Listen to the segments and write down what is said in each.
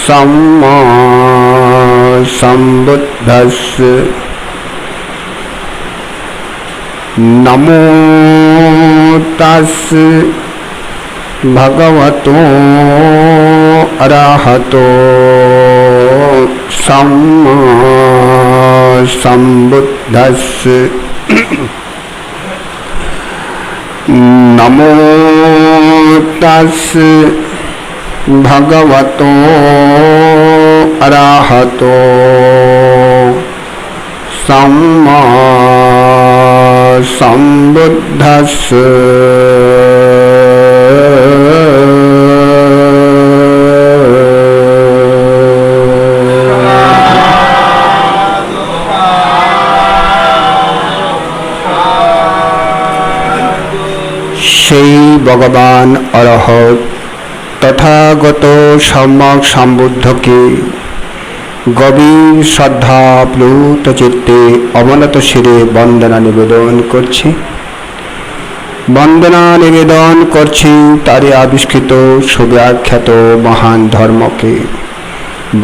सम्मा सम्बुद्धस्य नमो तस्से भगवतो अरहतो सम्मा सम्बुद्धस्य नमो तस्से भगवतो अरहतो सम्मा सम्बुद्धस्य সেই ভগবান অরহত তথাগত সম্যক সম্বুদ্ধকে গভীর শ্রদ্ধা প্লুত চিত্তে অবনত শিরে বন্দনা নিবেদন করছি। বন্দনা নিবেদন করছি তারই আবিষ্কৃত সুব্যাখ্যাত মহান ধর্মকে।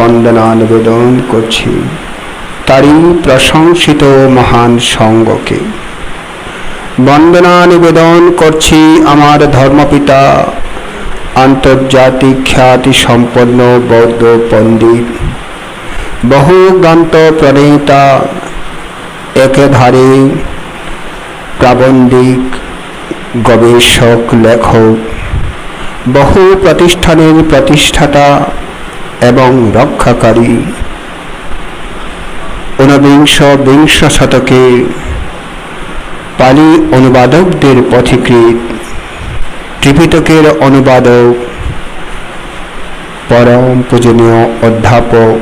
বন্দনা নিবেদন করছি তারই প্রশংসিত মহান সঙ্গকে। বন্দনা নিবেদন করছি আমার ধর্মপিতা আন্তর্জাতিক খ্যাতি সম্পন্ন বৌদ্ধ পণ্ডিত, বহু গ্রন্থ প্রণেতা, একেধারে প্রাবন্ধিক, গবেষক, লেখক, বহু প্রতিষ্ঠানের প্রতিষ্ঠাতা এবং রক্ষাকারী, ঊনবিংশ বিংশ শতকে পালি অনুবাদকদের পথিকৃৎ, ত্রিপিটকের অনুবাদক, পরম পূজনীয় অধ্যাপক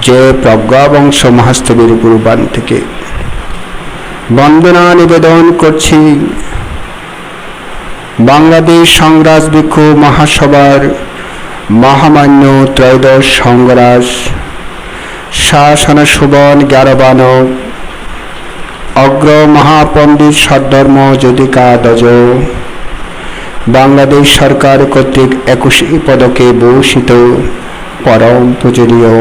যে প্রজ্ঞাবংশ মহাস্তবীর গুরুবান থেকে বন্দনা নিবেদন করছি বাংলাদেশ সংগ্রাস ভিক্ষু মহাসভার মহামান্য ত্রয়োদশ সংগ্রাস শাসন সুবন জ্ঞানবানক অগ্র মহাপণ্ডিত সদ্ধর্ম যদিকা দজ বাংলাদেশ সরকার কর্তৃক 21 পদকে ভূষিত পরম পূজনীয়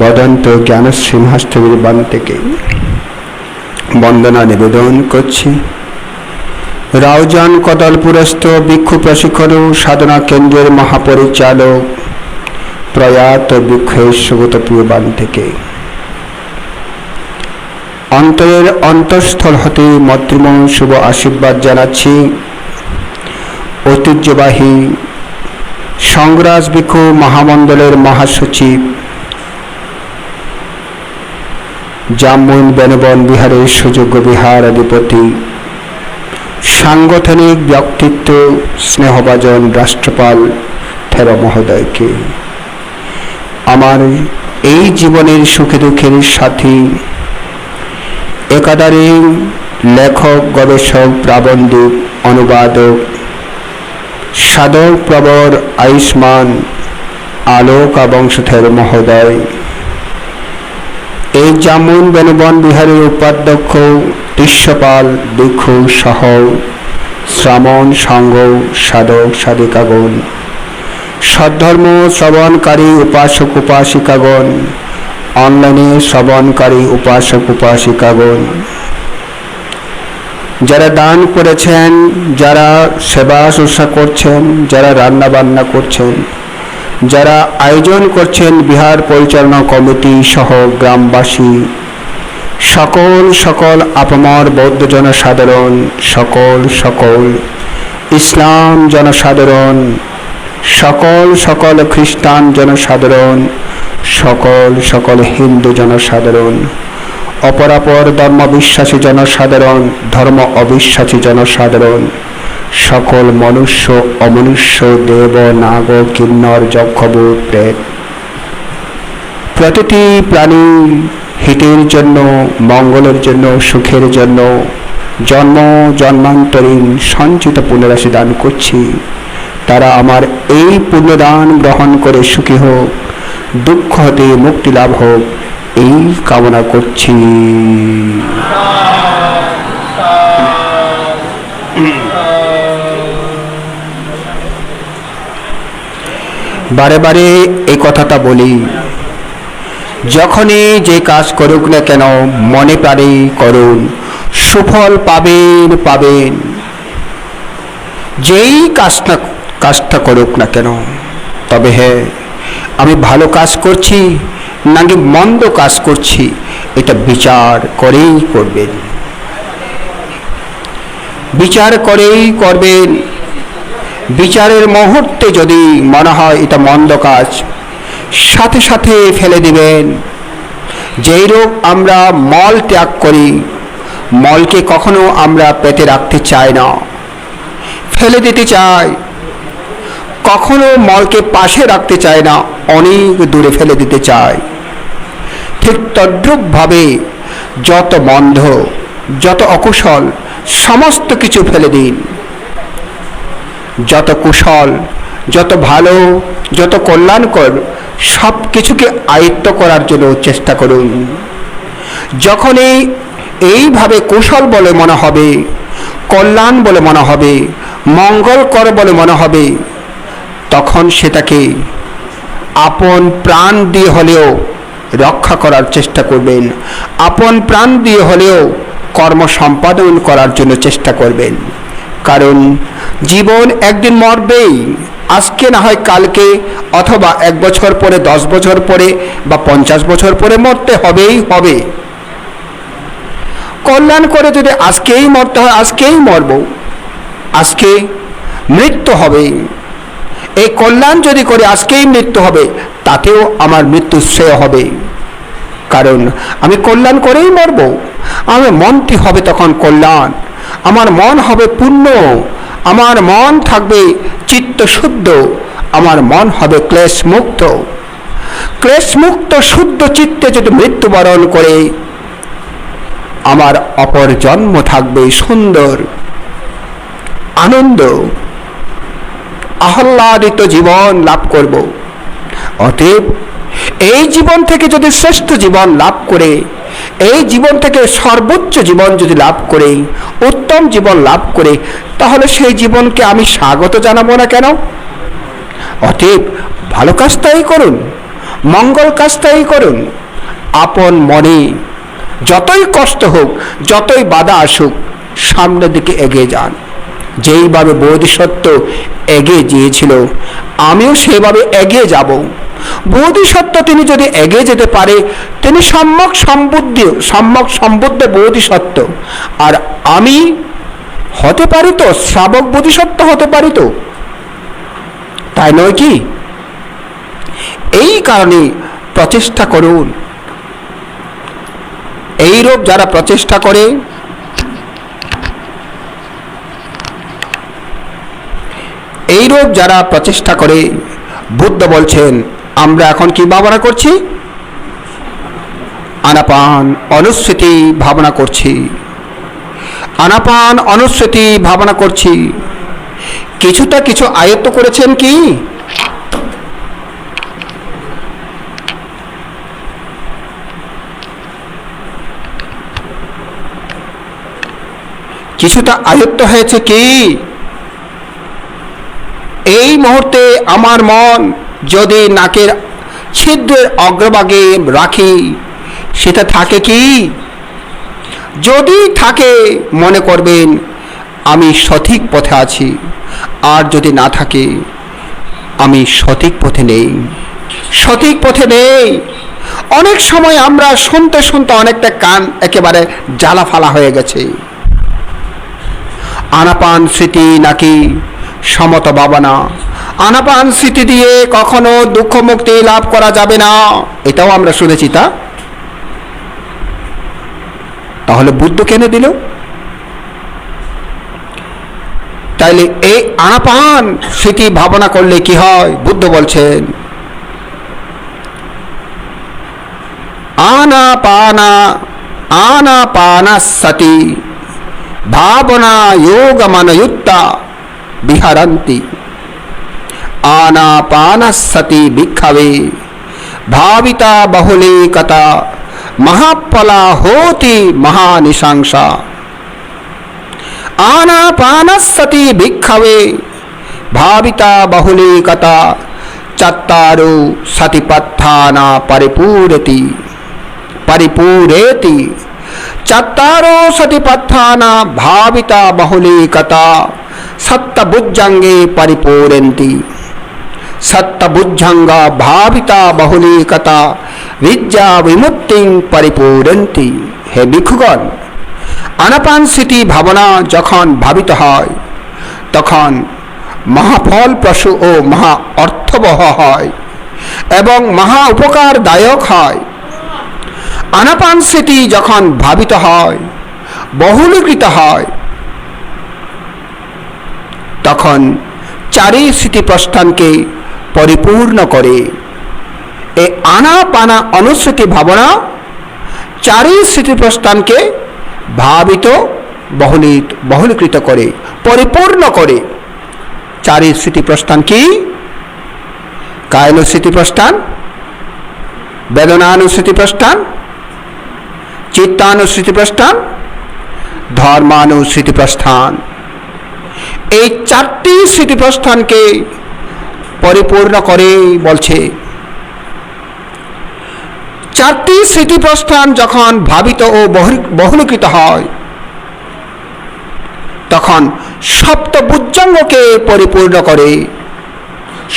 বদন্ত জ্ঞানশ্রী মহাস্তবীর বান থেকে বন্দনা নিবেদন করছি রাউজান কদলপুরস্থ ভিক্ষু প্রশিক্ষণ ও সাধনা কেন্দ্রের মহাপরিচালক প্রয়াত ভিক্ষুয়ের সুগত প্রিয় বান থেকে অন্তরের অন্তঃস্থল হতে মৈত্রীময় শুভ আশীর্বাদ জানাচ্ছি ঐতিহ্যবাহী সংগ্রাস ভিক্ষু মহামণ্ডলের মহাসচিব জামুন বেনবন বিহারের সুযোগ্য বিহার অধিপতি, সাংগঠনিক ব্যক্তিত্ব, স্নেহভাজন রাষ্ট্রপাল থেরো মহোদয়কে, আমার এই জীবনের সুখে দুঃখের সাথী, একাধারে লেখক, গবেষক, প্রাবন্ধিক, অনুবাদক, সাধক, প্রবর, আয়ুষ্মান আলোক বংশধর মহোদয়, এই জামুন বেনবন বিহারের উপাধ্যক্ষ দৃশ্যপাল ভিক্ষু সহ শ্রামণ সংঘ সাধক সাধিকাগণ, সদ্ধর্ম শ্রবণকারী উপাসক উপাসিকাগণ, অনলাইনে শ্রবণকারী উপাসক উপাসিকাগণ, যারা দান করেছেন, যারা সেবা শুশ্রূষা করছেন, যারা রান্না বান্না করছেন, যারা আয়োজন করছেন, বিহার পরিচালনা কমিটি সহ গ্রামবাসী, সকল আপামর বৌদ্ধ জনসাধারণ, সকল ইসলাম জনসাধারণ, সকল খ্রিস্টান জনসাধারণ, সকল হিন্দু জনসাধারণ, অপরাপর ধর্ম বিশ্বাসী জনসাধারণ, ধর্ম অবিশ্বাসী জনসাধারণ, সকল মনুষ্য অমনুষ্য, দেব নাগ কিন্নর যক্ষভূত প্রেত, প্রতিটি প্রাণী হিতের জন্য, মঙ্গলের জন্য, সুখের জন্য জন্ম জন্মান্তরীণ সঞ্চিত পুণ্যরাশি দান করছি। তারা আমার এই পুণ্যদান গ্রহণ করে সুখী হোক, দুঃখ হতে মুক্তি লাভ হোক, এই কামনা করছি। বারে বারে এই কথাটা বলি, যখনই যে কাজ করুক না কেন মনে প্রাণে করুন, সুফল পাবেন পাবেন। যেই কাজটা করুক না কেন, তবে হ্যাঁ, আমি ভালো কাজ করছি নাকি মন্দ কাজ করছি এটা বিচার করেই করবেন, বিচার করেই করবেন। বিচারের মুহূর্তে যদি মনে হয় এটা মন্দ কাজ, সাথে সাথে ফেলে দিবেন। যেই রূপ আমরা মল ত্যাগ করি, মলকে কখনো আমরা পেতে রাখতে চাই না, ফেলে দিতে চাই। কখনো মলকে পাশে রাখতে চাই না, অনেক দূরে ফেলে দিতে চাই। ঠিক তদ্রূপভাবে যত মন্দ, যত অকুশল সমস্ত কিছু ফেলে দিন। যত কুশল, যত ভালো, যত কল্যাণকর সব কিছুকে আয়ত্ত করার জন্য চেষ্টা করুন। যখনই এইভাবে কুশল বলে মনে হবে, কল্যাণ বলে মনে হবে, মঙ্গলকর বলে মনে হবে, তখন সেটাকে আপন প্রাণ দিয়ে হলেও রক্ষা করার চেষ্টা করবেন, আপন প্রাণ দিয়ে হলেও কর্ম সম্পাদন করার জন্য চেষ্টা করবেন। কারণ জীবন একদিন মরবেই, আজকে না হয় কালকে, অথবা 1 বছর পরে, 10 বছর পরে বা 50 বছর পরে মরতে হবেই হবে। কল্যাণ করে যদি আজকেই মরতে হয়, আজকেই মরব, আজকে মৃত্যু হবে। এই কল্যাণ যদি করে আজকেই মৃত্যু হবে, তাতেও আমার মৃত্যু শ্রেয় হবে। কারণ আমি কল্যাণ করেই মরব। আমার মনটি হবে তখন কল্যাণ, আমার মন হবে পূর্ণ, আমার মন থাকবে চিত্ত শুদ্ধ, আমার মন হবে ক্লেশ মুক্ত। ক্লেশ মুক্ত শুদ্ধ চিত্তে যদি মৃত্যুবরণ করে, আমার অপর জন্ম থাকবে সুন্দর, আনন্দ, আহ্লাদিত জীবন লাভ করব। অতএব এই জীবন থেকে যদি শ্রেষ্ঠ জীবন লাভ করে, এই জীবন থেকে সর্বোচ্চ জীবন যদি লাভ করে, উত্তম জীবন লাভ করে, তাহলে সেই জীবনকে আমি স্বাগত জানাবো না কেন? অতএব ভালো কাজটাই করুন, মঙ্গল কাজটাই করুন। আপন মনে যতই কষ্ট হোক, যতই বাধা আসুক, সামনের দিকে এগিয়ে যান। যেইভাবে বোধিসত্ত্ব এগিয়ে গিয়েছিল, আমিও সেভাবে এগিয়ে যাব। বোধিসত্ত্ব তিনি যদি এগিয়ে যেতে পারে, তিনি সম্যক সম্বুদ্ধ বোধিসত্ত্ব। আর আমি হতে পারি তো শ্রাবক বোধিসত্ত্ব হতে পারি তো, তাই নয় কি? এই কারণে প্রচেষ্টা করুন। এইরূপ যারা প্রচেষ্টা করে, এইরূপ যারা প্রচেষ্টা করে, বুদ্ধ বলছেন আমরা এখন কি ভাবনা করছি? আনাপান অনুস্মৃতি ভাবনা করছি, আনাপান অনুস্মৃতি ভাবনা করছি। কিছুটা কিছু আয়ত্ত করেছেন কি? কিছুটা আয়ত্ত হয়েছে কি? এই মুহূর্তে আমার মন যদি নাকের ছিদ্রের অগ্রভাগে রাখি, সেটা থাকে কি? যদি থাকে, মনে করবেন আমি সঠিক পথে আছি। আর যদি না থাকে, আমি সঠিক পথে নেই, সঠিক পথে নেই। অনেক সময় আমরা শুনতে শুনতে অনেকটা কান একেবারে জ্বালা ফালা হয়ে গেছে। আনাপান স্মৃতি নাকি সমত ভাবনা, আনাপান স্মৃতি দিয়ে কখনো দুঃখ মুক্তি লাভ করা যাবে না, এটাও আমরা শুনেছি। তাহলে বুদ্ধ কেন দিল? তাইলে এই আনাপান স্মৃতি ভাবনা করলে কি হয়? বুদ্ধ বলছেন আনাপানাসতি ভাবনা যোগমনয়ুক্তা বিহারন্তি। আনাপানাসতি ভিক্ষাবে ভাবিতা বহুলে কতা महाफला होती महानिशांसा। आनापानस्सति भिक्षवे भाविता बहुले कथा चत्तारो सतिपत्थाना परिपूरेति चत्तारो सतिपत्थाना भाविता बहुलीकता सत्तभुजंगे परिपूरन्ति सत्तभुजंगा भाविता बहुलीकता विद्या विमुक्तिं परिपूरन्ति। हे भिक्षुगण, आनापानसति भावना जखन भावित হয় তখন মহাফলপ্রসূ ও মহা অর্থবহ হয় এবং মহা উপকারদায়ক হয়। আনাপানসতি যখন ভাবিত হয়, বহুলীকৃত হয়, তখন চারি স্মৃতিপ্রস্থানকে পরিপূর্ণ করে। এই আনাপানা অনুসৃতি ভাবনা চারি স্মৃতিপ্রস্থানকে ভাবিত বহুলীকৃত করে, পরিপূর্ণ করে। চারি স্মৃতিপ্রস্থান কি? কায়ানুস্মৃতিপ্রস্থান, বেদনানুস্মৃতিপ্রস্থান, চিত্তানুস্মৃতিপ্রস্থান, ধর্মানুস্মৃতিপ্রস্থান। এই চারটি স্মৃতিপ্রস্থানকে পরিপূর্ণ করে বলছে। চারটি স্মৃতিপ্রস্থান যখন ভাবিত ও বহুলীকৃত হয়, তখন সপ্তভুজঙ্গকে পরিপূর্ণ করে।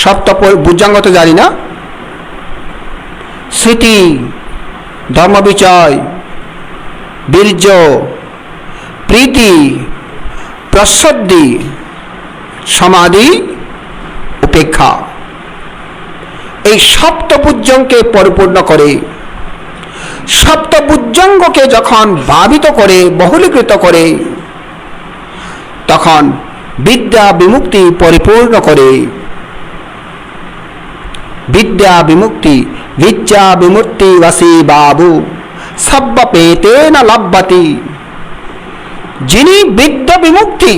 সপ্তভুজঙ্গ তো জানি না? স্মৃতি, ধর্মবিচয়, বীর্য, প্রীতি, প্রসদ্ধি, সমাধি, উপেক্ষা। এই সপ্তভুজঙ্গকে পরিপূর্ণ করে। সপ্তভুজঙ্গকে যখন ভাবিত করে, বহুলীকৃত করে, তখন বিদ্যা বিমুক্তি পরিপূর্ণ করে। বিদ্যা বিমুক্তি, বিদ্যা বিমুক্তি বাসী বাবু সব্য পেতে না লভ্যতি। যিনি বিদ্যা বিমুক্তি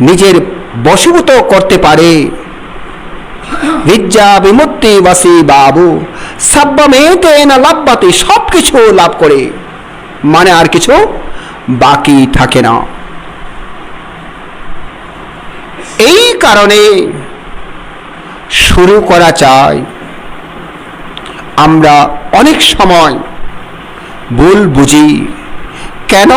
নিজের বশীভূত করতে পারে, বিদ্যা বিমুক্তি বাসী বাবু সব্যমেতে না লভ্যতি, সব কিছু লাভ করে, মানে আর কিছু বাকি থাকে না। এই কারণে শুরু করা চাই। আমরা অনেক সময় ভুল বুঝি। কেন?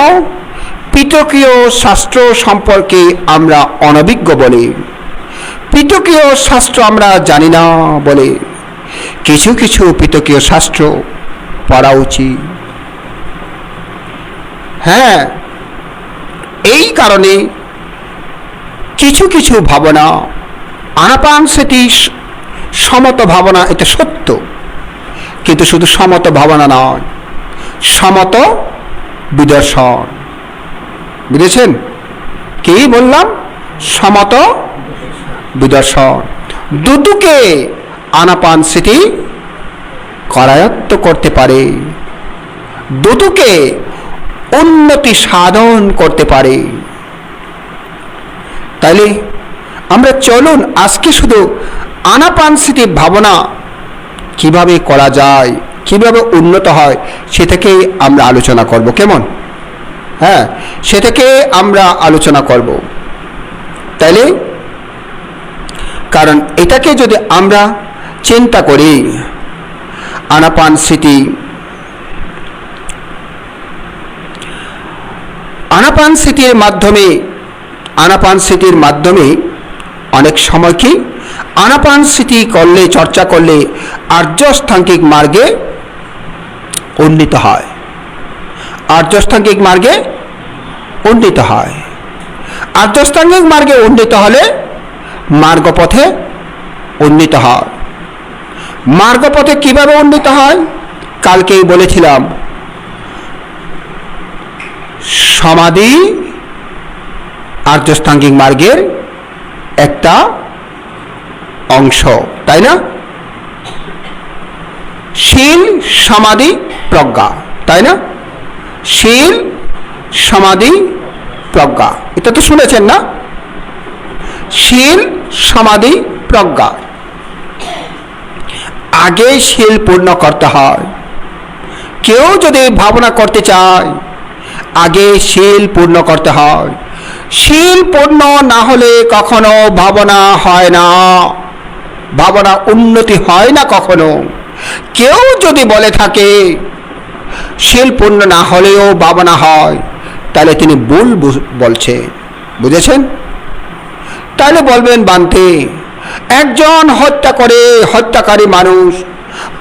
পিতকীয় শাস্ত্র সম্পর্কে আমরা অনভিজ্ঞ বলে, পিতকীয় শাস্ত্র আমরা জানি না বলে কিছু কিছু পিতকীয় শাস্ত্র পড়া উচিত। হ্যাঁ, এই কারণে কিছু কিছু ভাবনা, আনাপানসতি সমত ভাবনা, এটা সত্য, কিন্তু শুধু সমত ভাবনা নয়, সমত বিদর্শন। বুঝেছেন কি বললাম? সমত বিদর্শন। দুটোকে আনাপানসতি করায়ত্ত করতে পারে, দুটোকে উন্নতি সাধন করতে পারে। তাইলে আমরা চলুন আজকে শুধু আনাপানসতি ভাবনা কিভাবে করা যায়, কিভাবে উন্নত হয়, সেটাকেই আমরা আলোচনা করব। কেমন? হ্যাঁ, সেটাকে আমরা আলোচনা করব। তাইলে কারণ এটাকে যদি আমরা চিন্তা করি, আনাপানসতি, আনাপানসতির মাধ্যমে অনেক সময় কি আনাপানসতি করলে, চর্চা করলে আর্যস্থাঙ্গিক মার্গে উন্নীত হয়। আর্যস্থাঙ্গিক মার্গে উন্নীত হয়। আর্যস্থাঙ্গিক মার্গে উন্নীত হলে মার্গপথে উন্নীত হয়। মার্গপথে কিভাবে উন্নীত হয়? কালকেই বলেছিলাম, সমাধি আর্যস্থাঙ্গিক মার্গের একটা অংশ, তাই না? শীল, সমাধি, প্রজ্ঞা, তাই না? শীল, সমাধি, প্রজ্ঞা, এটা তো শুনেছেন না? শীল, সমাধি, প্রজ্ঞা। আগে শীল পূর্ণ করতে হয়। কেউ যদি ভাবনা করতে চায়, আগে শীল পূর্ণ করতে হয়। শীল পূর্ণ না হলে কখনো ভাবনা হয় না। ভাবনা উন্নতি হয় না কখনো। কেউ যদি বলে থাকে শীল পূর্ণ না হলেও ভাবনা হয়, তাহলে তিনি ভুল বলছে। বুঝেছেন? তাহলে বলবেন বান্তে, একজন হত্যাকারী মানুষ,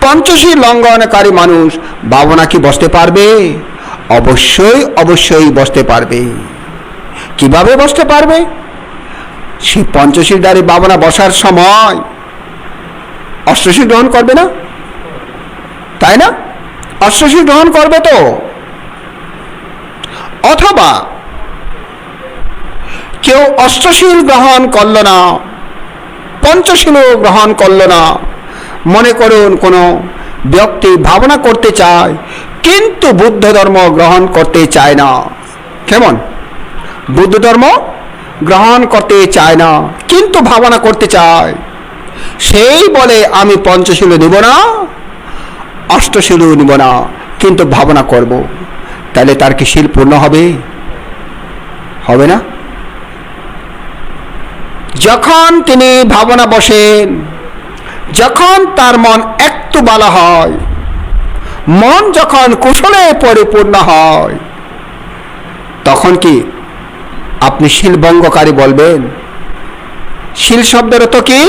পঞ্চশীল লঙ্ঘনকারী মানুষ ভাবনা কি বসতে পারবে? অবশ্যই বসতে পারবে। কিভাবে বসতে পারবে? সেই পঞ্চশীলধারী ভাবনা বসার সময় অষ্টশীল গ্রহণ করবে না, তাই না? অষ্টশীল গ্রহণ করবে তো। অথবা কেউ অষ্টশীল গ্রহণ করল না, পঞ্চশীলও গ্রহণ করল না। মনে করুন কোনো ব্যক্তি ভাবনা করতে চায় কিন্তু বুদ্ধ ধর্ম গ্রহণ করতে চায় না। কেমন? বুদ্ধ ধর্ম গ্রহণ করতে চায় না কিন্তু ভাবনা করতে চায়। সেই বলে আমি পঞ্চশীলও নিব না, অষ্টশীলও নিব না, কিন্তু ভাবনা করব। তাহলে তার কি শীল পূর্ণ হবে? হবে না। যখন তিনি ভাবনা বসেন, যখন তার মন একটু ভালো হয়, মন যখন কুশলে পরিপূর্ণ হয়, তখন কি আপনি শীল ভঙ্গকারী বলবেন? শীল শব্দের অর্থ কি?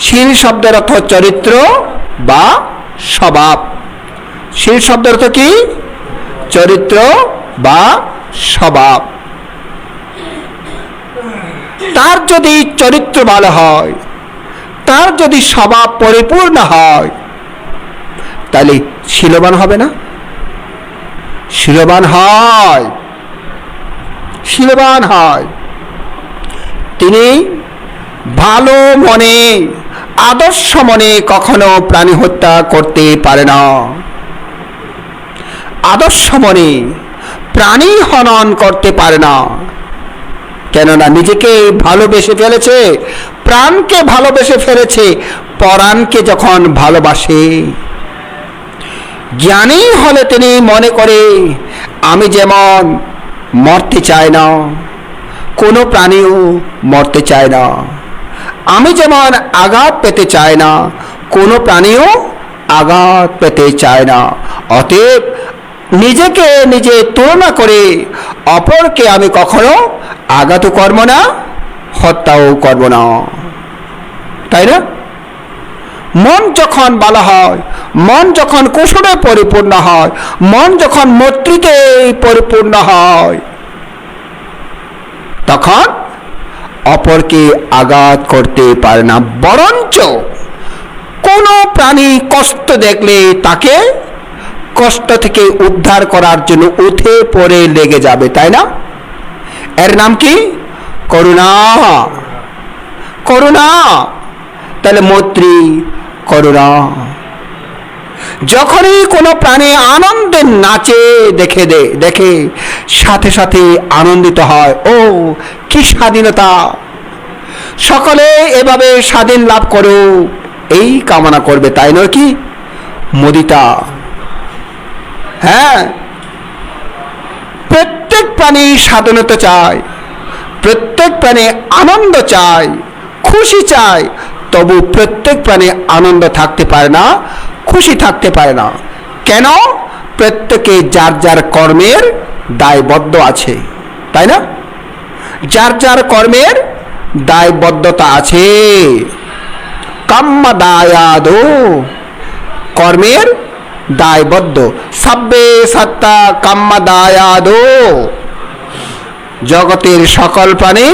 শীল শব্দের অর্থ চরিত্র বা স্বভাব। শীল শব্দের অর্থ কি? চরিত্র বা স্বভাব। তার যদি চরিত্র ভালো হয়, তার যদি স্বভাব পরিপূর্ণ হয়, তাহলে শীলবান হবে না? শীলবান হয়, শীলবান হয়। তিনি ভালো মনে, আদর্শ মনে কখনো প্রাণী হত্যা করতে পারে না। আদর্শ মনে প্রাণী হনন করতে পারে না, কেননা নিজেকে ভালোবেসে ফেলেছে, প্রাণকে ভালোবেসে ফেলেছে। পরাণকে যখন ভালোবাসে, জ্ঞানী হলে তিনি মনে করে আমি যেমন মরতে চাই না, কোনো প্রাণীও মরতে চায় না। আমি যেমন আঘাত পেতে চাই না, কোনো প্রাণীও আঘাত পেতে চায় না। অতএব নিজেকে নিজে তুলনা করে অপরকে আমি কখনো আঘাত করব না, হত্যাও করব না, তাই না? মন যখন ভালো হয়, মন যখন কুশলে পরিপূর্ণ হয়, মন যখন মৈত্রীতে পরিপূর্ণ হয়, তখন অপরকে আঘাত করতে পারে না। বরঞ্চ কোনো প্রাণী কষ্ট দেখলে তাকে কষ্ট থেকে উদ্ধার করার জন্য উঠে পড়ে লেগে যাবে, তাই না? এর নাম কি? করুণা। করুণা। তাহলে মৈত্রী, করুণা। যখনই কোনো প্রাণী আনন্দে নাচে দেখে সাথে সাথে আনন্দিত হয়, ও কি স্বাধীনতা, সকলে এভাবে স্বাধীন লাভ করো, এই কামনা করবে, তাই নয় কি? মুদিতা। হ্যাঁ, প্রত্যেক প্রাণী স্বাধীনতা চায়, প্রত্যেক প্রাণী আনন্দ চায়, খুশি চায়। তবু প্রত্যেক প্রাণী আনন্দ থাকতে পারে না, খুশি থাকতে পারে না। কেন? প্রত্যেকে যার যার কর্মের দায়বদ্ধ আছে, তাই না? যার যার কর্মের দায়বদ্ধতা আছে। কাম্মা দায়াদো, কর্মের দায়বদ্ধ। সাব্বে সত্তা কাম্মা দায়াদো, জগতের সকল প্রাণী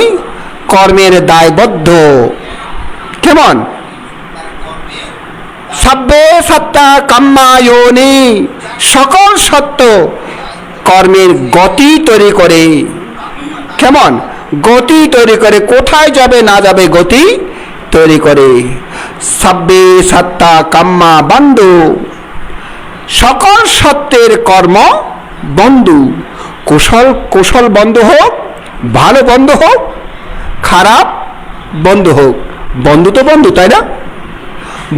কর্মের দায়বদ্ধ। কেমন? সাব্বে সত্তা কাম্মায়োনি, সকল সত্য কর্মের গতি তৈরি করে। কেমন? গতি তৈরি করে। কোথায় যাবে না যাবে গতি তৈরি করে। সাব্বে সত্তা কাম্মা বন্ধু, সকল সত্যের কর্ম বন্ধু। কুশল বন্ধু হোক, ভালো বন্ধু হোক, খারাপ বন্ধু হোক, বন্ধু তো বন্ধু, তাই না?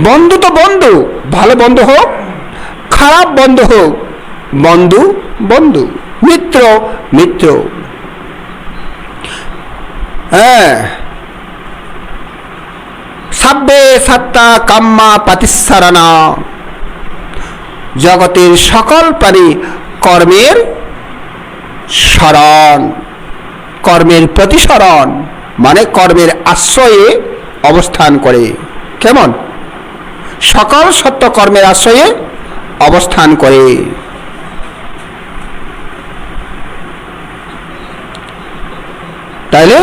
বন্ধু তো বন্ধু, ভালো বন্ধু হোক, খারাপ বন্ধু হোক, বন্ধু বন্ধু, মিত্র মিত্র। হ্যাঁ, সাব্বে সত্তা কাম্মা পাতিসারানা, জগতের সকল প্রাণী কর্মের স্মরণ, কর্মের প্রতিসরণ, মানে কর্মের আশ্রয়ে অবস্থান করে। কেমন? সকল সত্য কর্মের আশ্রয়ে অবস্থান করে। তাইলে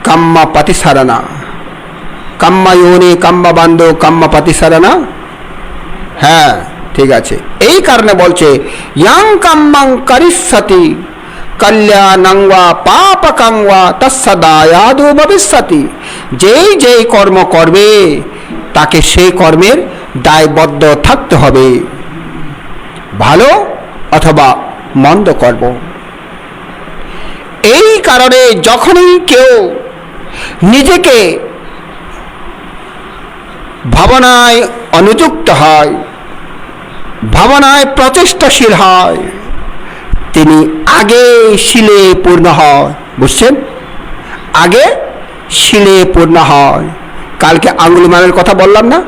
কাম্মা পাতিসারানা, কাম্মা ইউনি কাম্মা বান্ধব কাম্মা পাতিসারানা। হ্যাঁ, ঠিক আছে। এই কারণে বলছে ইয়াং কাম্মাং কারিষ্যতি কল্যাণাংবা পাপকাংবা তৎসদায়াদু ভবিষ্যতি, যেই যেই কর্ম করবে তাকে সেই কর্মের দায়বদ্ধ থাকতে হবে, ভালো অথবা মন্দ কর্ম। এই কারণে যখনই কেউ নিজেকে ভাবনায় অনুযুক্ত হয়, ভাবনায় প্রচেষ্টাশীল হয়, তিনি আগে শিলে পূর্ণ হয়। বুঝছেন? আগে শিলে পূর্ণ হয়। কালকে আঙ্গুলিমালের কথা বললাম না?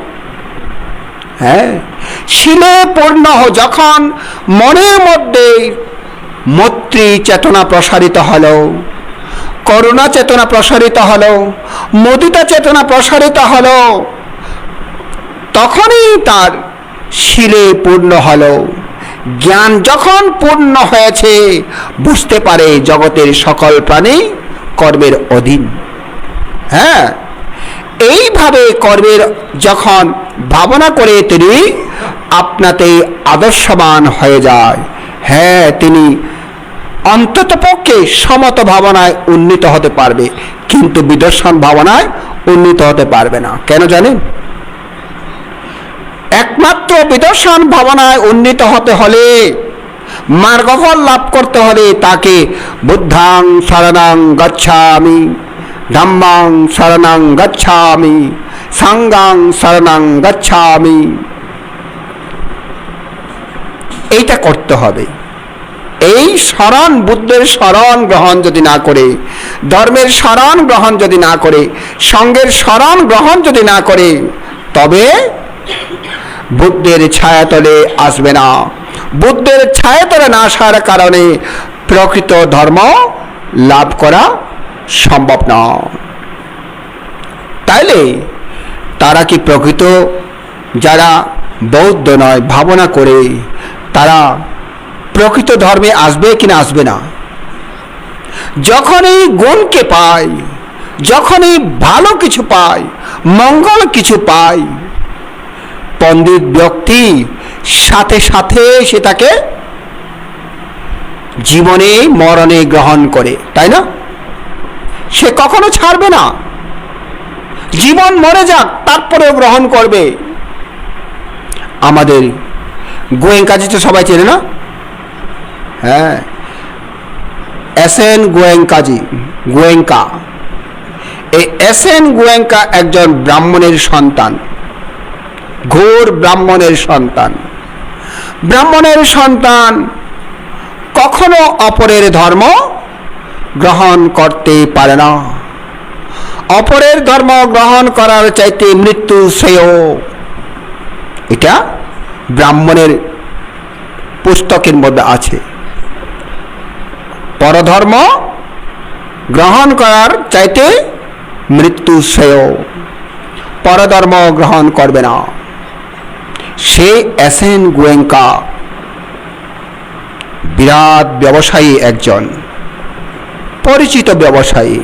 হ্যাঁ, শিলে পূর্ণ যখন মনের মধ্যে মৈত্রী চেতনা প্রসারিত হলো, করুণা চেতনা প্রসারিত হলো, মুদিতা চেতনা প্রসারিত হলো, তখনই তার শিলে পূর্ণ হলো। জ্ঞান যখন পূর্ণ হয়েছে, বুঝতে পারে জগতের সকল প্রাণী কর্মের অধীন। হ্যাঁ, এইভাবে কর্মের যখন ভাবনা করে তিনি আপনাতে আদর্শবান হয়ে যায়। হ্যাঁ, তিনি অন্ততপক্ষে সমত ভাবনায় উন্নীত হতে পারবে, কিন্তু বিদর্শন ভাবনায় উন্নীত হতে পারবে না। কেন জানেন? একমাত্র বিদর্শন ভাবনায় উন্নীত হতে হলে, মার্গফল লাভ করতে হলে, তাকে বুদ্ধাং শরণাং গচ্ছামি, ধম্মাং শরণাং গচ্ছামি, সাঙ্গাং শরণাং গচ্ছামি, এইটা করতে হবে। এই শরণ, বুদ্ধের শরণ গ্রহণ যদি না করে, ধর্মের শরণ গ্রহণ যদি না করে, সঙ্গের শরণ গ্রহণ যদি না করে, তবে বুদ্ধের ছায়াতলে আসবে না। বুদ্ধের ছায়াতলে না আসার কারণে প্রকৃত ধর্ম লাভ করা সম্ভব না। তাইলে তারা কি প্রকৃত যারা বৌদ্ধ নয়, ভাবনা করে, তারা প্রকৃত ধর্মে আসবে কিনা আসবে না? যখনই গুণকে পায়, যখনই ভালো কিছু পায়, মঙ্গল কিছু পায়, পণ্ডিত ব্যক্তি সাথে সাথে সেটাকে জীবনে মরণে গ্রহণ করে, তাই না? সে কখনো ছাড়বে না। জীবন মরে যাক, তারপরেও গ্রহণ করবে। আমাদের গোয়েঙ্কাজি তো সবাই চেনে না? হ্যাঁ, এসএন গোয়েঙ্কাজি, গোয়েঙ্কা। এই এসএন গোয়েঙ্কা একজন ব্রাহ্মণের সন্তান, ঘোর ব্রাহ্মণের সন্তান। ব্রাহ্মণের সন্তান কখনো অপরের ধর্ম গ্রহণ করতে পারে না। অপরের ধর্ম গ্রহণ করার চাইতে মৃত্যু শ্রেয়, এটা ব্রাহ্মণের পুস্তকের মধ্যে আছে। পরধর্ম গ্রহণ করার চাইতে মৃত্যু শ্রেয়, পরধর্ম গ্রহণ করবে না। সে এসএন গোয়েঙ্কা বিরাট ব্যবসায়ী, একজন পরিচিত ব্যবসায়ী।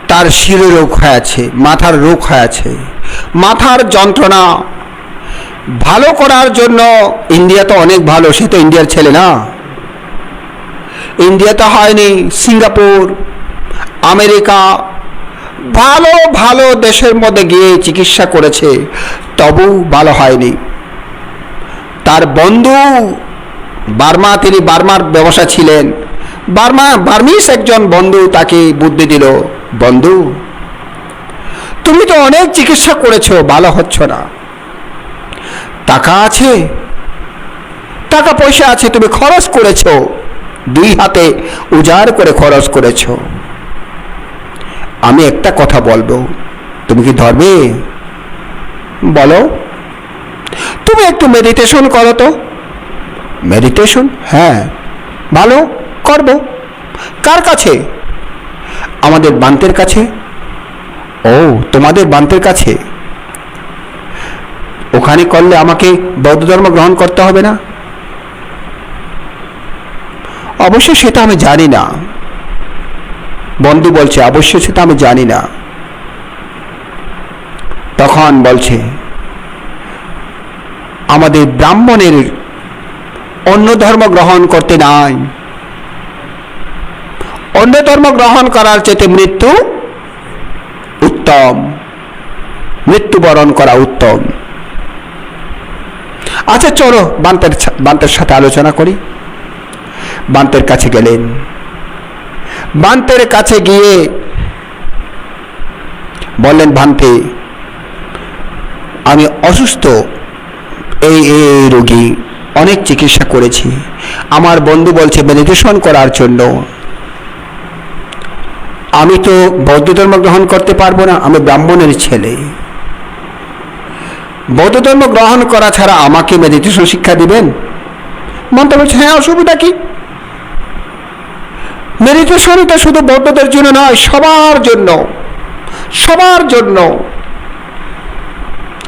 তার শিরে রোগ হয়েছে, মাথার রোগ হয়েছে, মাথার যন্ত্রণা ভালো করার জন্য ইন্ডিয়া তো অনেক ভালো, সে তো ইন্ডিয়ার ছেলে না। ইন্ডিয়াতে হয়নি, সিঙ্গাপুর, আমেরিকা, ভালো ভালো দেশের মধ্যে গিয়ে চিকিৎসা করেছে, তবু ভালো হয়নি। তার বন্ধু বার্মা, তিনি বার্মার ব্যবসা ছিলেন, বার্মিস একজন বন্ধু তাকে বুদ্ধি দিল, বন্ধু তুমি তো অনেক চিকিৎসা করেছো, ভালো হচ্ছ না। টাকা আছে, টাকা পয়সা আছে, তুমি খরচ করেছো, দুই হাতে উজাড় করে খরচ করেছো, আমি একটা কথা বলবো, তুমি কি ধরবে? বলো। তুমি একটু মেডিটেশন করো তো। মেডিটেশন? হ্যাঁ, ভালো, করব। কার কাছে? আমাদের বান্তের কাছে। ও, তোমাদের বান্তের কাছে? ওখানে করলে আমাকে বৌদ্ধ ধর্ম গ্রহণ করতে হবে না? অবশ্য সেটা আমি জানি না। বন্ধু বলছে অবশ্য সেটা আমি জানি না। তখন বলছে আমাদের ব্রাহ্মণের অন্য ধর্ম গ্রহণ করতে নাই। অন্য ধর্ম গ্রহণ করার চেয়ে মৃত্যু উত্তম, মৃত্যুবরণ করা উত্তম। আচ্ছা চলো বান্তের সাথে আলোচনা করি। বান্তের কাছে গেলেন। বান্তের কাছে গিয়ে বললেন, ভান্তে, আমি অসুস্থ, এই রোগী, অনেক চিকিৎসা করেছি, আমার বন্ধু বলছে মেডিটেশন করার জন্য। আমি তো বৌদ্ধ ধর্ম গ্রহণ করতে পারবো না, আমি ব্রাহ্মণের ছেলে। বৌদ্ধ ধর্ম গ্রহণ করা ছাড়া আমাকে মেডিটেশন শিক্ষা দিবেন? মন্ত্র বলছে, হ্যাঁ, অসুবিধা কি? মেডিটেশন এটা শুধু বৌদ্ধদের জন্য নয়, সবার জন্য, সবার জন্য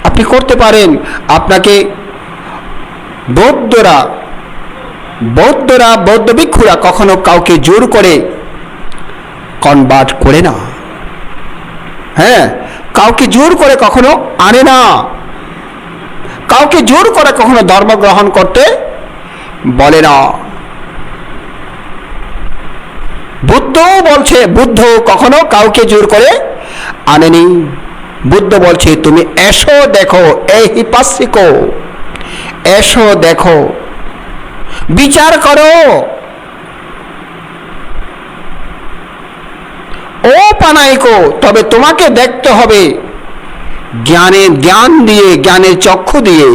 আপনি করতে পারেন। আপনাকে বৌদ্ধ ভিক্ষুরা কখনো কাউকে জোর করে কনভার্ট করে না। হ্যাঁ, কাউকে জোর করে কখনো আনে না, কাউকে জোর করে কখনো ধর্ম গ্রহণ করতে বলে না। বুদ্ধও বলছে, বুদ্ধ কখনো কাউকে জোর করে আনেনি। বুদ্ধ বলছে, তুমি এসো দেখো, এই হিপাসিকো, এসো দেখো, বিচার করো, ও পানাইকো, তবে তোমাকে দেখতে হবে জ্ঞান দিয়ে, জ্ঞানের চক্ষু দিয়ে।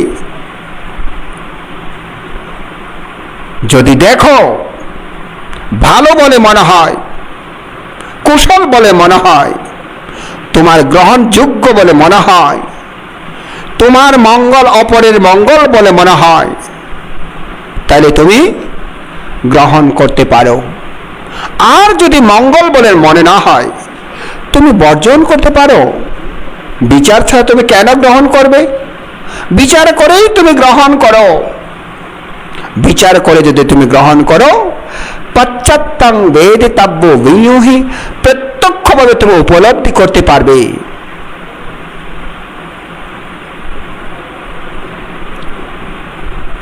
যদি দেখো ভালো বলে মনে হয়, কুশল বলে মনে হয়, তোমার গ্রহণযোগ্য বলে মনে হয়, তোমার মঙ্গল অপরের মঙ্গল বলে মনে হয়, তাহলে তুমি গ্রহণ করতে পারো। আর যদি মঙ্গল বলে মনে না হয়, তুমি বর্জন করতে পারো। বিচার ছাড়া তুমি কেন গ্রহণ করবে? বিচার করেই তুমি গ্রহণ করো। বিচার করে যদি তুমি গ্রহণ করো, পশ্চাত্তং বেদিতব্য বিয়োহি, প্রত্যক্ষভাবে তুমি উপলব্ধি করতে পারবে।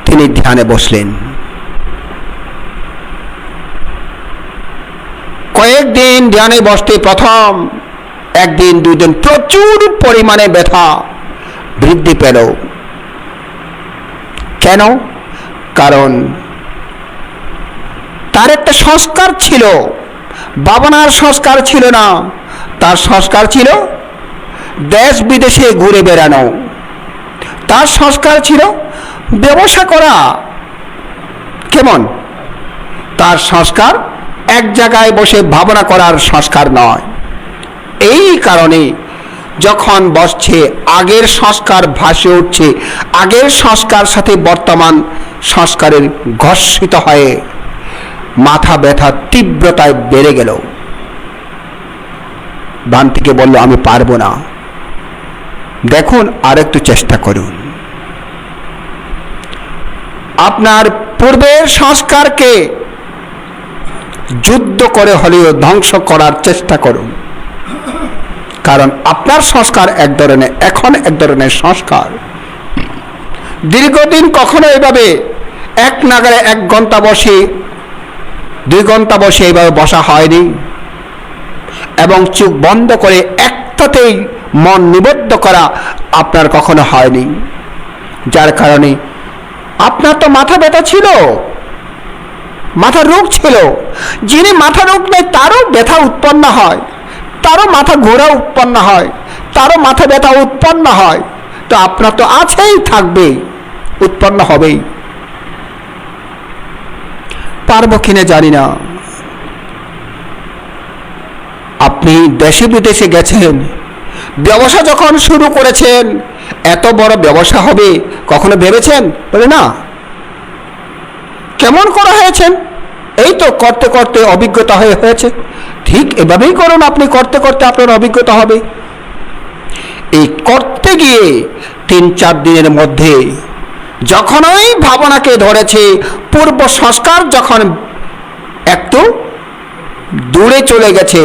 তিনি ধ্যানে বসলেন। কয়েকদিন ধ্যানে বসতে, প্রথম একদিন দুই দিন প্রচুর পরিমাণে ব্যথা বৃদ্ধি পেল। কেন? কারণ তার একটা সংস্কার ছিল, ভাবনার সংস্কার ছিল না। তার সংস্কার ছিল দেশ বিদেশে ঘুরে বেড়ানো। তার সংস্কার ছিল ব্যবসা করা। কেমন? তার সংস্কার এক জায়গায় বসে ভাবনা করার সংস্কার নয়। এই কারণে যখন বসছে, আগের সংস্কার ভাসে উঠছে, আগের সংস্কার সাথে বর্তমান সংস্কারের ঘর্ষিত হয়ে মাথা ব্যথা তীব্রতায় বেড়ে গেল। ভান্তিকে বলল, আমি পারবো না। দেখুন, আর একটু চেষ্টা করুন। আপনার পূর্বের সংস্কারকে যুদ্ধ করে হলেও ধ্বংস করার চেষ্টা করুন। কারণ আপনার সংস্কার এক ধরনের, এখন এক ধরনের সংস্কার। দীর্ঘদিন কখনো এভাবে এক নাগারে 1 ঘন্টা বসে, 2 ঘন্টা বসে এইভাবে বসা হয়নি, এবং চোখ বন্ধ করে একটাতেই মন নিবদ্ধ করা আপনার কখনো হয়নি। যার কারণে আপনার তো মাথা ব্যথা ছিল, মাথার রোগ ছিল। যিনি মাথা রোগ নেই তারও ব্যথা উৎপন্ন হয়, তারও মাথা ঘোরা উৎপন্ন হয়, তারও মাথা ব্যথা উৎপন্ন হয়। তো আপনার তো আছেই, থাকবেই, উৎপন্ন হবেই। পারবো কিনা জানি না। আপনি দেশে বিদেশে গেছেন, ব্যবসা যখন শুরু করেছেন, এত বড় ব্যবসা হবে কখনো ভেবেছেন? বলে না। কেমন করা হয়েছেন? এই তো করতে করতে অভিজ্ঞতা হয়েছে। ঠিক এভাবেই করুন, আপনি করতে করতে আপনার অভিজ্ঞতা হবে। এই করতে গিয়ে 3-4 দিনের মধ্যে যখন ওই ভাবনাকে ধরেছে, পূর্ব সংস্কার যখন একটু দূরে চলে গেছে,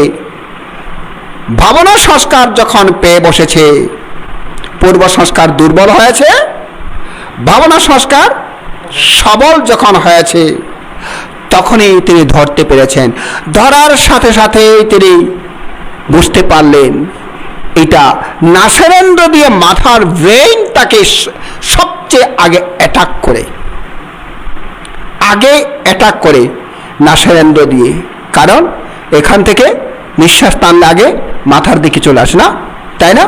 ভাবনা সংস্কার যখন পেয়ে বসেছে, পূর্ব সংস্কার দুর্বল হয়েছে, ভাবনা সংস্কার সবল যখন হয়েছে, তখনই তিনি ধরতে পেরেছেন। ধরার সাথে সাথে তিনি বুঝতে পারলেন এটা নাসেরেন্দ্র দিয়ে মাথার ব্রেইন তাকে সবচেয়ে আগে অ্যাটাক করে নাসেরেন্দ্র দিয়ে। কারণ এখান থেকে নিঃশ্বাস টানলে আগে মাথার দিকে চলে আসে না, তাই না?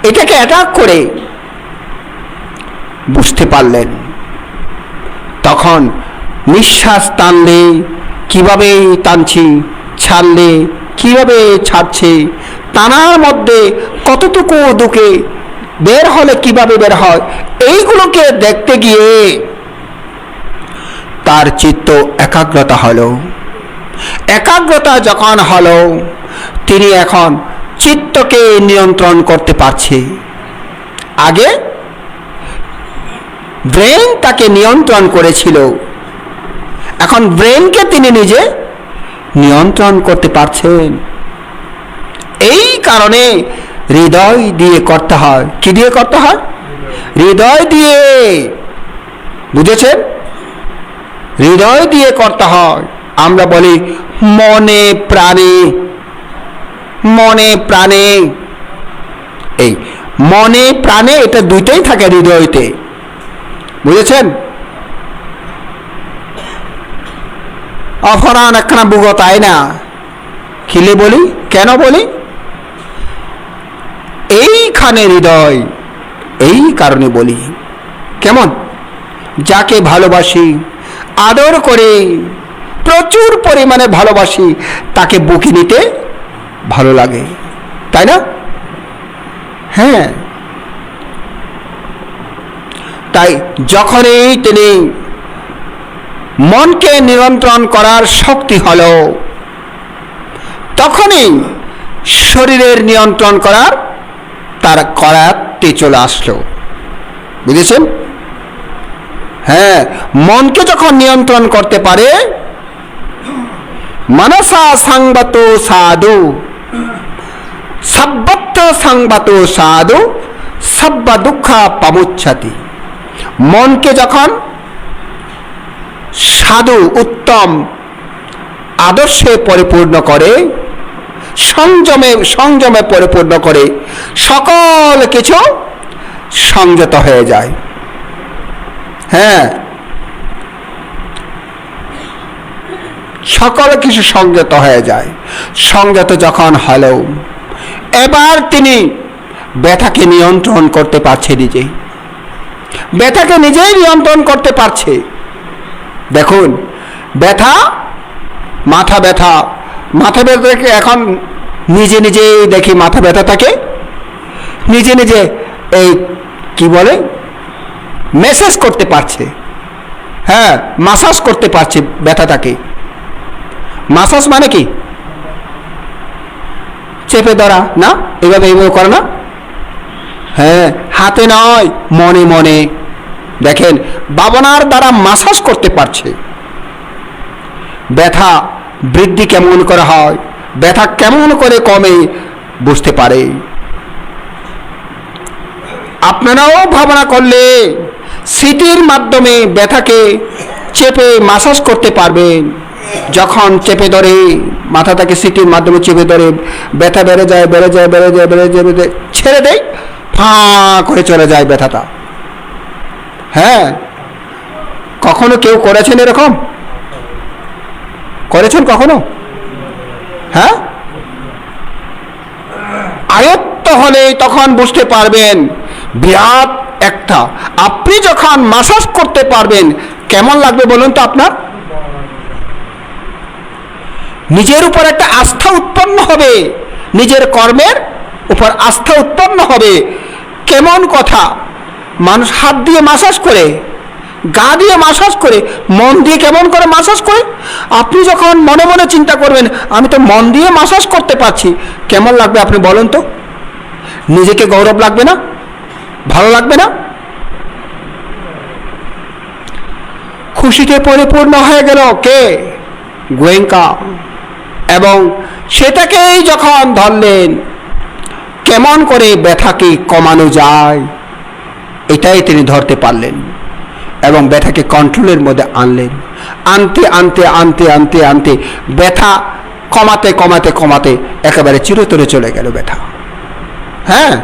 এটাকে অ্যাটাক করে বুঝতে পারলেন। তখন নিঃশ্বাস টানলে কিভাবে টানছি, ছাড়লে কিভাবে ছাড়ছে, টানার মধ্যে কতটুকু ঢুকে, বের হলে কিভাবে বের হয়, এইগুলোকে দেখতে গিয়ে তার চিত্ত একাগ্রতা হলো। একাগ্রতা যখন হলো, তিনি এখন চিত্তকে নিয়ন্ত্রণ করতে পারছে। আগে ব্রেন তাকে নিয়ন্ত্রণ করেছিল, এখন ব্রেনকে তিনি নিজে নিয়ন্ত্রণ করতে পারছেন। এই কারণে হৃদয় দিয়ে করতে হয়। কি দিয়ে করতে হয়? হৃদয় দিয়ে। বুঝেছেন? হৃদয় দিয়ে করতে হয়। আমরা বলি মনে প্রাণে, মনে প্রাণে। এই মনে প্রাণে এটা দুইটাই থাকে হৃদয়তে। বুঝেছেন? অফরান একখানা বুগো, তাই না? খিলে বলি, কেন বলি? এইখানে হৃদয়, এই কারণে বলি। কেমন? যাকে ভালোবাসি, আদর করে, প্রচুর পরিমাণে ভালোবাসি, তাকে বুকে নিতে ভালো লাগে, তাই না? হ্যাঁ, তাই যখনই তিনি মনকে নিয়ন্ত্রণ করার শক্তি হলো, তখনই শরীরের নিয়ন্ত্রণ করার তার করাতে চলে আসলো। বুঝেছেন? হ্যাঁ, মনকে যখন নিয়ন্ত্রণ করতে পারে, মনসা সংবত সাধু সব্বত্ত সংবত সাধু সব্ব দুঃখ পামুচ্ছতি। মনকে যখন সাধু উত্তম আদর্শে পরিপূর্ণ করে, সংযমে পরিপূর্ণ করে, সকল কিছু সংযত হয়ে যায়। হ্যাঁ, সকল কিছু সংযত হয়ে যায়। সংযত যখন হলো, এবার তিনি ব্যথাকে নিয়ন্ত্রণ করতে পারছে নিজেই। ব্যথাকে নিজেই নিয়ন্ত্রণ করতে পারছে। দেখুন, ব্যথা, মাথা ব্যথাকে এখন নিজে নিজেই দেখি মাথা ব্যথাটাকে নিজে নিজে এই কি বলে মেসেজ করতে পারছে। হ্যাঁ, মাসাজ করতে পারছে ব্যথাটাকে। মাসাজ মানে কি? চেপে ধরা না, এইভাবে করে না। হ্যাঁ, হাতে নয়, মনে মনে। দেখেন, ভাবনার দ্বারা মাসাজ করতে পারছে। ব্যথা বৃদ্ধি কেমন করে হয়, ব্যথা কেমন করে কমে বুঝতে পারে। আপনারাও ভাবনা করলে স্মৃতির মাধ্যমে ব্যথাকে চেপে মাসাজ করতে পারবেন। যখন চেপে ধরে, মাথাটাকে স্মৃতির মাধ্যমে চেপে ধরে, ব্যথা বেড়ে যায়, ছেড়ে দেয়, ফাঁ করে চলে যায় ব্যথাটা। হ্যাঁ, কখনো কেউ করেছেন এরকম? করেছেন কখনো? হ্যাঁ, আয়ত্ত হলে তখন বুঝতে পারবেন বিরাট একটা। আপনি যখন মাসাজ করতে পারবেন, কেমন লাগবে বলুন তো আপনার? নিজের উপর একটা আস্থা উৎপন্ন হবে, নিজের কর্মের উপর আস্থা উৎপন্ন হবে। কেমন কথা, মানুষ হাত দিয়ে মাসাজ করে, গা দিয়ে মাসাজ করে, মন দিয়ে কেমন করে মাসাজ করে? আপনি যখন মনে মনে চিন্তা করবেন আমি তো মন দিয়ে মাসাজ করতে পারছি, কেমন লাগবে আপনি বলেন তো? নিজেকে গৌরব লাগবে না? ভালো লাগবে না? খুশিতে পরিপূর্ণ হয়ে গেল কে? গোয়েঙ্কা। এবং সেটাকেই যখন ধরলেন, কেমন করে ব্যথাকে কমানো যায় এটাই তিনি ধরতে পারলেন এবং ব্যথাকে কন্ট্রোলের মধ্যে আনলেন। আনতে আনতে আনতে আনতে আনতে ব্যথা কমাতে কমাতে কমাতে একেবারে চিরতরে চলে গেল ব্যথা। হ্যাঁ,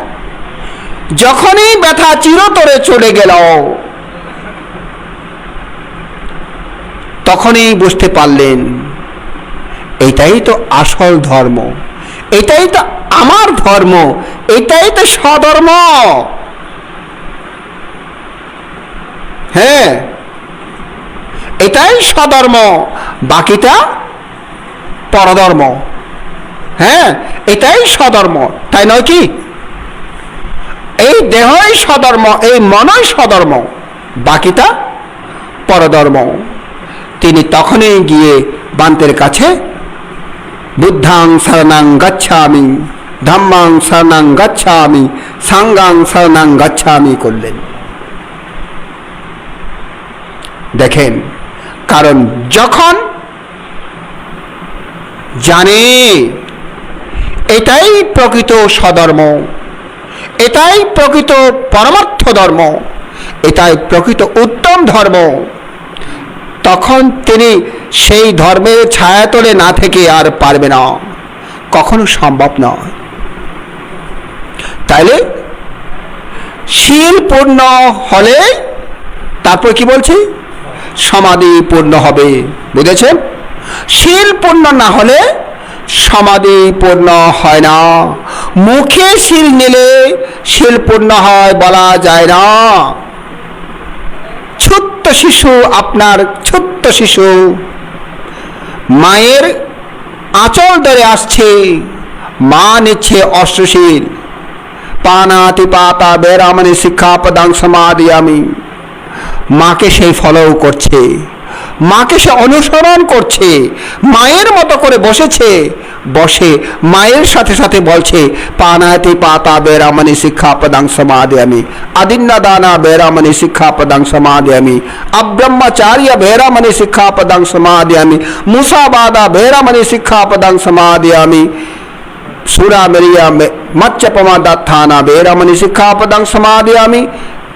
যখনই ব্যথা চিরতরে চলে গেল তখনই বুঝতে পারলেন এটাই তো আসল ধর্ম, এটাই তো আমার ধর্ম, এটাই তো স্বধর্ম। হ্যাঁ, এটাই স্বধর্ম, বাকিটা পরধর্ম। হ্যাঁ, এটাই স্বধর্ম, তাই নয় কি? এই দেহই স্বধর্ম, এই মনই স্বধর্ম, বাকিটা পরধর্ম। তিনি তখনই গিয়ে বান্তের কাছে বুদ্ধাং শরণাং গচ্ছামি, ধম্মাং শরণাং গচ্ছামি, সাঙ্গাং শরণাং গচ্ছামি করলেন। দেখেন, কারণ যখন জানে এটাই প্রকৃত স্বধর্ম, এটাই প্রকৃত পরমার্থ ধর্ম, এটাই প্রকৃত উত্তম ধর্ম, তখন তিনি সেই ধর্মের ছায়াতলে না থেকে আর পারবে না, কখনো সম্ভব নয়। তাইলে শীল পূর্ণ হলে তারপর কি বলছি? সমাধি পূর্ণ হবে। বুঝেছেন? শীল পূর্ণ না হলে সমাধি পূর্ণ হয় না। মুখে শীল নিলে শীল পূর্ণ হয় বলা যায় না। ছোট্ট শিশু, আপনার ছোট্ট শিশু মায়ের আঁচল ধরে আসছে, মা নিচ্ছে অশ্বশীল, পানাতি পাতা বেরামণি শিক্ষাপদাং সমাদিয়ামি। মাকে সেই ফলো করছে, মাকে সে অনুসরণ করছে, মায়ের মতো করে বসেছে, বসে মায়ের সাথে সাথে বলছে পানাতি পাতা বেরামণি শিক্ষাপদাং সমাদিয়ামি, আদিন্না দানা বেরামণি শিক্ষাপদাং সমাদিয়ামি, অব্রহ্মচার্য বেরামণি শিক্ষাপদাং সমাদিয়ামি, মুসাবাদা বেরামণি শিক্ষাপদাং সমাদিয়ামি, সুরা মেরিয়া মচ্চপমাদাত্থানা বেরামণি শিক্ষাপদাং সমাদিয়ামি,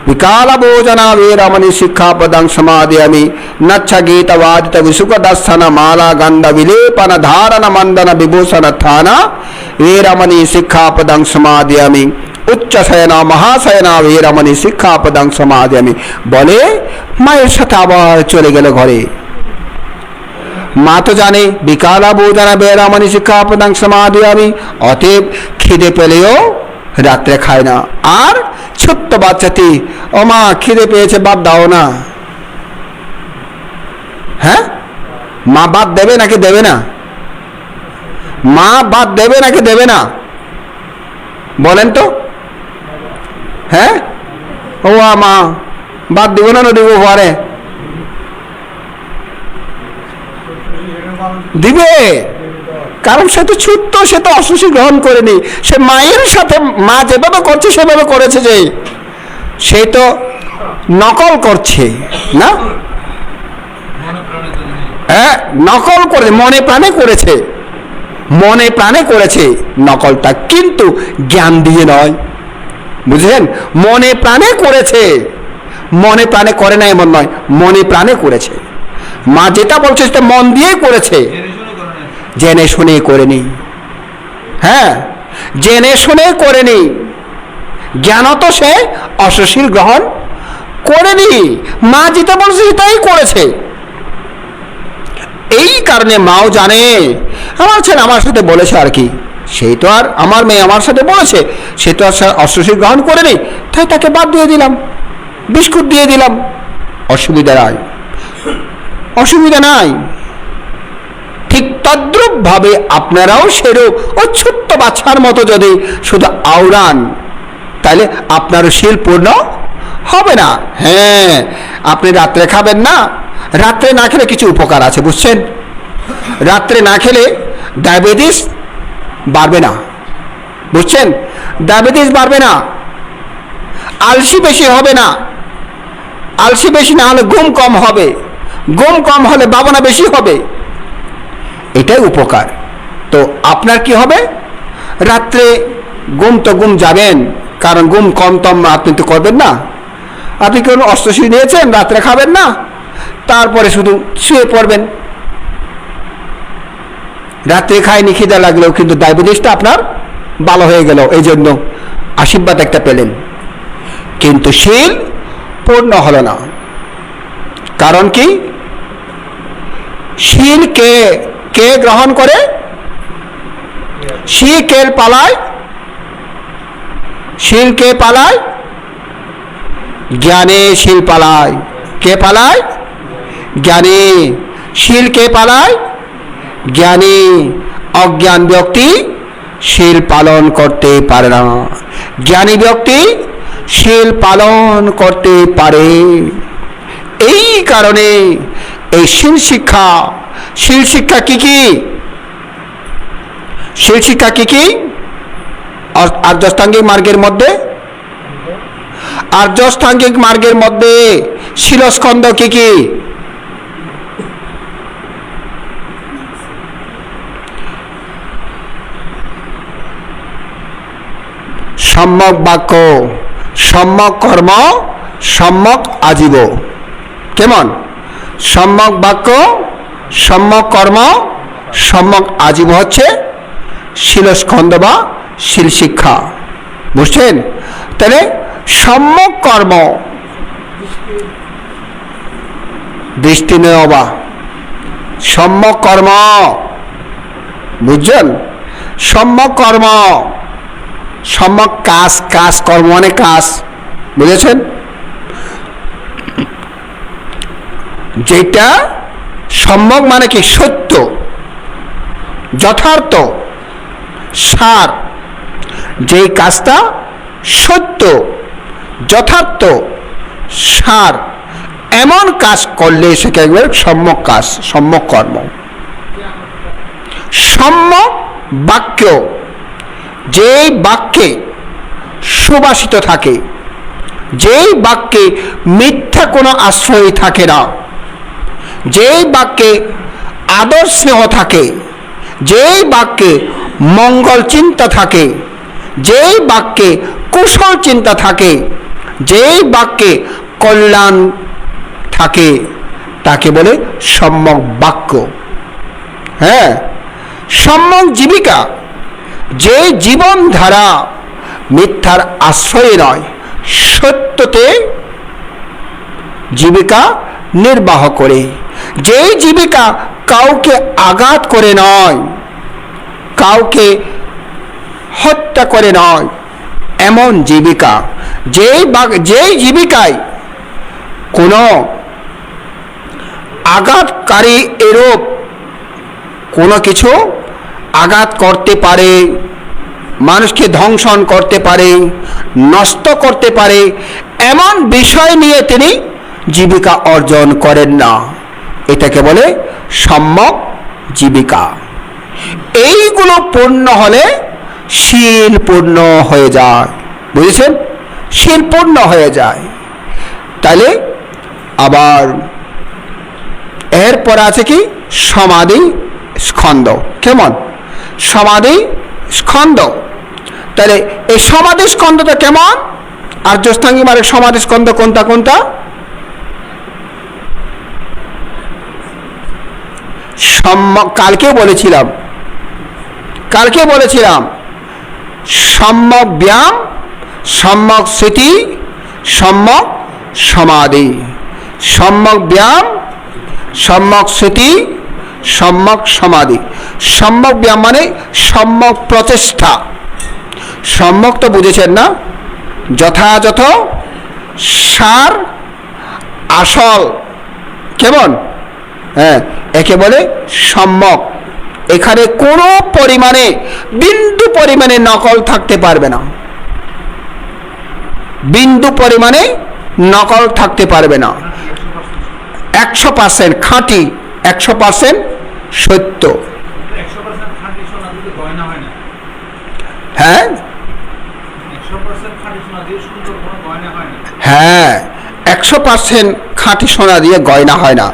विकाल भोजना वेरमणि शिक्षापदं समादयामि, नच्छ गीत वादित विसुखदस्थन माला गंध विलेपन धारण मंदन विभूषण थाना वेरमणि शिक्षापदं समादयामि, उच्च शयना महाशयना वेरमणि शिक्षापदं समादयामि বলে মায়ের সাথে আবার চলে গেল ঘরে। মা তো জানে বিকালা ভোজনা বেরামণি শিক্ষাপদং সমাদয়ামি, অতএব খিদে পেলেও রাত্রে খায় না। আর ছোট্ট বাচ্চাটি, ও মা খিদে পেয়েছে ভাত দাও না। হ্যাঁ, মা ভাত দেবে নাকি দেবে না? মা ভাত দেবে নাকি দেবে না বলেন তো? হ্যাঁ, ও মা ভাত দিব না, দিব পরে দিবে, কারণ সে তো ছোট্ট, সে তো অশ্বশী গ্রহণ করেনি, সে মায়ের সাথে মা যেভাবে করছে সেভাবে করেছে, যে সে তো নকল করছে না। হ্যাঁ, নকল করে মনে প্রাণে করেছে, মনে প্রাণে করেছে নকলটা, কিন্তু জ্ঞান দিয়ে নয়। বুঝলেন? মনে প্রাণে করেছে, মনে প্রাণে করে না এমন নয়, মনে প্রাণে করেছে। মা যেটা বলছে সেটা মন দিয়েই করেছে, জেনে শুনে করেনি। হ্যাঁ, জেনে শুনে করেনি, জ্ঞানত সে অশ্বশীল গ্রহণ করেনি, মা যেটা বলছে সেটাই করেছে। এই কারণে মাও জানে আমার ছেলে আমার সাথে বলেছে আর কি, সেই তো আর আমার মেয়ে আমার সাথে বলেছে, সে তো আর অশ্বশীল গ্রহণ করেনি, তাই তাকে বাদ দিয়ে দিলাম, বিস্কুট দিয়ে দিলাম, অসুবিধা নাই, অসুবিধা নাই। ঠিক তদ্রূপভাবে আপনারাও সেরূপ ও ছোট্ট বাচ্চার মতো যদি শুধু আওড়ান, তাহলে আপনারও শীল পূর্ণ হবে না। হ্যাঁ, আপনি রাত্রে খাবেন না, রাত্রে না খেলে কিছু উপকার আছে, বুঝছেন? রাত্রে না খেলে ডায়াবেটিস বাড়বে না, বুঝছেন? ডায়াবেটিস বাড়বে না, আলসি বেশি হবে না, আলসি বেশি না হলে ঘুম কম হবে, ঘুম কম হলে ভাবনা বেশি হবে, এটাই উপকার। তো আপনার কি হবে? রাত্রে ঘুম তো ঘুম যাবেন, কারণ ঘুম কম তম আপনি তো করবেন না। আপনি কোন অস্ত্রশী নিয়েছেন, রাত্রে খাবেন না, তারপরে শুধু শুয়ে পড়বেন। রাত্রে খায়নি, খিদা লাগলেও কিন্তু ডায়াবেটিসটা আপনার ভালো হয়ে গেল, এই জন্য আশীর্বাদ একটা পেলেন, কিন্তু শীল পূর্ণ হলো না। কারণ কি? শীল কে কে গ্রহণ করে? শীল কে পালায়? শীল কে পালায়? জ্ঞানে শীল পালায়। কে পালায়? জ্ঞানে। শীল কে পালায়? জ্ঞানী। অজ্ঞান ব্যক্তি শীল পালন করতে পারে না, জ্ঞানী ব্যক্তি শীল পালন করতে পারে। এই কারণে এই শীল শিক্ষা, শীল শিক্ষা কি কি? শীল শিক্ষা কি কি? আর্যাষ্টাঙ্গিক মার্গের মধ্যে, আর্যাষ্টাঙ্গিক মার্গের মধ্যে শিলস্কন্ধ কি কি? সম্যক বাক্য, সম্যক কর্ম, সম্যক আজীব। কেমন? সম্যক বাক্য, সম্যক কর্ম, সম্যক আজীব হচ্ছে শিলস্কন্ধ বা শীল শিক্ষা, বুঝছেন? তাহলে সম্যক কর্ম, দৃষ্টি নেওয়া, সম্যক কর্ম, বুঝছেন? সম্যক কর্ম, সম্যক কাজ, কাজ কর্ম মানে কাজ, বুঝেছেন? যেটা সম্যক মানে কি? সত্য, যথার্থ, সার। যেই কাজটা সত্য, যথার্থ, সার, এমন কাজ করলে সেটা একবার সম্যক কাজ, সম্যক কর্ম। সম্যক বাক্য, যেই বাক্যে সুবাসিত থাকে, যেই বাক্যে মিথ্যা কোনো আশ্রয় থাকে না, যেই বাক্যে আদর স্নেহ থাকে, যেই বাক্যে মঙ্গল চিন্তা থাকে, যেই বাক্যে কুশল চিন্তা থাকে, যেই বাক্যে কল্যাণ থাকে, তাকে বলে সম্যক বাক্য। হ্যাঁ, সম্যক জীবিকা, যে জীবনধারা মিথ্যার আশ্রয়ে নয়, সত্যতে জীবিকা নির্বাহ করে, যেই জীবিকা কাউকে আঘাত করে নয়, কাউকে হত্যা করে নয়, এমন জীবিকা, যেই জীবিকায় কোনো আঘাতকারী এরূপ কোনো কিছু আঘাত করতে পারে, মানুষকে ধ্বংসন করতে পারে, নষ্ট করতে পারে, এমন বিষয় নিয়ে তিনি জীবিকা অর্জন করেন না, এটাকে বলে সম্যক জীবিকা। এইগুলো পূর্ণ হলে শীল পূর্ণ হয়ে যায়, বুঝেছেন? শীল পূর্ণ হয়ে যায়। তাহলে আবার এরপর আছে কি? সমাধি স্কন্ধ। কেমন? সমাধি স্কন্ধ। তাহলে এই সমাধি স্কন্ধটা কেমন? আর্যাষ্টাঙ্গিক মার্গের সমাধি স্কন্ধ কোনটা কোনটা? কালকে বলেছিলাম সম্যক ব্যায়াম, সম্যক স্মৃতি, সম্যক সমাধি। সম্যক ব্যায়াম, সম্যক স্মৃতি, সম্যক সমাধি। সম্যক ব্যায়াম মানে সম্যক প্রচেষ্টা। সম্যক তো বুঝেছেন না? যথাযথ, সার, আসল। কেমন? হ্যাঁ, একে বলে সম্যক। এখানে কোনো পরিমাণে বিন্দু পরিমাণে নকল থাকতে পারবে না, বিন্দু পরিমাণে নকল থাকতে পারবে না। 100% খাঁটি, 100% সত্য। হ্যাঁ হ্যাঁ, 100% খাঁটি সোনা দিয়ে গয়না হয় না,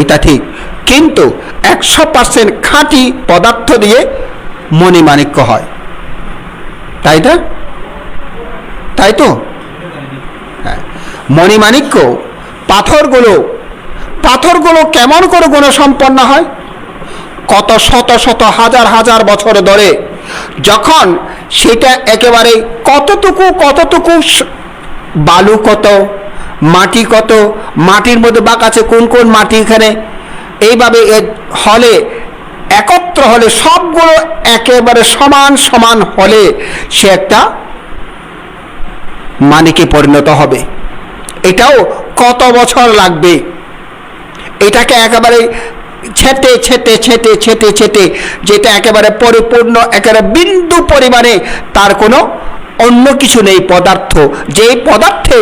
এটা ঠিক। কিন্তু 100% খাঁটি পদার্থ দিয়ে মণিমাণিক্য হয়, তাই না? তাই তো? হ্যাঁ, মণিমাণিক্য পাথরগুলো কেমন করে গুণসম্পন্ন হয়? কত শত শত হাজার হাজার বছর ধরে যখন সেটা একেবারে কতটুকু বালু কত, মাটি কত, মাটির মধ্যে বাঁক আছে কোন কোন মাটি, এখানে এইভাবে হলে একত্র হলে সবগুলো একেবারে সমান সমান হলে সে একটা মানিকে পরিণত হবে। এটাও কত বছর লাগবে, এটাকে একেবারে ছেটে ছেটে ছেটে ছেটে ছেটে যেটা একেবারে পরিপূর্ণ, একেবারে বিন্দু পরিমাণে তার কোনো অন্য কিছু নেই পদার্থ, যেই পদার্থে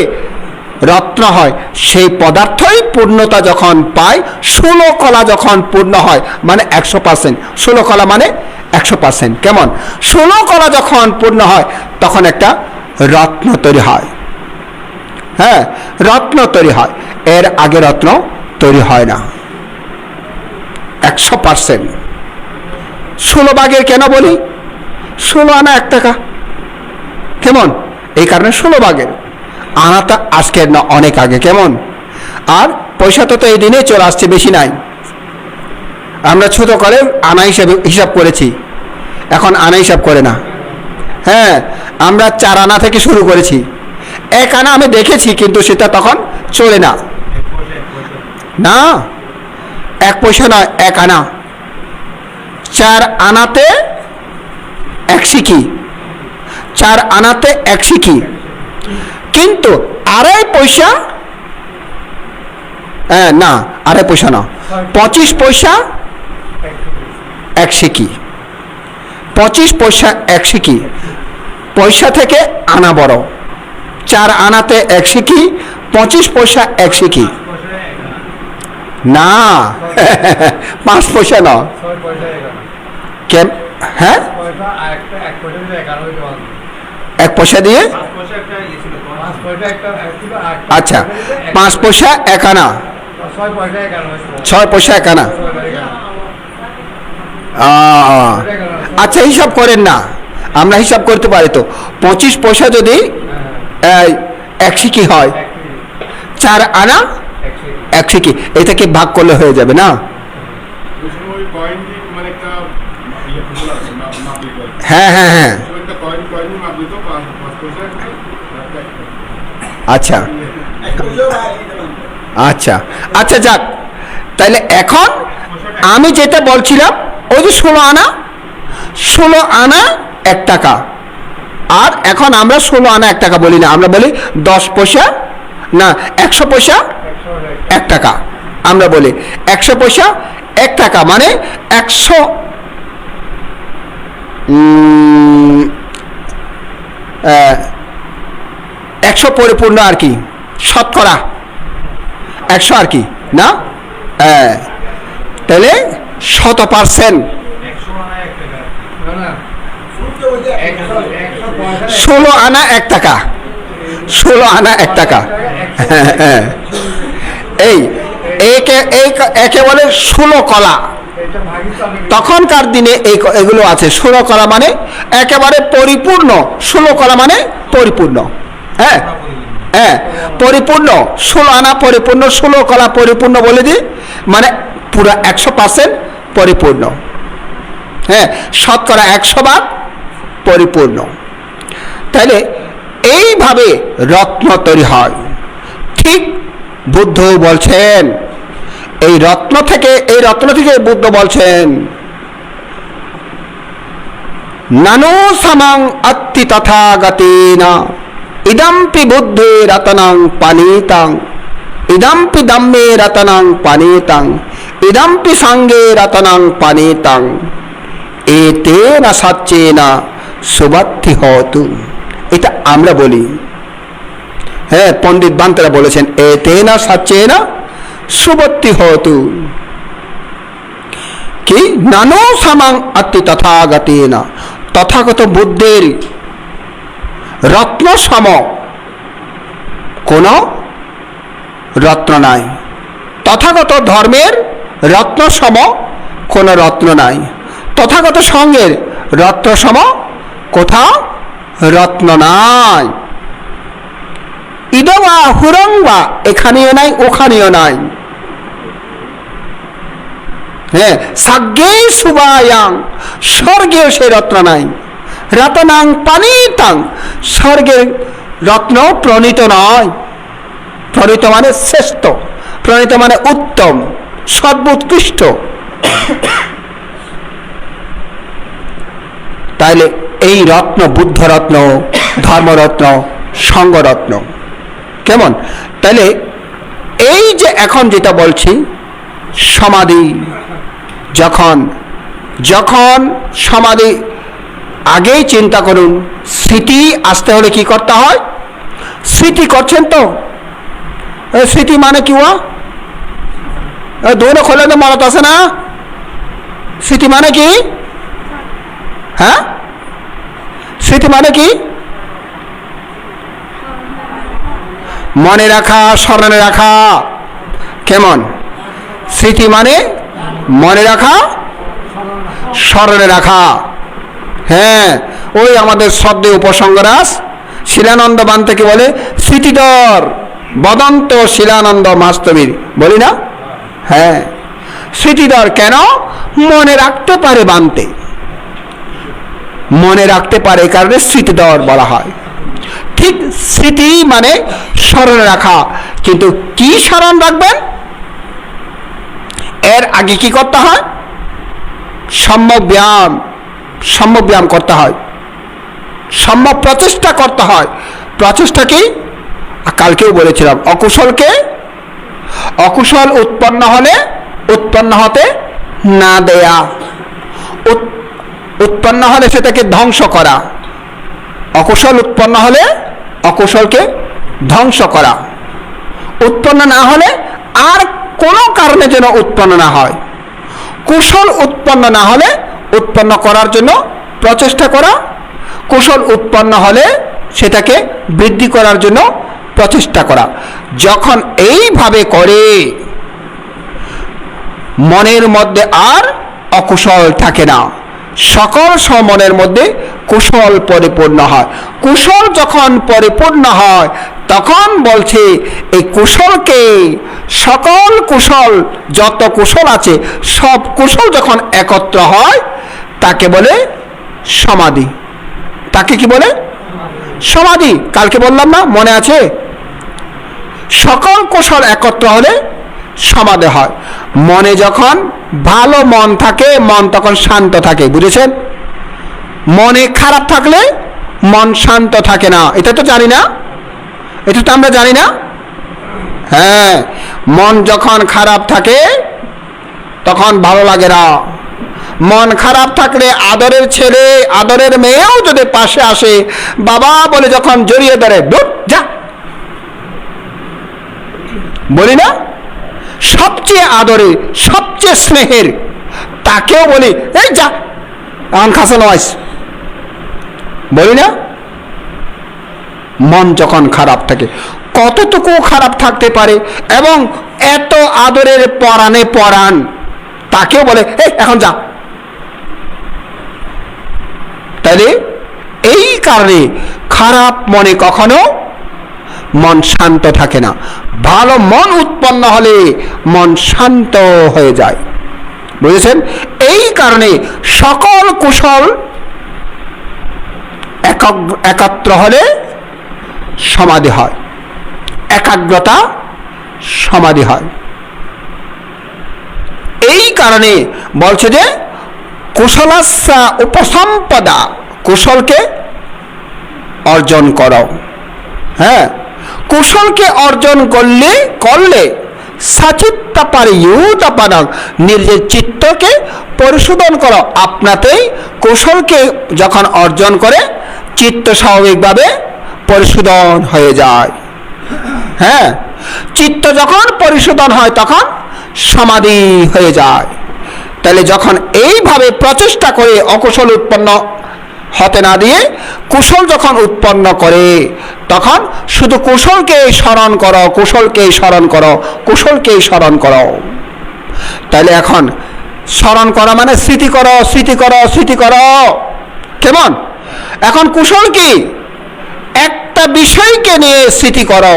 রত্ন হয় সেই পদার্থই পূর্ণতা যখন পায়, 16 কলা যখন পূর্ণ হয় মানে 100%, 16 কলা মানে 100%। কেমন? 16 কলা যখন পূর্ণ হয় তখন একটা রত্ন তৈরি হয়। হ্যাঁ, রত্ন তৈরি হয়, এর আগে রত্ন তৈরি হয় না। 100%। 16 ভাগের কেন বলি? 16 আনা 1 টাকা। কেমন? এই কারণে 16 ভাগের। আনাটা আজকের না, অনেক আগে। কেমন? আর পয়সা তো এই দিনে চলে আসছে, বেশি নাই। আমরা ছোট করে আনা হিসাব করেছি, এখন আনা হিসাব করে না। হ্যাঁ, আমরা 4 আনা থেকে শুরু করেছি। 1 আনা আমি দেখেছি, কিন্তু সেটা তখন চলে না। না, 1 পয়সা নয়, 1 আনা। 4 আনাতে 1 সিকি, 4 আনাতে 1 সিকি। কিন্তু 2.5 পয়সা, না 2.5 পয়সা না, 25 পয়সা 1 সিকি। 25 পয়সা 1 সিকি। পয়সা থেকে আনা বড়। 4 আনাতে 1 সিকি, 25 পয়সা 1 সিকি। না 5 পয়সা না। কেন? হ্যাঁ, 1 পয়সা দিয়ে, আচ্ছা 5 পয়সা 1 আনা, 6 পয়সা 1 আনা। আচ্ছা, হিসাব করেন না, আমরা হিসাব করতে পারি তো। 25 পয়সা যদি 1 সিকি হয়, 4 আনা 1 সিকি, এটাকে ভাগ করলে হয়ে যাবে না? হ্যাঁ হ্যাঁ হ্যাঁ, আচ্ছা আচ্ছা আচ্ছা, যাক। তাহলে এখন আমি যেটা বলছিলাম, ওই যে 16 আনা 1 টাকা। আর এখন আমরা 16 আনা 1 টাকা বলি না, আমরা বলি 10 পয়সা, না 100 পয়সা 1 টাকা। আমরা বলি 100 পয়সা 1 টাকা, মানে 100 পরিপূর্ণ আর কি, শতকরা 100 আর কি, না? তাহলে 100%। 16 আনা 1 টাকা, 16 আনা 1 টাকা। এই একে বলে 16 কলা। তখনকার দিনে এগুলো আছে। 16 কলা মানে একেবারে পরিপূর্ণ, 16 কলা মানে পরিপূর্ণ। হ্যাঁ হ্যাঁ, পরিপূর্ণ 16 আনা পরিপূর্ণ, 16 কলা পরিপূর্ণ বলে দিই, মানে পুরো 100% পরিপূর্ণ। হ্যাঁ, শতকরা 100 ভাগ পরিপূর্ণ। তাহলে এইভাবে রত্ন তৈরি হয়। ঠিক বুদ্ধ বলছেন, এই রত্ন থেকে বুদ্ধ বলছেন, নানু সামাং অত্তি তথাগতেনা ইদম্পি বুদ্ধে রতনাং পানিতাং, ইদম্পি দম্মে রতনাং পানিতাং, ইদম্পি সাঙ্গে রতনাং পানিতাং এতেনা সাচ্চেনা সুবাত্তি হতু। এটা আমরা বলি, হ্যাঁ, পণ্ডিত বান্তরা বলেছেন এতেনা সাচ্চেনা সুবত্তি হতু। কি নানো সামাং অতি তথাগতেনা, তথাগত বুদ্ধের রত্ন সম কোন রত্ন নাই, তথাগত ধর্মের রত্ন সম কোন রত্ন নাই, তথাগত সঙ্গের রত্ন সম কোথাও রত্ন নাই। ইদবা হুরংবা, এখানেও নাই ওখানেও নাই। হ্যাঁ, সাগ্গে সুবায়াং, স্বর্গেও সেই রত্ন নাই। রতনাং পানিতাং, স্বর্গের রত্ন প্রণীত নয়। প্রণীত মানে শ্রেষ্ঠ, প্রণীত মানে উত্তম, সর্বোৎকৃষ্ট। তাইলে এই রত্ন বুদ্ধ রত্ন, ধর্মরত্ন, সঙ্গরত্ন কেমন? তাইলে এই যে এখন যেটা বলছি সমাধি, যখন যখন সমাধি, আগেই চিন্তা করুন, স্মৃতি আসতে হলে কি করতে হয়? স্মৃতি করছেন তো? স্মৃতি মানে কি हुआ? दोनों खोले तो मনত আছে না? স্মৃতি মানে কি? হ্যাঁ, স্মৃতি মানে কি? মনে রাখা, স্মরণে রাখা। কেমন? স্মৃতি মানে মনে রাখা, স্মরণে রাখা। হ্যাঁ, ওই আমাদের শ্রদ্ধেয় উপসংগরাজ শিলানন্দ বান্তেকে বলে স্মৃতিধর বদন্ত শিলানন্দ মাস্তবীর, বলি না? হ্যাঁ, স্মৃতিধর কেন? মনে রাখতে পারে বান্তে, মনে রাখতে পারে কারণে স্মৃতিধর বলা হয়। ঠিক স্মৃতি মানে স্মরণে রাখা। কিন্তু কি স্মরণ রাখবেন? এর আগে কি করতে হয়? সম্যক ব্যায়াম, সম্যক ব্যায়াম করতে হয়, সম্যক প্রচেষ্টা করতে হয়। প্রচেষ্টা কি? কালকেও বলেছিলাম, অকুশলকে অকুশল উৎপন্ন হলে উৎপন্ন হতে না দেয়া, উৎপন্ন হলে সেটাকে ধ্বংস করা। অকুশল উৎপন্ন হলে অকুশলকে ধ্বংস করা, উৎপন্ন না হলে আর কোনো কারণে যেন উৎপন্ন না হয়। কুশল উৎপন্ন না হলে উৎপন্ন করার জন্য প্রচেষ্টা করা, কুশল উৎপন্ন হলে সেটাকে বৃদ্ধি করার জন্য প্রচেষ্টা করা। যখন এইভাবে করে মনের মধ্যে আর অকুশল থাকে না, সকল মনের মধ্যে কুশল পরিপূর্ণ হয়। কুশল যখন পরিপূর্ণ হয় তখন বলছে এই কুশলকে, সকল কুশল যত কুশল আছে সব কুশল যখন একত্র হয় তাকে বলে সমাধি। তাকে কি বলে? সমাধি। কালকে বললাম না, মনে আছে? সকল কুশল একত্র হলে সমাধি হয়। মনে যখন ভালো মন থাকে, মন তখন শান্ত থাকে, বুঝেছেন? মনে খারাপ থাকলে মন শান্ত থাকে না, এটা তো জানি না? এটা তো আমরা জানি না? হ্যাঁ, মন যখন খারাপ থাকে তখন ভালো লাগে না। মন খারাপ থাকলে আদরের ছেলে, আদরের মেয়েও যদি পাশে আসে, বাবা বলে যখন জড়িয়ে ধরে, যা, বলি না? সবচেয়ে আদরের, সবচেয়ে স্নেহের তাকেও বলি এই যা, এখন খাসা নয়, বলি না? মন যখন খারাপ থাকে, কতটুকু খারাপ থাকতে পারে, এবং এত আদরের পরাণে পরাণ তাকেও বলে এই এখন যা। তাহলে এই কারণে খারাপ মনে কখনো মন শান্ত থাকে না। ভালো মন উৎপন্ন হলে মন শান্ত হয়ে যায়, বুঝেছেন? এই কারণে সকল কুশল একত্র হলে সমাধি হয়, একাগ্রতা সমাধি হয়। এই কারণে বলছে যে কুশলাস্যা উপসম্পদা, কুশলকে অর্জন করো। হ্যাঁ, কুশলকে অর্জন করলে সচিত্ত পরিয়ুতপনং, নিজের চিত্তকে পরিশোধন করো। আপনাতেই কৌশলকে যখন অর্জন করে চিত্ত স্বাভাবিকভাবে পরিশোধন হয়ে যায়। হ্যাঁ, চিত্ত যখন পরিশোধন হয় তখন সমাধি হয়ে যায়। তাহলে যখন এইভাবে প্রচেষ্টা করে অকুশল উৎপন্ন হতে না দিয়ে কুশল যখন উৎপন্ন করে, তখন শুধু কুশলকেই স্মরণ করো, কুশলকেই স্মরণ করো, কুশলকেই স্মরণ করো। তাহলে এখন স্মরণ করা মানে স্মৃতি করো, স্মৃতি করো, স্মৃতি করো। কেমন? এখন কুশল কি? একটা বিষয়কে নিয়ে স্মৃতি করো।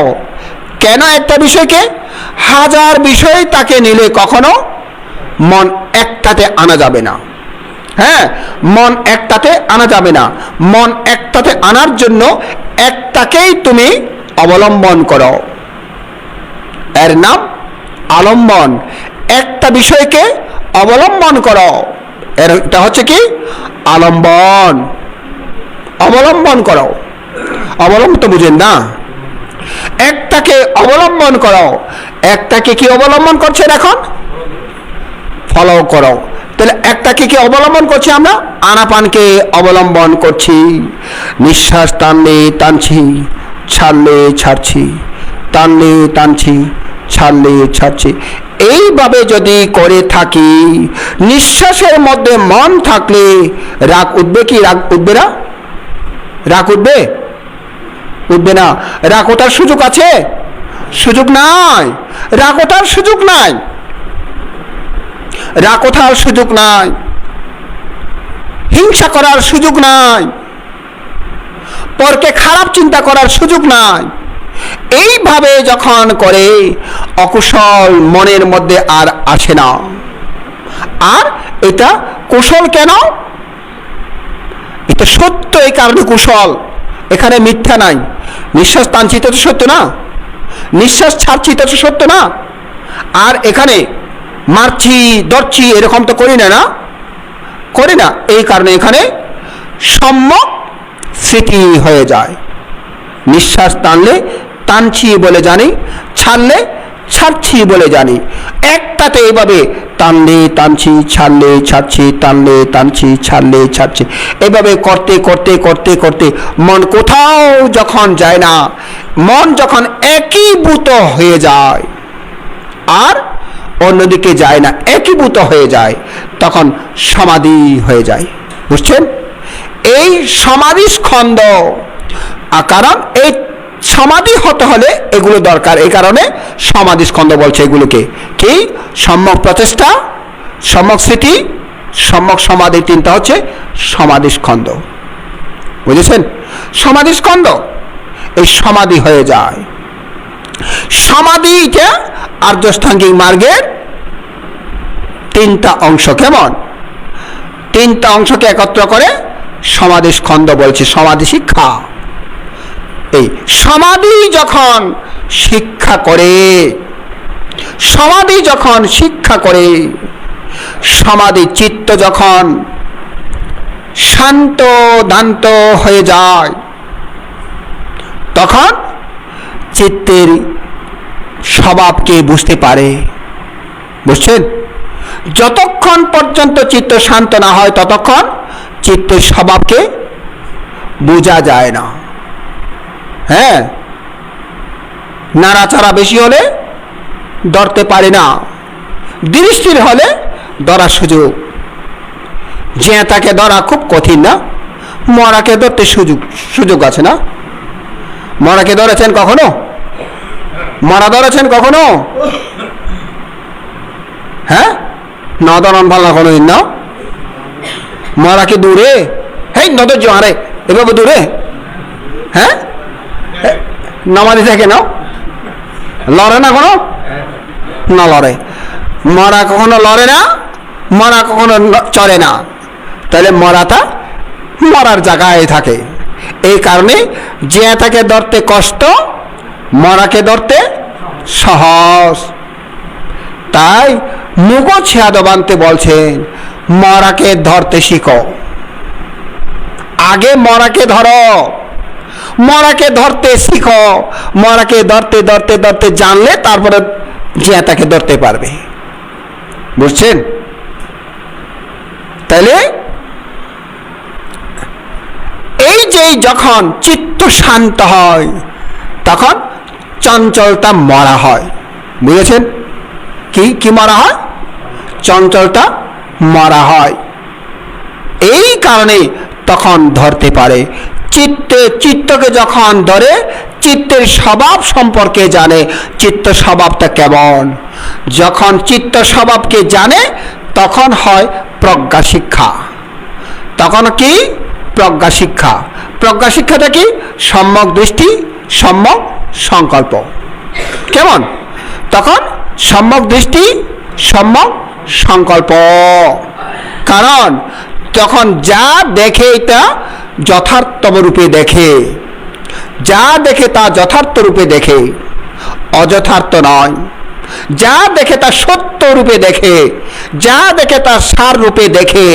কেন একটা বিষয়কে? হাজার বিষয় তাকে নিলে কখনো মন একটাতে আনা যাবে না। হ্যাঁ, মন একটাতে আনা যাবে না। মন একটাতে আনার জন্য একটাকেই তুমি অবলম্বন করো। এর নাম আলম্বন। একটা বিষয়কে অবলম্বন করো, এটা হচ্ছে কি? আলম্বন। অবলম্বন করো। অবলম্বন তো বুঝেন না? একটাকে অবলম্বন করো। একটাকে কি অবলম্বন করছেন এখন? ফলো করো। তাহলে একটাকে কি অবলম্বন করছি আমরা? আনাপানকে অবলম্বন করছি। নিঃশ্বাস টানলে টানছি, ছাড়লে ছাড়ছি, টানলে টানছি, ছাড়লে ছাড়ছি। এইভাবে যদি করে থাকি, নিঃশ্বাসের মধ্যে মন থাকলে রাগ উঠবে কি? রাগ উঠবে না? রাগ উঠবে? উঠবে না। রাগ ওঠার সুযোগ আছে? সুযোগ নাই। রাগ ওঠার সুযোগ নাই। রাগ ওঠার সুযোগ নাই। হিংসা করার সুযোগ নাই। পরকে খারাপ চিন্তা করার সুযোগ নাই। এইভাবে যখন করে অকুশল মনের মধ্যে আর আসে না। আর এটা কুশল কেন? এটা সত্য, এই কারণে কুশল। এখানে মিথ্যা নাই। নিঃশ্বাস টানছি তো সত্য না, নিঃশ্বাস ছাড়ছি তো সত্য না। আর এখানে মারছি ধরছি এরকম তো করি না, না করি না। এই কারণে এখানে সম্যক স্মৃতি হয়ে যায়। নিঃশ্বাস টানলে টানছি বলে জানি, ছাড়লে ছাড়ছি বলে জানি। একটাতে এইভাবে টানলে টানছি, ছাড়লে ছাড়ছি, টানলে টানছি, ছাড়লে ছাড়ছি। এভাবে করতে করতে করতে করতে মন কোথাও যখন যায় না, মন যখন একীভূত হয়ে যায় আর অন্যদিকে যায় না, একীভূত হয়ে যায়, তখন সমাধি হয়ে যায়। বুঝছেন? এই সমাধি স্কন্ধ। কারণ এই সমাধি হতে হলে এগুলো দরকার। এই কারণে সমাধি স্কন্ধ বলছে এগুলোকে। কি? সম্যক প্রচেষ্টা, সম্যক স্মৃতি, সম্যক সমাধি। তিনটা হচ্ছে সমাধি স্কন্ধ। বুঝেছেন? সমাধি স্কন্ধ। এই সমাধি হয়ে যায়। সমাধিটা আর্যষ্টাঙ্গিক মার্গের তিনটা অংশ। কেমন? তিনটা অংশকে একত্র করে সমাধি স্কন্ধ বলছে, সমাধি শিক্ষা। এই সমাধি যখন শিক্ষা করে, সমাধি যখন শিক্ষা করে, সমাধি চিত্ত যখন শান্ত দান্ত হয়ে যায়, তখন চিত্তের স্বভাবকে বুঝতে পারে। বুঝছেন? যতক্ষণ পর্যন্ত চিত্ত শান্ত না হয় ততক্ষণ চিত্তের স্বভাবকে বোঝা যায় না। হ্যাঁ, নাড়াচাড়া বেশি হলে ধরতে পারে না, দৃষ্টির হলে ধরার সুযোগ। যে তাকে ধরা খুব কঠিন না, মরাকে ধরতে সুযোগ আছে না? মরাকে ধরেছেন কখনো? মরা ধরেছেন কখনো? হ্যাঁ, না ধরান ভালো কোনো দিন না। মরাকে দূরে, হেই নদর্য আরে এভাবে দূরে। হ্যাঁ, নামাজি থাকে না, লড়ে না কোনো, না লড়ে। মরা কখনো লড়ে না, মরা কখনো চড়ে না। তাহলে মরাটা মরার জায়গায় থাকে। এই কারণে যে তাকে ধরতে কষ্ট, মরাকে ধরতে সহজ। তাই মুগো ছিয়াদবান্তে বলছেন মরাকে ধরতে শিখো। আগে মরাকে ধরো, মরাকে ধরতে শিখো। মরাকে ধরতে ধরতে ধরতে জানলে তারপরে যে তাকে ধরতে পারবে। বুঝছেন? তাহলে এই যে যখন চিত্ত শান্ত হয় তখন চঞ্চলতা মরা হয়। বুঝেছেন? কি কি মরা হয়? চঞ্চলতা মরা হয়। এই কারণে তখন ধরতে পারে। চিত্তকে যখন ধরে চিত্তের স্বভাব সম্পর্কে জানে, চিত্ত স্বভাবটা কেমন। যখন চিত্ত স্বভাবকে জানে তখন হয় প্রজ্ঞা শিক্ষা। তখন কি? প্রজ্ঞা শিক্ষা। প্রজ্ঞা শিক্ষাটা কি? সম্যক দৃষ্টি, সম্যক সংকল্প। কেমন? তখন সম্যক দৃষ্টি, সম্যক সংকল্প। কারণ তখন যা দেখে এটা যথার্থ রূপে দেখে, যা দেখে তা যথার্থ রূপে দেখে, অযথার্থ নয়। যা দেখে তা সত্য রূপে দেখে, যা দেখে তা সার রূপে দেখে।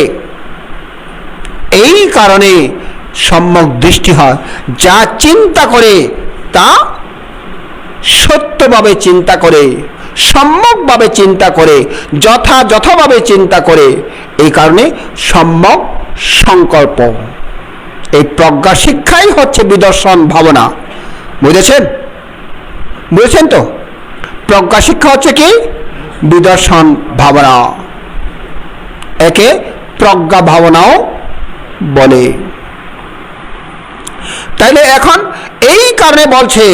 এই কারণে সম্যক দৃষ্টি হয়। যা চিন্তা করে তা সত্যভাবে চিন্তা করে, সম্যকভাবে চিন্তা করে, যথাযথভাবে চিন্তা করে। এই কারণে সম্যক সংকল্প। এই প্রজ্ঞা শিক্ষাই হচ্ছে বিদর্শন ভাবনা। বুঝেছেন? বুঝেছেন তো? প্রজ্ঞা শিক্ষা হচ্ছে কি? বিদর্শন ভাবনা। একে প্রজ্ঞা ভাবনাও বলে। তাইলে এখন এই কারণে বলছে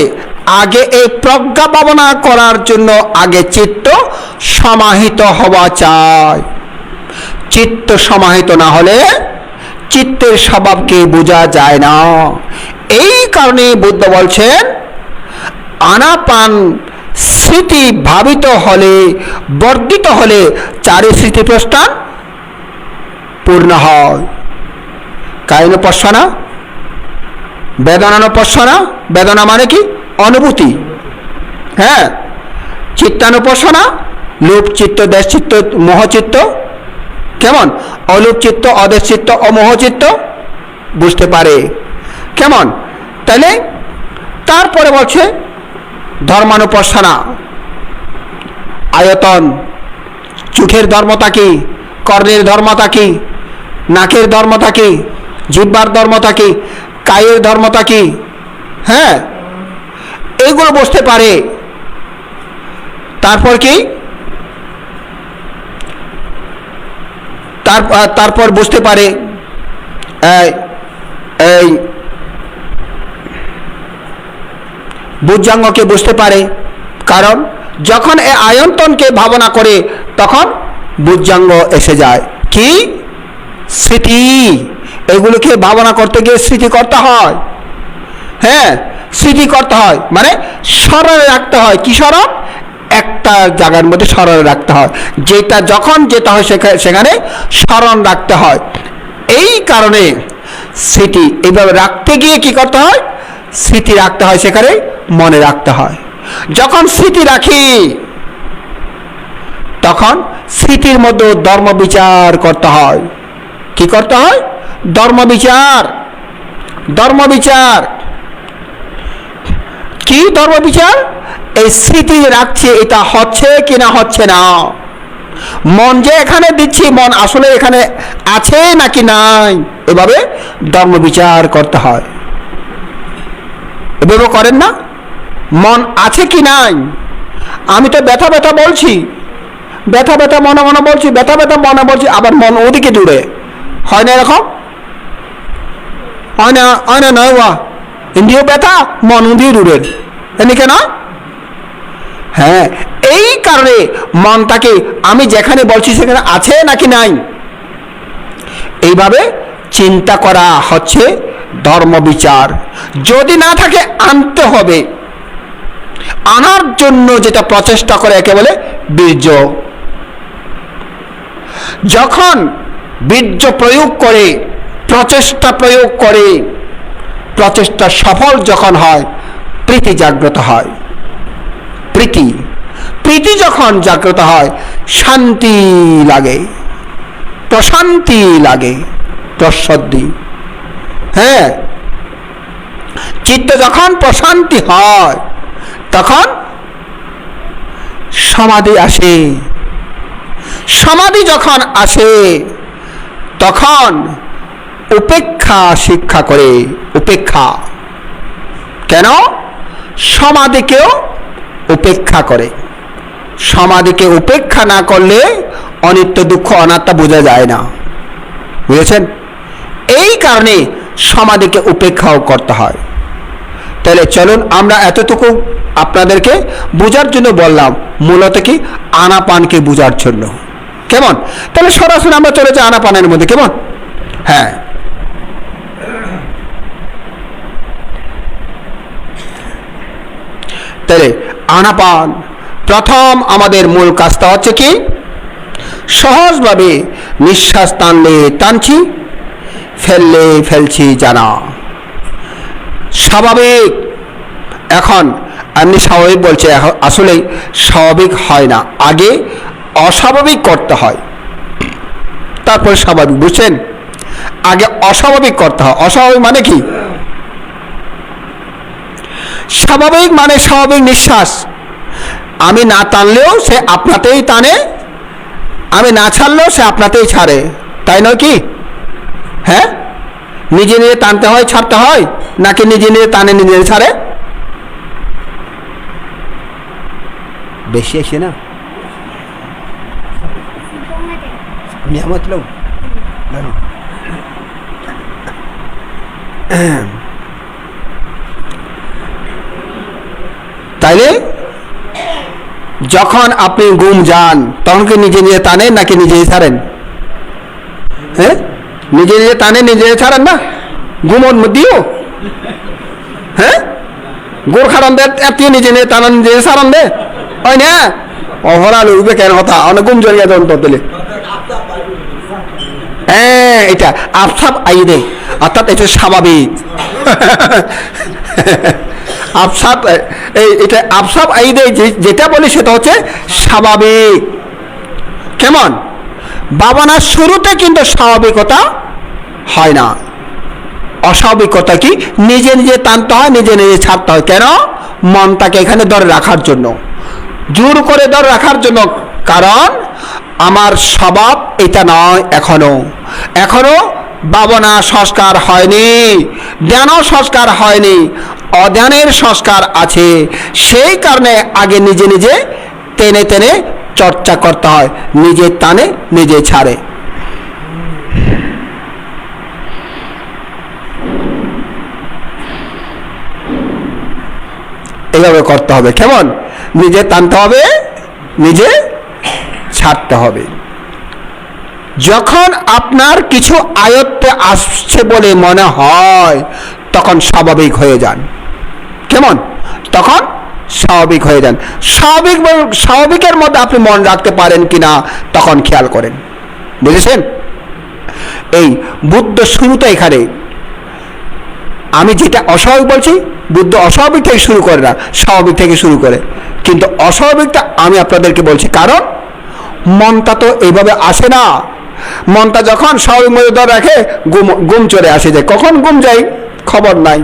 আগে এই প্রজ্ঞা ভাবনা করার জন্য আগে চিত্ত সমাহিত হওয়া চাই। চিত্ত সমাহিত না হলে চিত্তের স্বভাবকে বোঝা যায় না। এই কারণে বুদ্ধ বলছেন আনাপান স্মৃতি ভাবিত হলে, বর্ধিত হলে চারি স্মৃতি প্রস্থান পূর্ণ হয়। কায়নোপাসনা, বেদনানুপাসনা। বেদনা মানে কি? অনুভূতি। হ্যাঁ। চিত্তানুপাসনা, লোভ চিত্ত, দেশ চিত্ত, মোহচিত্ত। কেমন? অলোভ চিত্ত, অদেশ চিত্ত, অমোহ চিত্ত বুঝতে পারে। কেমন? তাহলে তারপরে বলছে ধর্মানুপাসনা। আয়তন, চোখের ধর্মতা কি, কর্ণের ধর্মতা কি, নাকের ধর্মতা কি, জিহ্বার ধর্মতা কি, কায়ের ধর্মতা কি। হ্যাঁ, এইগুলো বুঝতে পারে। তারপর কি? তারপর বুঝতে পারে এই বুজ্জাঙ্গকে বুঝতে পারে। কারণ যখন এই আয়তনকে ভাবনা করে তখন বুজ্জাঙ্গ এসে যায়। কি? স্মৃতি। এগুলোকে ভাবনা করতে গিয়ে স্মৃতি করতে হয়। হ্যাঁ, স্মৃতি করতে হয় মানে স্মরণে রাখতে হয়। কি স্মরণ? একটা জায়গার মধ্যে স্মরণে রাখতে হয়। যেটা যখন যেটা হয় সেখানে স্মরণ রাখতে হয়। এই কারণে স্মৃতি এইভাবে রাখতে গিয়ে কি করতে হয়? স্মৃতি রাখতে হয়, সেখানে মনে রাখতে হয়। যখন স্মৃতি রাখি তখন স্মৃতির মধ্যে ধর্ম বিচার করতে হয়। কি করতে হয়? ধর্ম বিচার। ধর্ম বিচার কি? ধর্ম বিচার। এই স্মৃতি রাখছে এটা হচ্ছে কিনা হচ্ছে না, মন যে এখানে দিচ্ছি মন আসলে এখানে আছে নাকি নাই, এভাবে ধর্ম বিচার করতে হয়। এভাবে করেন না? মন আছে কি নাই? আমি তো ব্যথা ব্যথা বলছি, ব্যথা ব্যথা মনে মনে বলছি, ব্যথা ব্যথা মনে বলছি, আবার মন ওদিকে দূরে। হয় না এরকম? হয় না? হয় না? নয় বা ইন্দ্রিয় ব্যথা, মন উদিয়ে দূরের। এদিকে না? হ্যাঁ, এই কারণে মনটাকে আমি যেখানে বলছি সেখানে আছে নাকি নাই এইভাবে চিন্তা করা হচ্ছে ধর্ম বিচার। যদি না থাকে আনতে হবে। আনার জন্য যেটা প্রচেষ্টা করে একে বলে বীর্য। যখন বীর্য প্রয়োগ করে, প্রচেষ্টা প্রয়োগ করে, প্রচেষ্টা সফল যখন হয় প্রীতি জাগ্রত হয়। প্রীতি প্রীতি যখন জাগ্রত হয় শান্তি লাগে, প্রশান্তি লাগে, প্রসদ্ধি। হ্যাঁ, চিত্ত যখন প্রশান্তি হয় তখন সমাধি আসে। সমাধি যখন আসে তখন উপেক্ষা শিক্ষা করে। উপেক্ষা কেন? সমাধিকেও উপেক্ষা করে। সমাধিকে উপেক্ষা না করলে অনিত্য দুঃখ অনাত্মা বোঝা যায় না। বুঝেছেন? এই কারণে সমাধিকে উপেক্ষাও করতে হয়। তাহলে চলুন আমরা এতটুকু আপনাদেরকে বোঝার জন্য বললাম, মূলত কি আনাপানকে বোঝার জন্য। কেমন? তাহলে সরাসরি আমরা চলে যাই আনাপানের মধ্যে। কেমন? হ্যাঁ, তাহলে আনাপান প্রথম আমাদের মূল কাজটা হচ্ছে কি? সহজভাবে নিঃশ্বাস টানলে টানছি, ফেললে ফেলছি জানা। স্বাভাবিক। এখন এমনি স্বাভাবিক বলছে, আসলে স্বাভাবিক হয় না, আগে অস্বাভাবিক করতে হয়, তারপরে স্বাভাবিক। বুঝছেন? আগে অস্বাভাবিক করতে হয়। অস্বাভাবিক মানে কি? স্বাভাবিক মানে স্বাভাবিক নিঃশ্বাস। আমি না টানলেও সে আপনাতেই টানে, আমি না ছাড়লেও সে আপনাতেই ছাড়ে, তাই নয় কি? হ্যাঁ, নিজে নিজে টানতে হয়, ছাড়তে হয়, নাকি নিজে নিজে টানে নিজে নিজে ছাড়ে? বেশি আসে না নিয়ামত লোক। তাইলে যখন আপনি ঘুম যান তখন কি নিজে নিজে টানেন নাকি নিজেই ছাড়েন? হ্যাঁ, নিজে নিজে টানে নিজে ছাড়েন না? ঘুমোর মধ্যেও হ্যাঁ গোর খারান দে এতিয়ে নিজে নিজে টানান নিজে ছাড়ান দে হয় না? অহরাল উঠবে কেন কথা অনেক ঘুম জড়িয়ে যান তো পেলে। হ্যাঁ, এটা আফসাব আই দেয়, অর্থাৎ এটা স্বাভাবিক। আফসাব এটা আফসাব আই দেয়, যেটা বলি সেটা হচ্ছে স্বাভাবিক। কেমন? ভাবনার শুরুতে কিন্তু স্বাভাবিকতা হয় না। অস্বাভাবিকতা কি? নিজে নিজে টানতে হয়, নিজে নিজে ছাড়তে হয়। কেন? মনটাকে এখানে ধরে রাখার জন্য, জোর করে ধরে রাখার জন্য। কারণ আমার স্বভাব এটা নয়, এখনো ভাবনা সংস্কার হয়নি, জ্ঞানও সংস্কার হয়নি, অজ্ঞানের সংস্কার আছে। সেই কারণে আগে নিজে নিজে টেনে টেনে চর্চা করতে হয়, নিজে টানে নিজে ছাড়ে। এইভাবে করতে হবে। কেমন? নিজে টানতে হবে, নিজে ছাড়তে হবে। যখন আপনার কিছু আয়ত্তে আসছে বলে মনে হয় তখন স্বাভাবিক হয়ে যান। কেমন? তখন স্বাভাবিক হয়ে যান। স্বাভাবিকের মধ্যে আপনি মন রাখতে পারেন কিনা তখন খেয়াল করেন। বুঝেছেন? এই বুদ্ধ শুরুতে এখানে আমি যেটা অস্বাভাবিক বলছি, বুদ্ধ অস্বাভাবিক থেকে শুরু করে না, স্বাভাবিক থেকে শুরু করে। কিন্তু অস্বাভাবিকটা আমি আপনাদেরকে বলছি, কারণ মনটা তো এইভাবে আসে না। মনটা যখন স্বাভাবিক মধ্যে ধরে রাখে ঘুম চলে আসে যায়। কখন ঘুম যায় খবর নাই,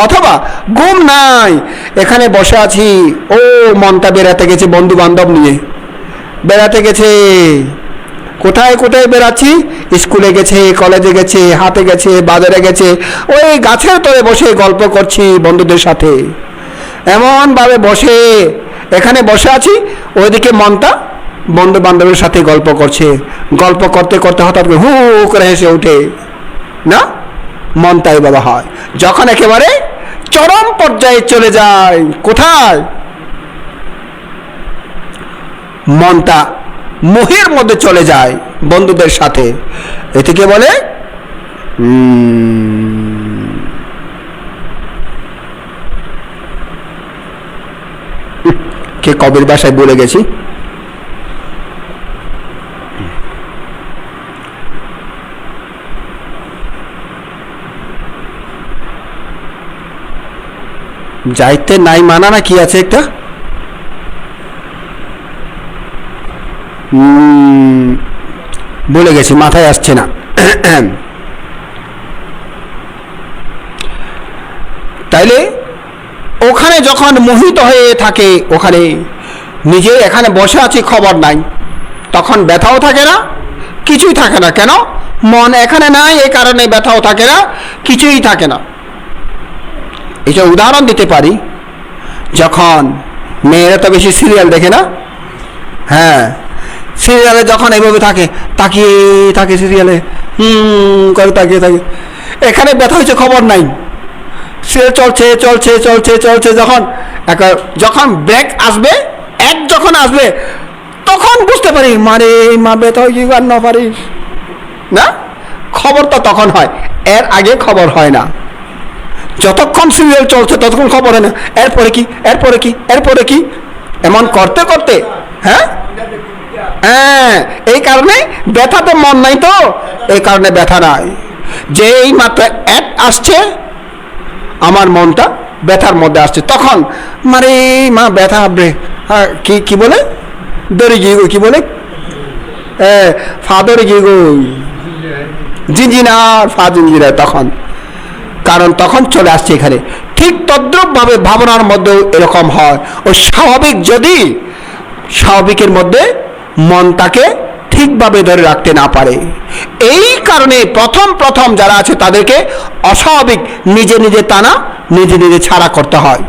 অথবা ঘুম নাই, এখানে বসে আছি, ও মনটা বেড়াতে গেছে, বন্ধু বান্ধব নিয়ে বেড়াতে গেছে। কোথায় কোথায় বেড়াচ্ছি? স্কুলে গেছে, কলেজে গেছে, হাটে গেছে, বাজারে গেছে, ওই গাছের তলে বসে গল্প করছি বন্ধুদের সাথে। এমনভাবে বসে এখানে বসে আছি, ওইদিকে মনটা বন্ধু বান্ধবের সাথে গল্প করছে। গল্প করতে করতে হঠাৎ হু করে হেসে ওঠে না? মনটা এইভাবে হয়। যখন একেবারে চরম পর্যায়ে চলে যায়, কোথায়? মনটা মোহের মধ্যে চলে যায় বন্ধুদের সাথে। এটিকে বলে কে কবির ভাষায় বলে গেছি। যাইতে নাই মানা না কি আছে একটা, বলে গেছি, মাথায় আসছে না। তাইলে ওখানে যখন মোহিত হয়ে থাকে, ওখানে নিজে এখানে বসে আছি, খবর নাই, তখন ব্যথাও থাকে না, কিছুই থাকে না। কেন? মন এখানে নাই, এই কারণে ব্যথাও থাকে না, কিছুই থাকে না। এটা উদাহরণ দিতে পারি, যখন মেয়েরা তো বেশি সিরিয়াল দেখে না, হ্যাঁ, সিরিয়ালে যখন এইভাবে থাকে, তাকিয়ে থাকে সিরিয়ালে, করে তাকিয়ে থাকে, এখানে ব্যথা হয়েছে খবর নাই, সিরিয়াল চলছে চলছে চলছে চলছে, যখন ব্রেক আসবে, যখন আসবে, তখন বুঝতে পারি মারে মা ব্যথা হয়ে আর না পারিস না, খবর তো তখন হয়, এর আগে খবর হয় না। যতক্ষণ সিরিয়াল চলছে ততক্ষণ খবর হয় না, এরপরে কি, এরপরে কি, এরপরে কি, এমন করতে করতে, হ্যাঁ হ্যাঁ, এই কারণে ব্যথা, তো মন নাই, তো এই কারণে ব্যথা নাই। যে এই মাত্র এক আসছে, আমার মনটা ব্যথার মধ্যে আসছে, তখন মারে মা ব্যথা হবে, হ্যাঁ, কি বলে দড়ি গিয়ে গো, কি বলে ফাদরে গিয়ে গো, জিঞ্জিনার ফা জিঞ্জিনার, তখন কারণ তখন চলে আসছে এখানে। ঠিক তদ্রুপ ভাবে ভাবনার মধ্যেও এরকম হয়। ও স্বাভাবিক, যদি স্বাভাবিকের মধ্যে মনটাকে ঠিকভাবে ধরে রাখতে না পারে, এই কারণে প্রথম যারা আছে তাদেরকে অস্বাভাবিক নিজে নিজে টানা, নিজে নিজে ছাড়া করতে হয়,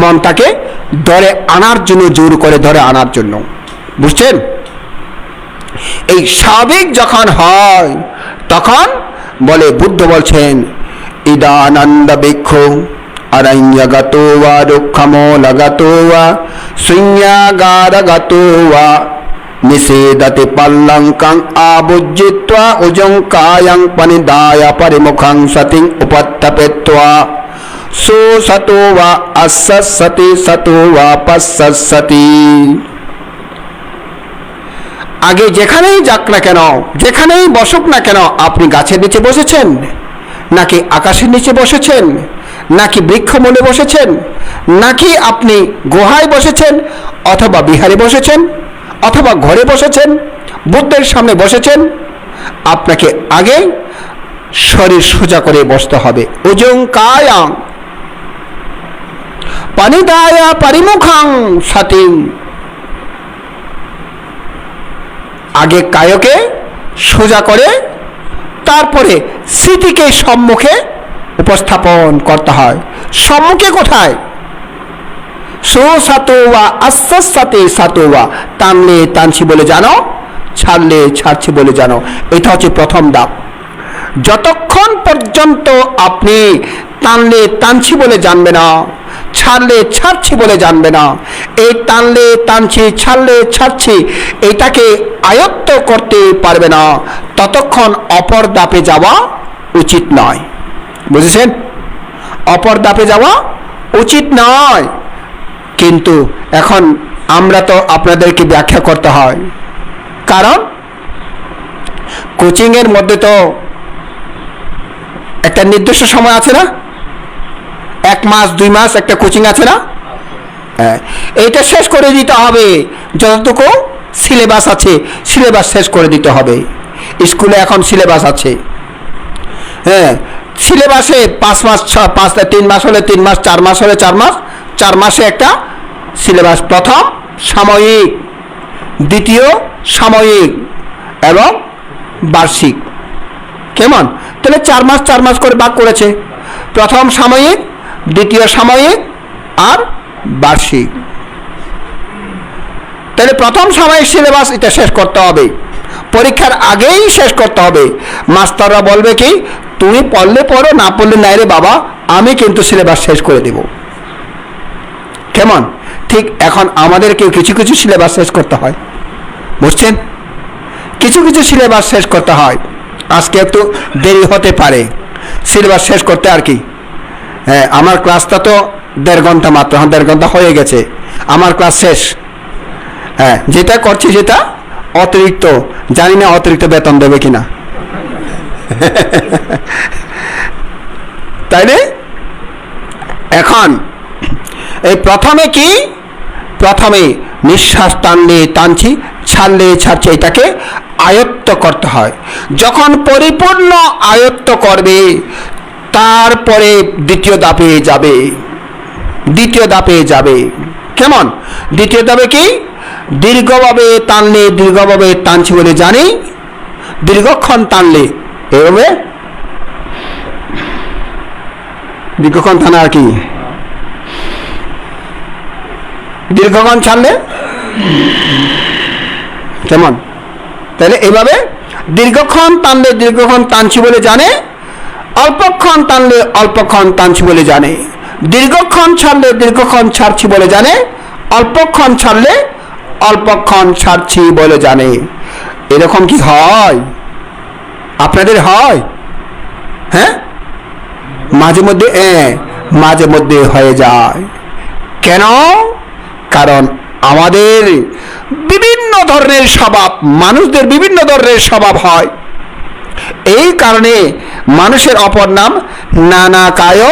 মনটাকে ধরে আনার জন্য, জোর করে ধরে আনার জন্য। বুঝছেন? এই স্বাভাবিক যখন হয়, তখন বলে, বুদ্ধ বলছেন, ইদানন্দ ভিক্ষু অরণ্যগতো ওয়া দুঃখমূলগতো ওয়া শূন্যাগারগতো ওয়া নিষেধতে পল্লঙ্কং আবুজ্জিত্বা উজং কায়ং পনিদায় পরিমুখং সতিং উপত্থপিত্বা সুসতো ওয়া অসসতি সতো ওয়া পসসতি। আগে যেখানেই যাক না কেন, যেখানেই বসুক না কেন, আপনি গাছের নিচে বসেছেন, নাকি আকাশের নিচে বসেছেন, নাকি বৃক্ষমূলে বসেছেন, নাকি আপনি গুহায় বসেছেন, অথবা বিহারে বসেছেন, অথবা ঘরে বসেছেন, বুদ্ধের সামনে বসেছেন, আপনাকে আগে শরীর সোজা করে বসতে হবে। উজং কায়াং পনিদায়া পরিমুখং সতিং, আগে কায়কে সোজা করে তারপরে স্মৃতিকে সম্মুখে উপস্থাপন করতে হয়। সম্মুখে কোথায়? সুসাতোয়া আস্তে সাতোয়া, টানলে টানছি বলে জানো, ছাড়লে ছাড়ছি বলে জানো। এটা হচ্ছে প্রথম ধাপ। যতক্ষণ পর্যন্ত আপনি টানলে টানছি বলে জানবে না, ছাড়লে ছাড়ছি বলে জানবে না, এই টানলে টানছি, ছাড়লে ছাড়ছি, এটাকে আয়ত্ত করতে পারবে না, ততক্ষণ অপর ধাপে যাওয়া উচিত নয়। বুঝেছেন? অপর ধাপে যাওয়া উচিত নয়। কিন্তু এখন আমরা তো আপনাদেরকে ব্যাখ্যা করতে হয়, কারণ কোচিংয়ের মধ্যে তো একটা নির্দিষ্ট সময় আছে না, 1 মাস 2 মাস একটা কোচিং আছে না, হ্যাঁ, এইটা শেষ করে দিতে হবে। যতটুকু সিলেবাস আছে, সিলেবাস শেষ করে দিতে হবে। স্কুলে এখন সিলেবাস আছে, হ্যাঁ, সিলেবাসে 5 মাস 3 মাস হলে 3 মাস, 4 মাস হলে 4 মাস, 4 মাসে একটা সিলেবাস। প্রথম সাময়িক, দ্বিতীয় সাময়িক এবং বার্ষিক। কেমন? তাহলে 4 মাস 4 মাস করে ভাগ করেছে, প্রথম সাময়িক, দ্বিতীয় সাময়িক আর বার্ষিক। তাহলে প্রথম সাময়িক সিলেবাস এটা শেষ করতে হবে, পরীক্ষার আগেই শেষ করতে হবে। মাস্টাররা বলবে কি, তুমি পড়লে পড়ো, না পড়লে নাই রে বাবা, আমি কিন্তু সিলেবাস শেষ করে দেব। কেমন? ঠিক এখন আমাদেরকে কিছু কিছু সিলেবাস শেষ করতে হয়। বুঝছেন? কিছু কিছু সিলেবাস শেষ করতে হয়। আজকে একটু দেরি হতে পারে সিলেবাস শেষ করতে, আর কি। হ্যাঁ, আমার ক্লাসটা তো 1.5 ঘন্টা মাত্র, 1.5 ঘন্টা হয়ে গেছে, আমার ক্লাস শেষ। হ্যাঁ, যেটা করছি সেটা অতিরিক্ত, জানি না অতিরিক্ত বেতন দেবে কিনা। তাই না? এখন এই প্রথমে কি, প্রথমে নিঃশ্বাস টানলে টানছি, ছাড়লে ছাড়ছি, এটাকে আয়ত্ত করতে হয়। যখন পরিপূর্ণ আয়ত্ত করবে, তারপরে দ্বিতীয় ধাপে যাবে, দ্বিতীয় ধাপে যাবে। কেমন? দ্বিতীয়ত হবে কি? দীর্ঘভাবে টানলে দীর্ঘভাবে টানছি বলে জানি, দীর্ঘক্ষণ টানলে এভাবে দীর্ঘক্ষণ টানা আর কি, দীর্ঘক্ষণ ছাড়লে কেমন? তাহলে এইভাবে দীর্ঘক্ষণ টানলে দীর্ঘক্ষণ টানছি বলে জানে, অল্পক্ষণ টানলে অল্পক্ষণ টানছি বলে জানে, দীর্ঘক্ষণ ছাড়লে দীর্ঘক্ষণ ছাড়ছি বলে জানে, অল্পক্ষণ ছাড়লে অল্পক্ষণ ছাড়ছি বলে জানে। এরকম কি হয়? আপনাদের হয়? হ্যাঁ, মাঝে মধ্যে মাঝে মধ্যে হয়ে যায়। কেন? কারণ আমাদের বিভিন্ন ধরনের স্বভাব, মানুষদের বিভিন্ন ধরনের স্বভাব হয়। এই কারণে মানুষের অপর নাম নানা কায়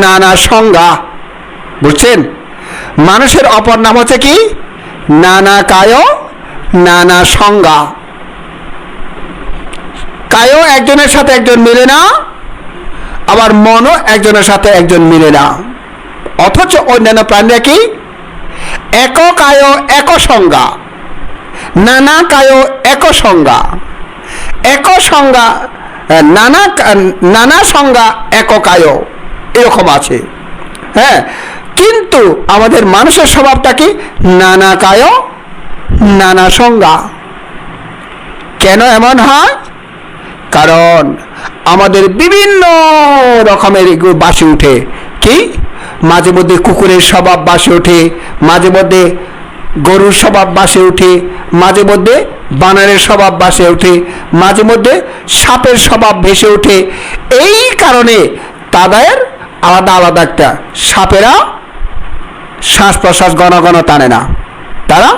নানা সংজ্ঞা। বুঝছেন? মানুষের অপর নাম হচ্ছে কি? নানা কায় নানা সংজ্ঞা। কায় একজনের সাথে একজন মিলে না, আবার মনও একজনের সাথে একজন মিলে না। অথচ অন্যান্য প্রাণীরা কি? এক কায় এক সংজ্ঞা, নানা কায় এক সংজ্ঞা, এক সংজ্ঞা নানা সংজ্ঞা এক কায়, এরকম আছে। হ্যাঁ, কিন্তু আমাদের মানুষের স্বভাবটা কি? নানা কায় নানা সংজ্ঞা। কেন এমন হয়? কারণ আমাদের বিভিন্ন রকমের বাসে উঠে। কি? মাঝে মধ্যে কুকুরের স্বভাব বাসে ওঠে, মাঝে মধ্যে গরুর স্বভাব বাসে ওঠে, মাঝে মধ্যে বানরের স্বভাব বাসে ওঠে, মাঝে মধ্যে সাপের স্বভাব ভেসে ওঠে। এই কারণে তাদের আলাদা আলাদা একটা, সাপেরা শ্বাস প্রশ্বাস ঘন ঘন টানে না, তারা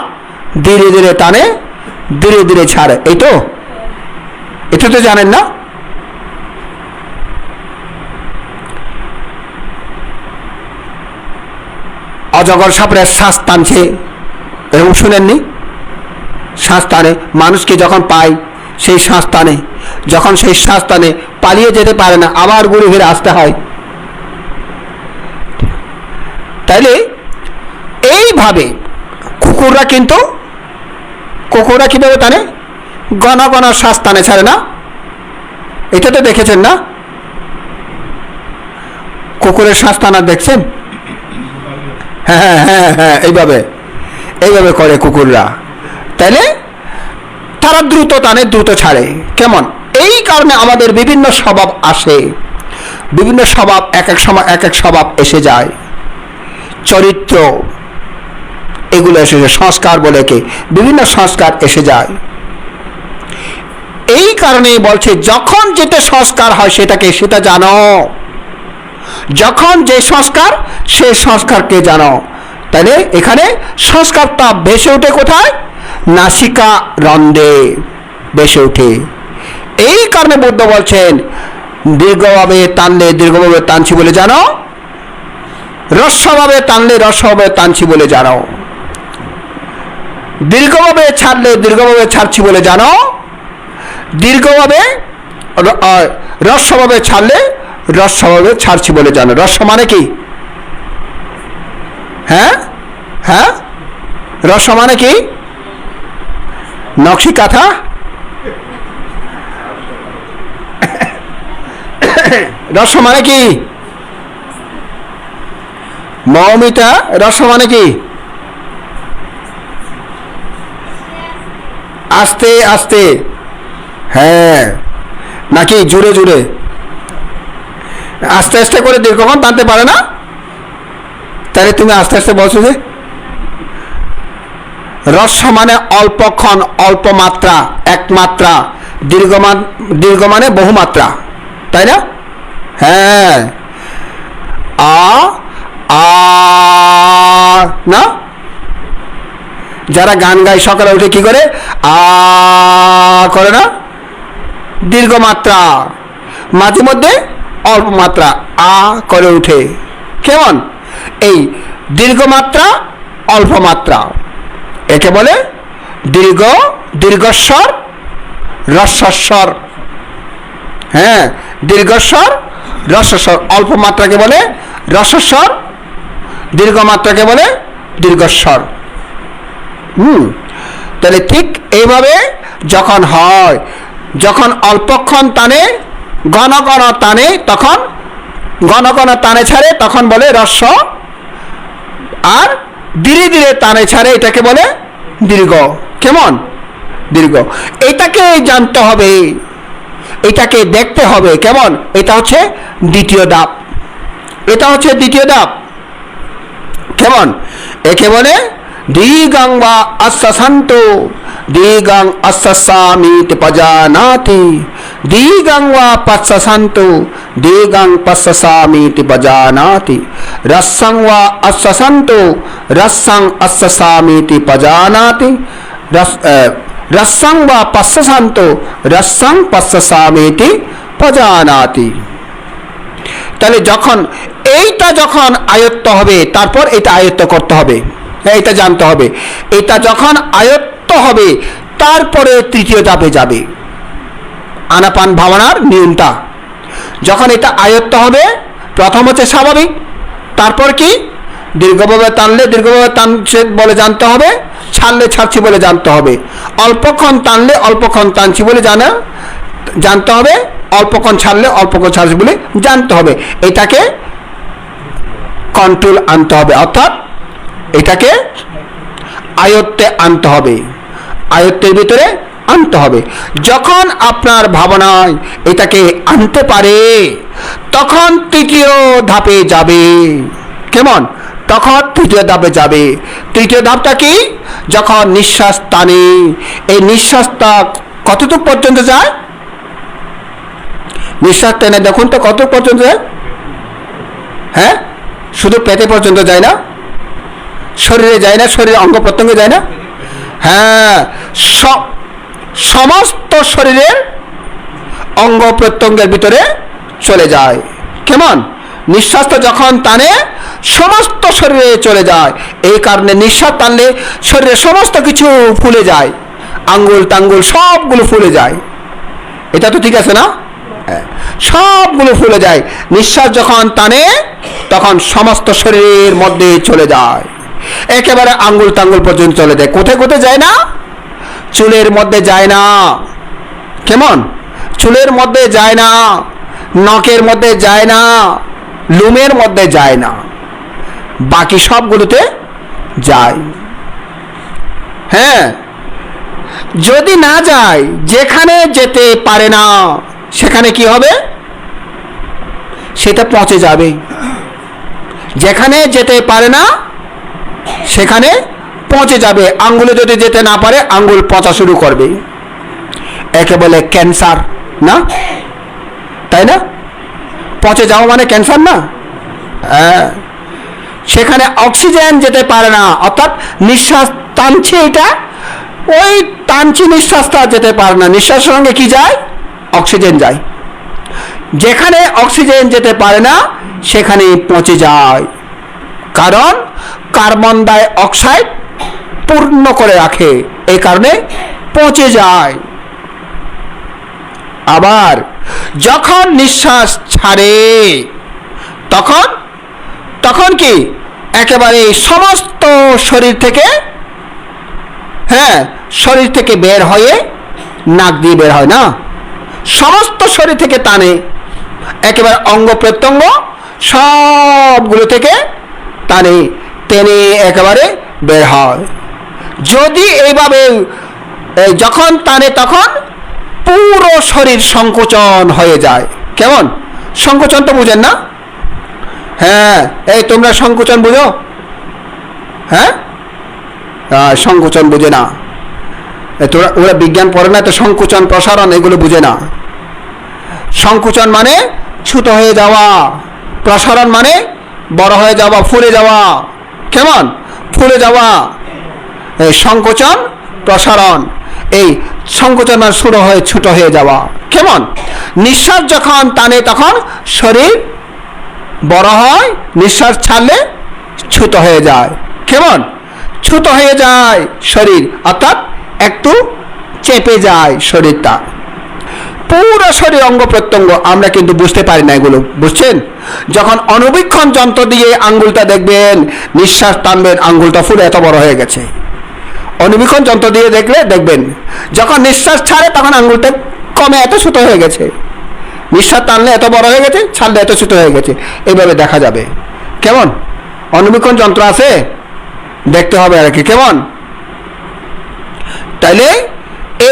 ধীরে ধীরে টানে, ধীরে ধীরে ছাড়ে। এই তো, এটা তো জানেন না? অজগর সাপের শ্বাস টানছে, এরকম শুনেননি? শ্বাস টানে, মানুষকে যখন পায় সেই শ্বাস টানে, যখন সেই শ্বাস টানে পালিয়ে যেতে পারে না, আবার ঘুরে ফিরে আসতে হয়। তাইলে এইভাবে কুকুররা কিন্তু, কুকুররা কিভাবে টানে? ঘন ঘন শ্বাস টানে, ছাড়ে না। এটা তো দেখেছেন না? কুকুরের শ্বাস টানা দেখছেন? হ্যাঁ হ্যাঁ হ্যাঁ, এইভাবে এইভাবে করে কুকুররা। তাইলে তারা দ্রুত টানে, দ্রুত ছাড়ে। কেমন? এই কারণে আমাদের বিভিন্ন স্বভাব আসে, বিভিন্ন স্বভাব, এক এক সময় এক এক স্বভাব এসে যায়। চরিত্র এগুলো এসে যায়, সংস্কার বলে কি, বিভিন্ন সংস্কার এসে যায়। এই কারণে বলছে যখন যেটা সংস্কার হয় সেটাকে, সেটা জানো। যখন যে সংস্কার, সেই সংস্কারকে জানো। তাহলে এখানে সংস্কারটা ভেসে ওঠে কোথায়? নাসিকা রন্ধ্রে ভেসে ওঠে। এই কারণে বুদ্ধ বলছেন দীর্ঘভাবে টানলে দীর্ঘভাবে টানছি বলে জানো, হ্রস্বভাবে টানলে হ্রস্বভাবে টানছি বলে জানো, দীর্ঘভাবে ছাড়লে দীর্ঘভাবে ছাড়ছি বলে জানো, দীর্ঘভাবে হ্রস্বভাবে ছাড়লে হ্রস্বভাবে ছাড়ছি বলে জানো। হ্রস্ব মানে কি? হ্যাঁ হ্যাঁ, হ্রস্ব মানে কি? নকশি কাঁথা, হ্রস্ব মানে কি? মৌমিতা, হ্রস্ব মানে কি? আস্তে আস্তে, হ্যাঁ, নাকি জুড়ে জুড়ে? আস্তে আস্তে করে দীর্ঘক্ষণ টানতে পারে না, তাহলে তুমি আস্তে আস্তে বলছো যে? হ্রস্ব মানে অল্পক্ষণ, অল্প মাত্রা, এক মাত্রা, দীর্ঘ মানে বহুমাত্রা, তাই না? হ্যাঁ, আ না, যারা গান গায় সকালে উঠে কি করে? করে না? দীর্ঘ মাত্রা, মাঝে মধ্যে অল্প মাত্রা করে উঠে। কেমন? এই দীর্ঘ মাত্রা, অল্প মাত্রা, একে বলে দীর্ঘস্বর, হ্রস্বস্বর। হ্যাঁ, দীর্ঘস্বর, হ্রস্বস্বর। অল্প মাত্রাকে বলে হ্রস্বস্বর, দীর্ঘ মাত্রাকে বলে দীর্ঘস্বর। তাহলে ঠিক এইভাবে যখন হয়, যখন অল্পক্ষণ টানে, ঘন ঘন টানে, তখন ঘন ঘন টানে ছাড়ে তখন বলে হ্রস্ব, আর ধীরে ধীরে টানে ছাড়ে এটাকে বলে দীর্ঘ। কেমন? দীর্ঘ। এটাকে জানতে হবে, এটাকে দেখতে হবে। কেমন? এটা হচ্ছে দ্বিতীয় ধাপ, এটা হচ্ছে দ্বিতীয় ধাপ। কেমন? একে বলে দীর্ঘং বা আশ্বাসান্ত, দীর্ঘং আশ্বাসামিতি পজানাতি, দীর্ঘং বা পশ্চাসান্ত, দীর্ঘং পশ্চাসামিতি পজানাতি, রস্যং বা আশ্বাসান্ত, রস্যং আশ্বাসামিতি পজানাতি, রস্যং বা পশ্চাসান্ত, রস্যং পশ্চাসামিতি পজানাতি। তাহলে যখন এইটা যখন আয়ত্ত হবে, তারপর এটা আয়ত্ত করতে হবে, এটা জানতে হবে। এটা যখন আয়ত্ত হবে তারপরে তৃতীয় ধাপে যাবে আনাপান ভাবনার নিয়মটা। যখন এটা আয়ত্ত হবে, প্রথম হচ্ছে স্বাভাবিক, তারপর কি দীর্ঘভাবে টানলে দীর্ঘভাবে টানছে বলে জানতে হবে, ছাড়লে ছাড়ছি বলে জানতে হবে। অল্পক্ষণ টানলে অল্পক্ষণ টানছি বলে জানতে হবে, অল্পক্ষণ ছাড়লে অল্পক্ষণ ছাড়ছি বলে জানতে হবে। এটাকে কন্ট্রোল আনতে হবে, অর্থাৎ এটাকে আয়ত্তে আনতে হবে, আয়ত্তের ভিতরে আনতে হবে। যখন আপনার ভাবনায় এটাকে আনতে পারে তখন তৃতীয় ধাপে যাবে। কেমন? তখন তৃতীয় ধাপে যাবে। তৃতীয় ধাপটা কি? যখন নিঃশ্বাস টানে, এই নিঃশ্বাসটা কতটুকু পর্যন্ত যায়? নিঃশ্বাস টেনে দেখুন তো কত পর্যন্ত যায়? হ্যাঁ, শুধু পেটে পর্যন্ত যায় না, শরীরে যায় না, শরীরের অঙ্গ প্রত্যঙ্গে যায় না। হ্যাঁ, সমস্ত শরীরের অঙ্গ প্রত্যঙ্গের ভিতরে চলে যায়। কেমন? নিঃশ্বাসটা যখন টানে সমস্ত শরীরে চলে যায়। এই কারণে নিঃশ্বাস টানলে শরীরের সমস্ত কিছু ফুলে যায়, আঙ্গুল টাঙ্গুল সবগুলো ফুলে যায়। এটা তো ঠিক আছে না? সবগুলো ফুলে যায়। নিঃশ্বাস যখন টানে তখন সমস্ত শরীরের মধ্যে চলে যায়, একেবারে আঙ্গুল টাঙ্গুল পর্যন্ত চলে যায়। কোথায় কোথায় যায় না? চুলের মধ্যে যায় না। কেমন? চুলের মধ্যে যায় না, নখের মধ্যে যায় না, লোমের মধ্যে যায় না, বাকি সবগুলোতে যায়। হ্যাঁ, যদি না যায়, যেখানে যেতে পারে না সেখানে কি হবে? সেটা পচে যাবে। যেখানে যেতে পারে না সেখানে পচে যাবে। আঙ্গুলে যদি যেতে না পারে আঙ্গুল পচা শুরু করবে। একে বলে ক্যান্সার, না? তাই না? পচে যাওয়া মানে ক্যান্সার না? সেখানে অক্সিজেন যেতে পারে না, অর্থাৎ নিঃশ্বাস টানছে, এটা ওই টানছি নিঃশ্বাসটা যেতে পারে না। নিঃশ্বাসের সঙ্গে কি যায়? অক্সিজেন যায়। যেখানে অক্সিজেন যেতে পারে না সেখানে পচে যায়, কারণ কার্বন ডাই অক্সাইড পূর্ণ করে রাখে, এই কারণে পচে যায়। আবার যখন নিঃশ্বাস ছাড়ে তখন তখন কি একেবারে সমস্ত শরীর থেকে, হ্যাঁ, শরীর থেকে বের হয়ে নাক দিয়ে বের হয় না, সমস্ত শরীর থেকে টানে, একেবারে অঙ্গ প্রত্যঙ্গ সবগুলো থেকে টানে, টেনে একেবারে বের হয়। যদি এইভাবে যখন টানে তখন পুরো শরীর সংকোচন হয়ে যায়। কেমন? সংকোচন তো বুঝেন না? হ্যাঁ, এই তোমরা সংকোচন বুঝো? হ্যাঁ, সংকোচন বুঝে না। ওরা বিজ্ঞান পড়ে না, তো সংকোচন প্রসারণ এগুলো বুঝে না। সংকোচন মানে ছোট হয়ে যাওয়া, প্রসারণ মানে বড় হয়ে যাওয়া, ফুলে যাওয়া। কেমন? ফুলে যাওয়া। এই সংকোচন প্রসারণ, এই সংকোচন মানে ছোট হয়ে যাওয়া। কেমন? নিঃশ্বাস যখন টানে তখন শরীর বড় হয়, নিঃশ্বাস ছাড়লে ছোট হয়ে যায়। কেমন? ছোট হয়ে যায় শরীর, অর্থাৎ একটু চেপে যায় শরীরটা। পুরো শরীর অঙ্গ প্রত্যঙ্গ আমরা কিন্তু বুঝতে পারি না এগুলো, বুঝছেন? যখন অনুবীক্ষণ যন্ত্র দিয়ে আঙ্গুলটা দেখবেন, নিঃশ্বাস টানবেন, আঙ্গুলটা ফুলে এত বড় হয়ে গেছে। অনুবীক্ষণ যন্ত্র দিয়ে দেখলে দেখবেন, যখন নিঃশ্বাস ছাড়ে তখন আঙ্গুলটা কমে এত ছোট হয়ে গেছে। নিঃশ্বাস টানলে এত বড় হয়ে গেছে, ছাড়লে এত ছোট হয়ে গেছে। এইভাবে দেখা যাবে। কেমন? অনুবীক্ষণ যন্ত্র আছে, দেখতে হবে আর কি। কেমন? তাইলে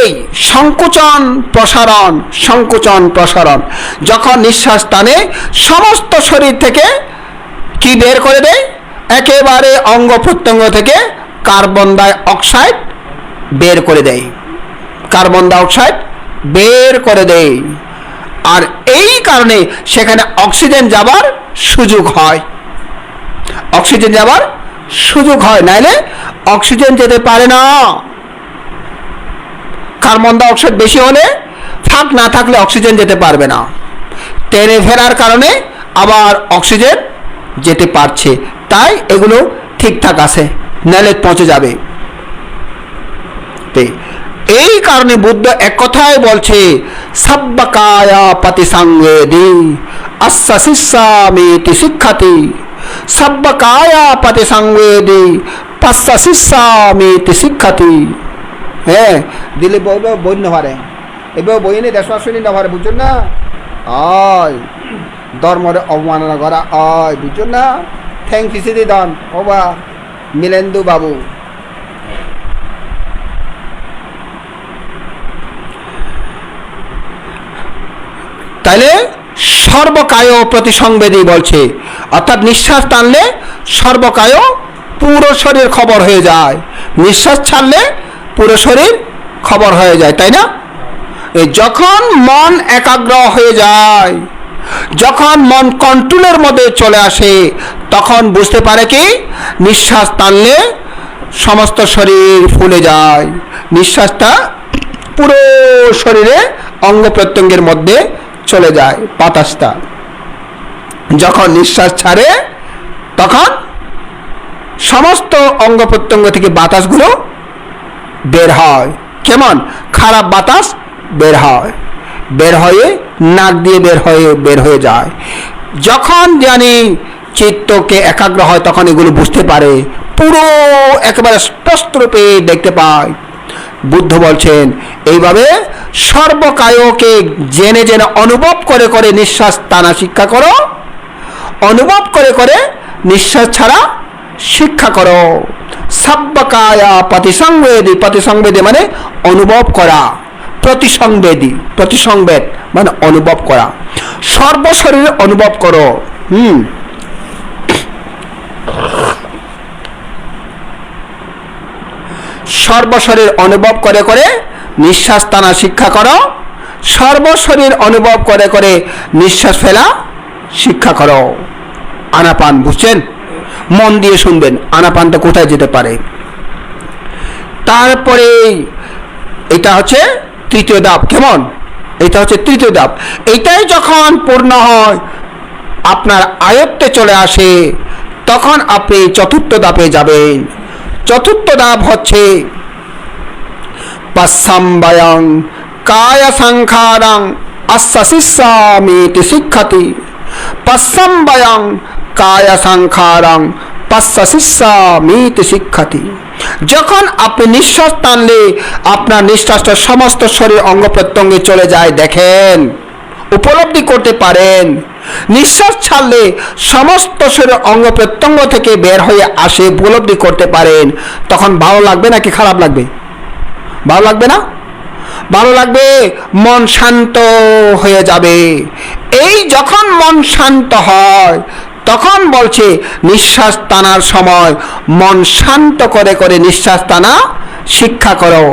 এই সংকোচন প্রসারণ, সংকোচন প্রসারণ, যখন নিঃশ্বাস টানে সমস্ত শরীর থেকে কি বের করে দেয়? একেবারে অঙ্গ প্রত্যঙ্গ থেকে কার্বন ডাই অক্সাইড বের করে দেয়, কার্বন ডাই অক্সাইড বের করে দেয়। আর এই কারণে সেখানে অক্সিজেন যাবার সুযোগ হয়, অক্সিজেন যাবার সুযোগ হয়, নাইলে অক্সিজেন যেতে পারে না। কার্বন ডাই অক্সাইড বেশি হলে, ফাঁক না থাকলে অক্সিজেন যেতে পারবে না। টেনে ফেরার কারণে আবার অক্সিজেন যেতে পারছে, তাই এগুলো ঠিকঠাক আছে, নাইলে পৌঁছে যাবে। এই কারণে বুদ্ধ এক কথায় বলছে, সাব্বাকায়া পতিসংবেদি আস্সা শিষ্যামিতি শিক্ষাতি, সাব্বাকায়া পতিসংবেদি পাস্সা শিষ্যামিতি শিক্ষাতি। হ্যাঁ, দিলে বইবে বই নভারে, এবার বই নিয়ে দেশ শুনি নভারে, বুঝছেন না? আয় ধর্মরে অবমাননা করা, আয় বুঝছেন না? ঠ্যাং ফিসিদি দন ওবা মিলেন্দু বাবু। তাইলে সর্বকায় প্রতিসংবেদী বলছে, অর্থাৎ নিঃশ্বাস টানলে সর্বকায় পুরো শরীর খবর হয়ে যায়, নিঃশ্বাস ছাড়লে পুরো শরীর খবর হয়ে যায়, তাই না? যখন মন একাগ্র হয়ে যায়, যখন মন কন্ট্রোলের মধ্যে চলে আসে, তখন বুঝতে পারে কি নিঃশ্বাস টানলে সমস্ত শরীর ফুলে যায়, নিঃশ্বাসটা পুরো শরীরে অঙ্গ প্রত্যঙ্গের মধ্যে চলে যায়। বাতাসটা যখন নিঃশ্বাস ছাড়ে তখন সমস্ত অঙ্গ প্রত্যঙ্গ থেকে বাতাসগুলো বের হয়। কেমন? খারাপ বাতাস বের হয়, বের হয়ে নাক দিয়ে বের হয়ে যায়। যখন জানি চিত্তকে একাগ্র হয় তখন এগুলো বুঝতে পারে, পুরো একেবারে স্পষ্ট রূপে দেখতে পায়। বুদ্ধ বলছেন এইভাবে সর্বকায়কে জেনে জেনে অনুভব করে করে নিঃশ্বাস টানা শিক্ষা করো, অনুভব করে করে নিঃশ্বাস ছাড়া শিক্ষা করো। সর্বকায়া প্রতিসংবেদী, প্রতিসংবেদী মানে অনুভব করা, প্রতিসংবেদী প্রতিসংবেদ মানে অনুভব করা, সর্বশরীরে অনুভব করো। সর্বশরীর অনুভব করে করে নিঃশ্বাস টানা শিক্ষা করো, সর্বশরীর অনুভব করে করে নিঃশ্বাস ফেলা শিক্ষা করো। আনাপান বুঝছেন? মন দিয়ে শুনবেন আনাপানটা কোথায় যেতে পারে। তারপরে এটা হচ্ছে তৃতীয় ধাপ। কেমন? এটা হচ্ছে তৃতীয় ধাপ। এটাই যখন পূর্ণ হয়, আপনার আয়ত্তে চলে আসে, তখন আপনি চতুর্থ ধাপে যাবেন। চতুর্থ ধাপ হচ্ছে পশ্চাম্বয়ং কায় সংখারং আস্সা শিষ্যামিতি শিক্ষাতি, পশ্চাম্বয়ং কায় সংখারং পাস্সা শিষ্যামিতি শিক্ষাতি। যখন আপনি নিঃশ্বাস টানলে আপনার নিঃশ্বাসটা সমস্ত শরীর অঙ্গ প্রত্যঙ্গে চলে যায়, দেখেন, উপলব্ধি করতে পারেন। নিঃশ্বাস ছাড়লে সমস্ত শরীর অঙ্গ প্রত্যঙ্গ থেকে বের হয়ে আসে, উপলব্ধি করতে পারেন। তখন ভালো লাগবে নাকি খারাপ লাগবে? ভালো লাগবে না? ভালো লাগবে, মন শান্ত হয়ে যাবে। এই যখন মন শান্ত হয় তখন বলছে নিঃশ্বাস টানার সময় মন শান্ত করে করে নিঃশ্বাস টানা শিক্ষা করো,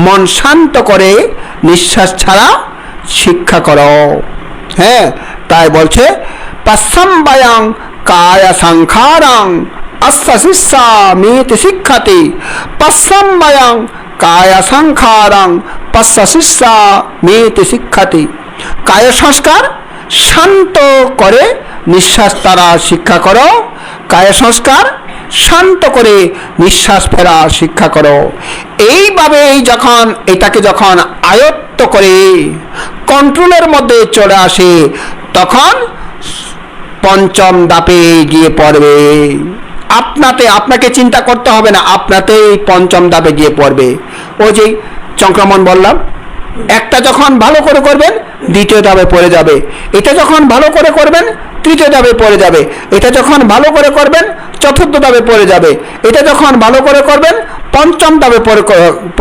মন শান্ত করে নিঃশ্বাস ছাড়া শিক্ষা করো। হ্যাঁ, তাই বলছে পশ্চাম্বয়ং কায় সংখারং আস্সা শিষ্যামিতি শিক্ষাতি, পশ্চাম্বয়ং কায় সংখারং পাস্সা শিষ্যামিতি শিক্ষাতি। কায় সংস্কার শান্ত করে নিঃশ্বাস তারা শিক্ষা করো, কায় সংস্কার শান্ত করে নিঃশ্বাস ফেরা শিক্ষা করো। এইভাবে যখন এটাকে যখন আয়ত্ত করে কন্ট্রোলের মধ্যে চলে আসে, তখন পঞ্চম ধাপে গিয়ে পড়বে। আপনাকে চিন্তা করতে হবে না, আপনাতেই পঞ্চম ধাপে গিয়ে পড়বে। ওই যে সংক্রমণ বললাম, একটা যখন ভালো করে করবেন দ্বিতীয় ধাপে পড়ে যাবে, এটা যখন ভালো করে করবেন তৃতীয় ধাপে পড়ে যাবে, এটা যখন ভালো করে করবেন চতুর্থ ধাপে পড়ে যাবে, এটা যখন ভালো করে করবেন পঞ্চম ধাপে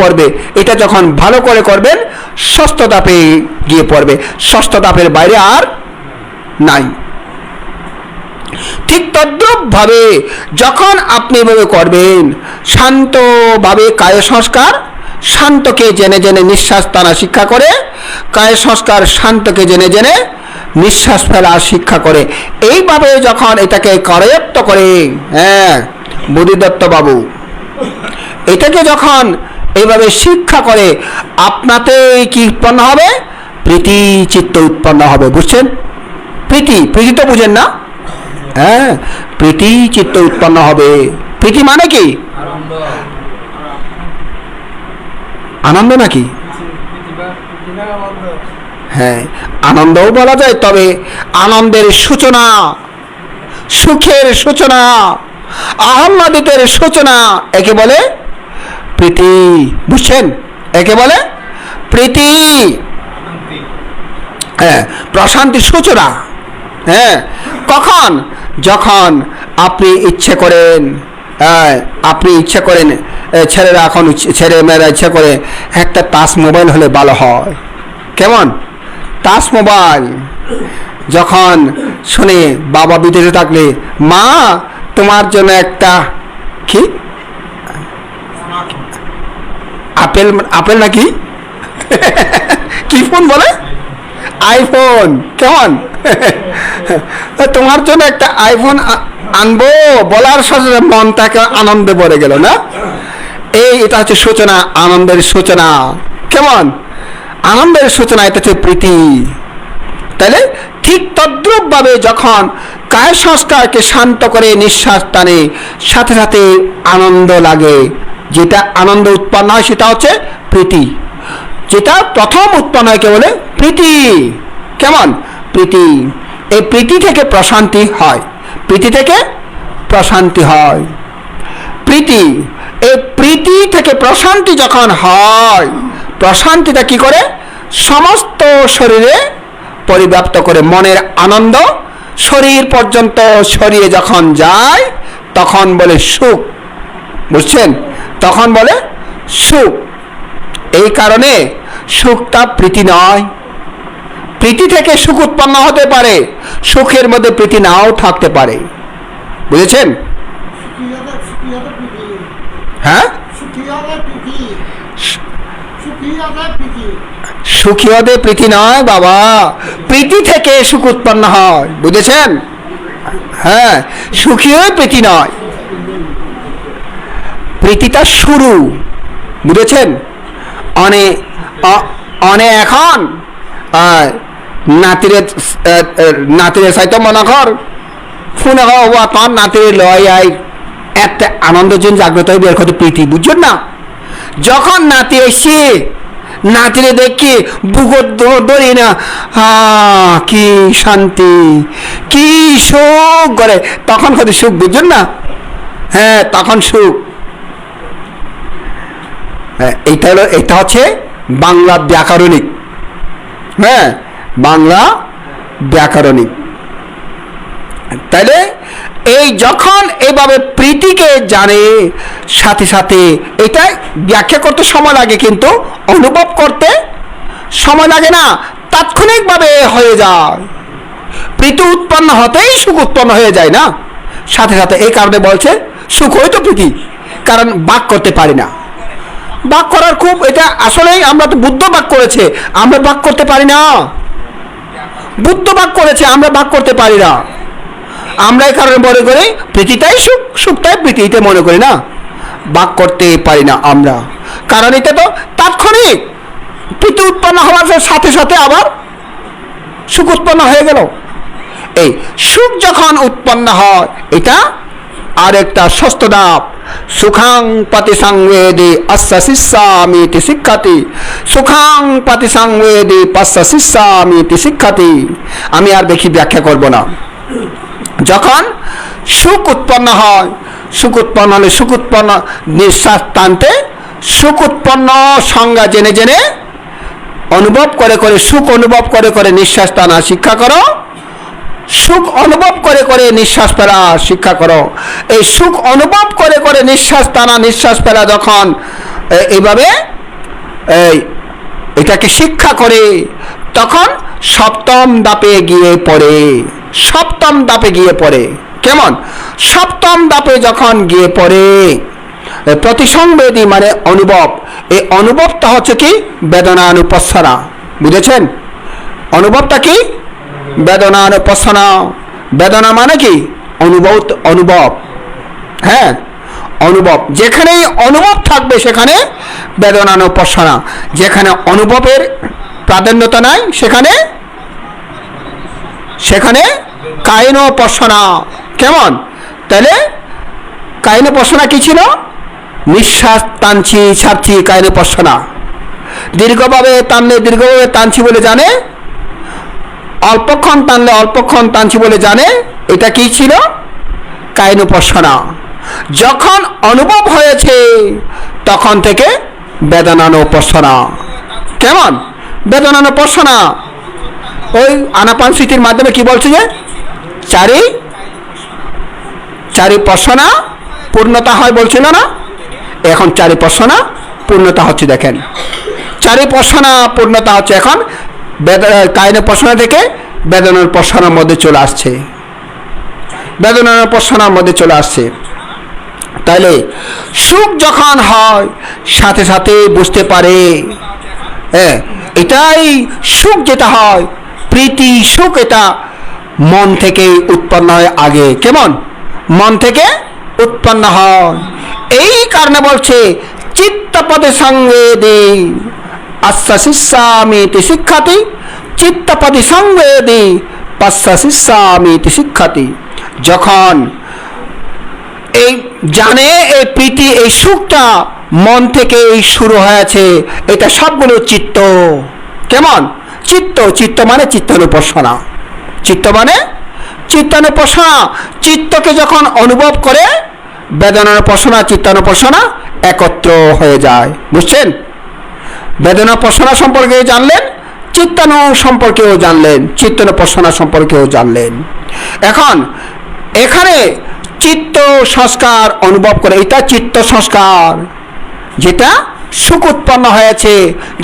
পড়বে, এটা যখন ভালো করে করবেন ষষ্ঠ ধাপে গিয়ে পড়বে। ষষ্ঠ ধাপের বাইরে আর নাই। ঠিক তদ্রূপ ভাবে যখন আপনি এভাবে করবেন, শান্তভাবে কায় সংস্কার শান্তকে জেনে জেনে নিঃশ্বাস টানা শিক্ষা করে, কায় সংস্কার শান্তকে জেনে জেনে নিঃশ্বাস ফেলা শিক্ষা করে। এইভাবে যখন এটাকে করায়ত্ত করে, হ্যাঁ বুদ্ধিদত্ত বাবু এটাকে যখন এইভাবে শিক্ষা করে, আপনাতে কি উৎপন্ন হবে? প্রীতি চিত্ত উৎপন্ন হবে। বুঝছেন? প্রীতি তো বুঝেন না? হ্যাঁ, প্রীতি চিত্ত উৎপন্ন হবে। প্রীতি মানে কি? আনন্দ নাকি? হ্যাঁ, আনন্দও বলা যায়, তবে আনন্দের সূচনা, সুখের সূচনা, আহ্লাদিতের সূচনা একে বলে প্রীতি। বুঝছেন? একে বলে প্রীতি। হ্যাঁ, প্রশান্তির সূচনা। হ্যাঁ, কখন? যখন আপনি ইচ্ছে করেন, ছেলেরা এখন ছেলে মেয়েরা ইচ্ছে করে একটা টাচ মোবাইল হলে ভালো হয়। কেমন? Touch mobile. যখন শুনে বাবা বিদেশে থাকলে, মা তোমার জন্য একটা কি আপেল নাকি কি ফোন বলে? আইফোন। কেমন? তোমার জন্য একটা আইফোন আনবো বলার সাথে মনটাকে আনন্দে ভরে গেল না? এটা হচ্ছে সূচনা, আনন্দের সূচনা। কেমন? আনন্দের সূচনা, এটা হচ্ছে প্রীতি। তাহলে ঠিক তদ্রূপ ভাবে যখন কায় সংস্কারকে শান্ত করে নিঃশ্বাস টানে, সাথে সাথে আনন্দ লাগে। যেটা আনন্দ উৎপন্ন হয় সেটা হচ্ছে প্রীতি। যেটা প্রথম উৎপন্ন হয় কে বলে? প্রীতি। কেমন? প্রীতি। এই প্রীতি থেকে প্রশান্তি হয়, প্রীতি থেকে প্রশান্তি হয়। প্রীতি, এই প্রীতি থেকে প্রশান্তি যখন হয়, প্রশান্তিটা কি করে? সমস্ত শরীরে পরিব্যাপ্ত করে। মনের আনন্দ শরীর পর্যন্ত ছড়িয়ে যখন যায় তখন বলে সুখ। বুঝছেন? তখন বলে সুখ। এই কারণে সুখটা প্রীতি নয়। প্রীতি থেকে সুখ উৎপন্ন হতে পারে, সুখের মধ্যে প্রীতি নাও থাকতে পারে। বুঝেছেন? হ্যাঁ, সুখী হতে প্রীতি নয় বাবা, প্রীতি থেকে সুখ উৎপন্ন হয়। বুঝেছেন? হ্যাঁ, সুখী হয়ে প্রীতি নয়, প্রীতিটা শুরু। বুঝেছেন? অনে এখন নাতিরে চাইতো মনে কর ফোনে হওয়া তোর নাতিরে লয় আই একটা আনন্দের জন্য জাগ্রত হয়ে বের করতে প্রীতি। বুঝছেন না? যখন নাতি এসছে, নাতিরে দেখি বুকর ধরি না, কি শান্তি, কি সুখ করে, তখন কত সুখ। বুঝছেন না? হ্যাঁ, তখন সুখ। এটা হচ্ছে বাংলা ব্যাকরণিক। হ্যাঁ, বাংলা ব্যাকরণিক। তাইলে এই যখন এভাবে প্রীতিকে জানে, সাথে সাথে এটা ব্যাখ্যা করতে সময় লাগে, কিন্তু অনুভব করতে সময় লাগে না, তাৎক্ষণিকভাবে হয়ে যায়। প্রীতি উৎপন্ন হতেই সুখ উৎপন্ন হয়ে যায় না সাথে সাথে। এই কারণে বলছে সুখ হয়তো প্রীতি, কারণ বাক করতে পারি না। বাক করার খুব, এটা আসলেই আমরা তো বুদ্ধ বাক করেছে, আমরা বাক করতে পারি না। বুদ্ধ বাক করেছে, আমরা বাক করতে পারি না। আমরা এই কারণে মনে করি প্রীতিটাই সুখ, সুখটাই প্রীতি, এটা মনে করি না, বাক করতে পারি না আমরা। কারণ এটা তো তাৎক্ষণিক, প্রীতি উৎপন্ন হওয়ার সাথে সাথে আবার সুখ উৎপন্ন হয়ে গেল। এই সুখ যখন উৎপন্ন হয়, এটা আরেকটা ষষ্ঠ ধাপ, সুখাং প্রতিসংবেদি অস্য শিষ্যামিতি শিক্ষাতি, সুখাং প্রতিসংবেদি পশ্য শিষ্যামিতি শিক্ষাতি। আমি আর বেশি ব্যাখ্যা করব না। যখন সুখ উৎপন্ন হয়, সুখ উৎপন্ন হলে সুখ উৎপন্ন নিঃশ্বাস টানতে সুখ উৎপন্ন সংজ্ঞা জেনে জেনে অনুভব করে করে সুখ অনুভব করে করে নিঃশ্বাস টানা শিক্ষা করো, সুখ অনুভব করে করে নিঃশ্বাস ফেলা শিক্ষা করো। এই সুখ অনুভব করে করে নিঃশ্বাস টানা নিঃশ্বাস ফেলা যখন এইভাবে এটাকে শিক্ষা করে, তখন সপ্তম ধাপে গিয়ে পড়ে। সপ্তম ধাপে গিয়ে পড়ে কেমন? সপ্তম ধাপে যখন গিয়ে পড়ে প্রতিসংবেদী মানে অনুভব। এই অনুভবটা হচ্ছে কি? বেদনানুপස්සনা। বুঝেছেন? অনুভবটা কি? বেদনানুপස්සনা। বেদনা মানে কি? অনুভব। অনুভব, হ্যাঁ, অনুভব। যেখানেই অনুভব থাকবে সেখানে বেদনানুপස්සনা। যেখানে অনুভবের প্রাধান্যতা নাই সেখানে সেখানে কায়নোপස්සনা। কেমন? তাহলে কায়নোপස්සনা কি ছিল? নিঃশ্বাস টানছি ছাড়ছি, কায়নোপස්සনা। দীর্ঘভাবে টানলে দীর্ঘভাবে টানছি বলে জানে, অল্পক্ষণ টানলে অল্পক্ষণ টানছি বলে জানে। এটা কি ছিল? কায়নোপස්සনা। যখন অনুভব হয়েছে তখন থেকে বেদনানুপස්සনা। কেমন? বেদনানুপස්සনা। ওই আনাপান স্মৃতির মাধ্যমে কি বলছে যে চারিপස්සনা পূর্ণতা হয় বলছিল না? এখন চারিপස්සনা পূর্ণতা হচ্ছে। দেখেন, চারিপස්සনা পূর্ণতা হচ্ছে এখন। কায়নোপස්සনা থেকে বেদনানুপස්සনার মধ্যে চলে আসছে, বেদনানুপස්සনার মধ্যে চলে আসছে। তাইলে সুখ যখন হয় সাথে সাথে বুঝতে পারে, হ্যাঁ, এটাই সুখ। যেটা হয় প্রীতি সুখ, এটা মন থেকে উৎপন্ন হয় আগে। কেমন? মন থেকে উৎপন্ন হয়। এই কারণে বলছে চিত্তপদে সংবেদী অস্য শিষ্যামিতি শিক্ষাতি, চিত্তপদে সংবেদী পশ্য শিষ্যামিতি শিক্ষাতি। যখন এই জানে এই প্রীতি এই সুখটা মন থেকে শুরু হয়েছে, এটা সবগুলো চিত্ত। কেমন? চিত্ত। চিত্ত মানে চিত্তানুপස්සনা। চিত্ত মানে চিত্তানুপස්සনা। চিত্তকে যখন অনুভব করে বেদনানুপස්සনা চিত্তানুপස්සনা একত্র হয়ে যায়। বুঝছেন? বেদনানুপස්සনা সম্পর্কে জানলেন, চিত্তানু সম্পর্কেও জানলেন, চিত্তানুপස්සনা সম্পর্কেও জানলেন। এখন এখানে চিত্ত সংস্কার অনুভব করে, এটা চিত্ত সংস্কার। যেটা সুখ উৎপন্ন হয়েছে,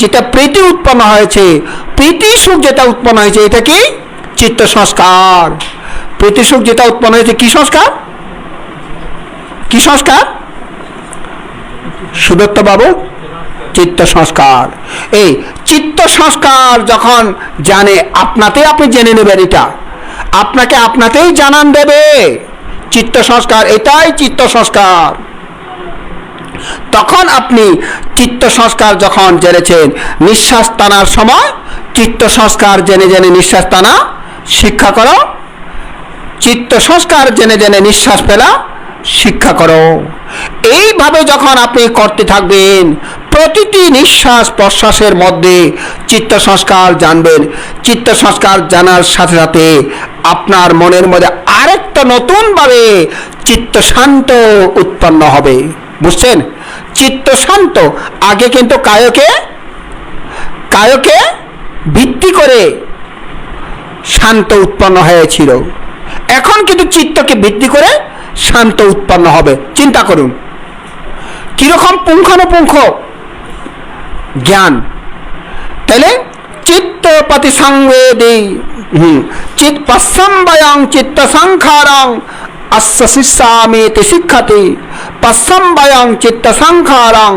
যেটা প্রীতি উৎপন্ন হয়েছে, প্রীতি সুখ যেটা উৎপন্ন হয়েছে, এটা কি? চিত্ত সংস্কার। প্রীতি সুখ যেটা উৎপন্ন হয়েছে কি সংস্কার? কি সংস্কার? সুদত্ত বাবু, চিত্ত সংস্কার। এই চিত্ত সংস্কার যখন জানে, আপনাতেই আপনি জেনে নেবেন, এটা আপনাকে আপনাতেই জানান দেবে। চিত্ত সংস্কার, এটাই চিত্ত সংস্কার। তখন আপনি চিত্ত সংস্কার যখন জেনেছেন, নিঃশ্বাস টানার সময় চিত্ত সংস্কার জেনে জেনে নিঃশ্বাস টানা শিক্ষা করো, চিত্ত সংস্কার জেনে জেনে নিঃশ্বাস ফেলা শিক্ষা করো। এইভাবে যখন আপনি করতে থাকবেন, প্রতিটি নিঃশ্বাস প্রশ্বাসের মধ্যে চিত্ত সংস্কার জানবেন। চিত্ত সংস্কার জানার সাথে সাথে আপনার মনের মধ্যে আরেকটা নতুনভাবে চিত্ত শান্ত উৎপন্ন হবে। বুঝছেন? চিত্ত শান্ত। আগে কিন্তু কায়কে ভিত্তি করে শান্ত উৎপন্ন হয়েছিল, এখন কিন্তু চিত্তকে ভিত্তি করে শান্ত উৎপন্ন হবে। চিন্তা করুন কিরকম পুঙ্খানুপুঙ্খ জ্ঞান। তাহলে চিত্ত প্রতি সংবেদী চিত পশ্চম্বয়ং চিত্ত সংখারং অস্য শিষ্যামিতি শিক্ষাতি, পশ্চম্বয়ং চিত্ত সংখারং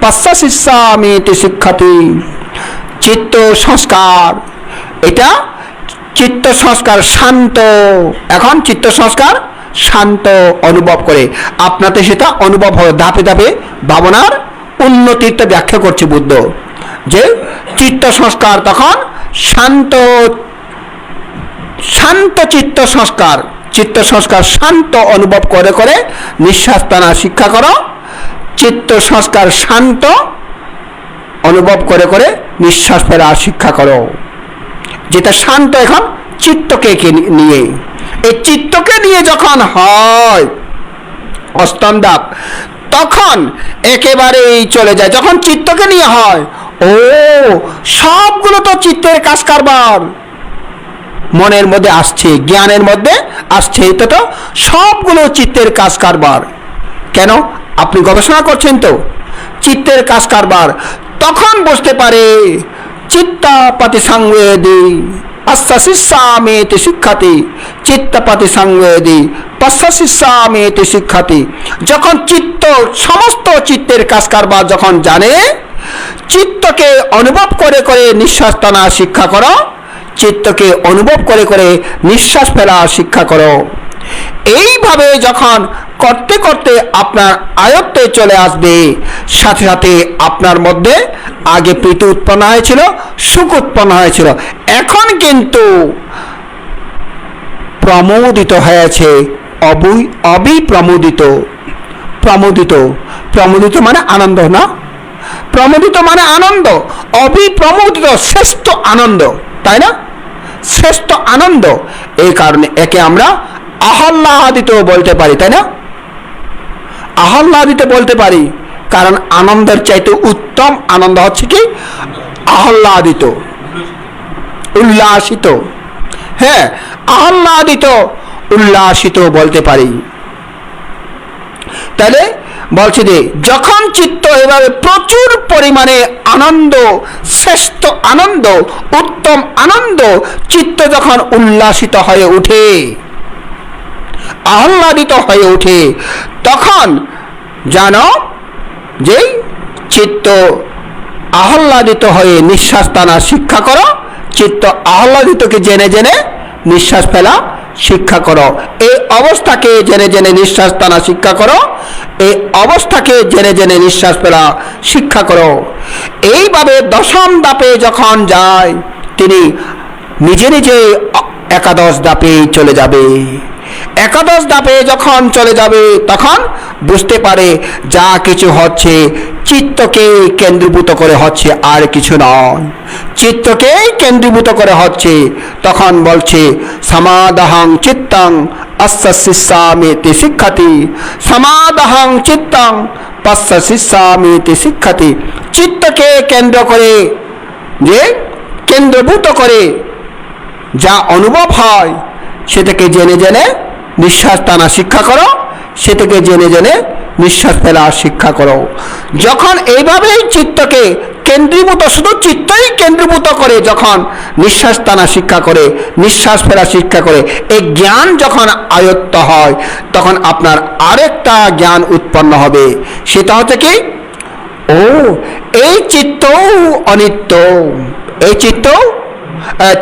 পশ্য শিষ্যামিতি শিক্ষাতি। চিত্ত সংস্কার, এটা চিত্ত সংস্কার শান্ত। এখন চিত্ত সংস্কার শান্ত অনুভব করে আপনাতে সেটা অনুভব হয়। ধাপে ধাপে ভাবনার উন্নতিটা ব্যাখ্যা করছে বুদ্ধ, যে চিত্ত সংস্কার তখন শান্ত। শান্ত চিত্ত সংস্কার চিত্ত সংস্কার শান্ত অনুভব করে করে নিঃশ্বাস টানা শিক্ষা করো। চিত্ত সংস্কার শান্ত অনুভব করে করে নিঃশ্বাস ফেলা শিক্ষা করো। যেটা শান্ত এখন চিত্তকে নিয়ে, এই চিত্তকে নিয়ে যখন হয় অষ্টম ধাপ, তখন একেবারেই চলে যায়। যখন চিত্তকে নিয়ে হয়, ও সবগুলো তো চিত্তের কাজ কারবার মনের মধ্যে আসছে, জ্ঞানের মধ্যে আসছে, এটা তো সবগুলো চিত্তের কাজ কারবার। কেন? আপনি গবেষণা করছেন তো চিত্তের কাজ কারবার। তখন বুঝতে পারে চিত্তাপাতি সংবেদী আস্তাশিষ্যামেতি শিক্ষাতি, চিত্তপাতি সংবেদী পশ্চাশিষ্যামেতি শিক্ষাতি। যখন চিত্ত সমস্ত চিত্তের কাজ কারবার যখন জানে, চিত্তকে অনুভব করে করে নিঃশ্বাস টানা শিক্ষা করো। চিত্তকে অনুভব করে করে নিঃশ্বাস ফেলা শিক্ষা করো। এইভাবে যখন করতে করতে আপনার আয়ত্তে চলে আসবে, সাথে সাথে আপনার মধ্যে আগে প্রীতি উৎপন্ন হয়েছিল, সুখ উৎপন্ন হয়েছিল, এখন কিন্তু প্রমোদিত হয়েছে, অবিপ্রমোদিত। প্রমোদিত, প্রমোদিত মানে আনন্দ না? প্রমোদিত মানে আনন্দ, অবিপ্রমোদিত শ্রেষ্ঠ আনন্দ, তাই না? শ্রেষ্ঠ আনন্দ। এই কারণে একে আমরা আহ্লাদিত বলতে পারি, তাই না? আহ্লাদিত বলতে পারি, কারণ আনন্দের চাইতে উত্তম আনন্দ হচ্ছে কি? আহ্লাদিত, উল্লাসিত। হ্যাঁ, আহ্লাদিত উল্লাসিত বলতে পারি। তাহলে বলছে যে যখন চিত্ত এভাবে প্রচুর পরিমাণে আনন্দ, শ্রেষ্ঠ আনন্দ, উত্তম আনন্দ, চিত্ত যখন উল্লাসিত হয়ে ওঠে, আহ্লাদিত হয়ে ওঠে, তখন জানো যে চিত্ত আহ্লাদিত হয়ে নিঃশ্বাস টানা শিক্ষা করো। চিত্ত আহ্লাদিতকে জেনে জেনে নিঃশ্বাস ফেলা শিক্ষা করো। এই অবস্থাকে জেনে জেনে নিঃশ্বাস টানা শিক্ষা করো। এই অবস্থাকে জেনে জেনে নিঃশ্বাস ফেলা শিক্ষা করো। এইভাবে দশম ধাপে যখন যায়, তিনি নিজে নিজে একাদশ ধাপে চলে যাবে। একাদশ ধাপে যখন চলে যাবে, তখন বুঝতে পারে যা কিছু হচ্ছে চিত্তকে কেন্দ্রীভূত করে হচ্ছে, আর কিছু নয়। চিত্তকে কেন্দ্রীভূত করে হচ্ছে। তখন বলছে সমাদহং চিত্তং পশ্চাশিষ্যামিতি শিক্ষাতি, সমাদহং চিত্তং পশ্চাশিষ্যামিতি শিক্ষাতি। চিত্তকে কেন্দ্র করে, যে কেন্দ্রভূত করে যা অনুভব হয়, সেটাকে জেনে জেনে নিঃশ্বাস টানা শিক্ষা করো। সেটাকে জেনে জেনে নিঃশ্বাস ফেলা শিক্ষা করো। যখন এইভাবেই চিত্তকে কেন্দ্রীভূত, শুধু চিত্তই কেন্দ্রীভূত করে যখন নিঃশ্বাস টানা শিক্ষা করে, নিঃশ্বাস ফেলা শিক্ষা করে, এই জ্ঞান যখন আয়ত্ত হয়, তখন আপনার আরেকটা জ্ঞান উৎপন্ন হবে। সেটা হচ্ছে কি? ও, এই চিত্ত অনিত্য, এই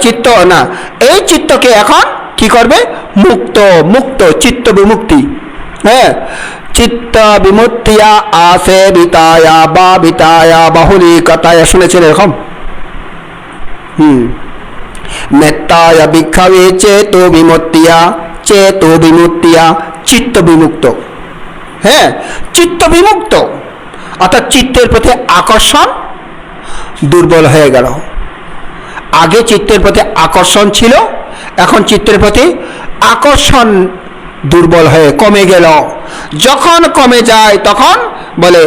চিত্ত না, এই চিত্তকে এখন কি করবে? মুক্ত, মুক্ত চিত্ত বিমুক্তি। হ্যাঁ, চিত্ত বিমুক্তিয়া আসে বিতায়া বা বিতায়া বাহুলিকতায়, শুনেছেন এরকম? মেত্তায়া বিক্ষাবে চেতো বিমুক্তিয়া, চেতো বিমুক্তিয়া চিত্ত বিমুক্ত। হ্যাঁ, চিত্ত বিমুক্ত অর্থাৎ চিত্তের প্রতি আকর্ষণ দুর্বল হয়ে গেল। আগে চিত্তের প্রতি আকর্ষণ ছিল, এখন চিত্তের প্রতি আকর্ষণ দুর্বল হয়ে কমে গেল। যখন কমে যায় তখন বলে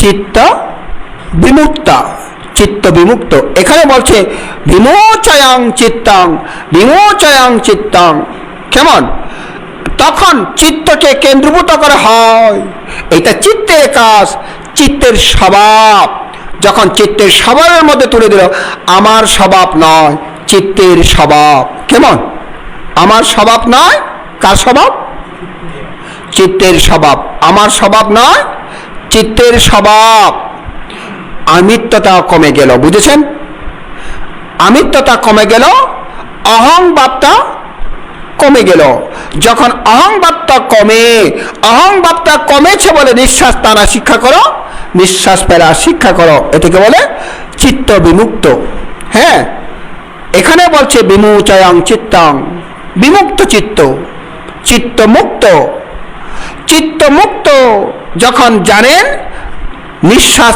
চিত্ত বিমুক্তা, চিত্ত বিমুক্ত। এখানে বলছে বিমোচয়ং চিত্তং, বিমোচয়ং চিত্তং। কেমন? তখন চিত্তকে কেন্দ্রীভূত করা হয়। এটা চিত্তের কাজ, চিত্তের স্বভাব। যখন চিত্তের স্বভাবের মধ্যে তুলে দিল, আমার স্বভাব নয়, চিত্তের স্বভাব। কেমন? আমার স্বভাব নয়, কার স্বভাব? চিত্তের স্বভাব। আমার স্বভাব নয়, চিত্তের স্বভাব। আমিত্বতা কমে গেল, বুঝেছেন? আমিত্বতা কমে গেল, অহংভাবটা কমে গেল। যখন অহংভাবটা কমে, অহংভাবটা কমেছে বলে নিঃশ্বাস টানা শিক্ষা করো, নিঃশ্বাস ফেলা শিক্ষা করো। এটাকে বলে চিত্ত বিমুক্ত। হ্যাঁ, এখানে বলছে বিমোচয়ং চিত্তং, বিমুক্ত চিত্ত। চিত্তমুক্ত। চিত্তমুক্ত যখন জানেন, নিঃশ্বাস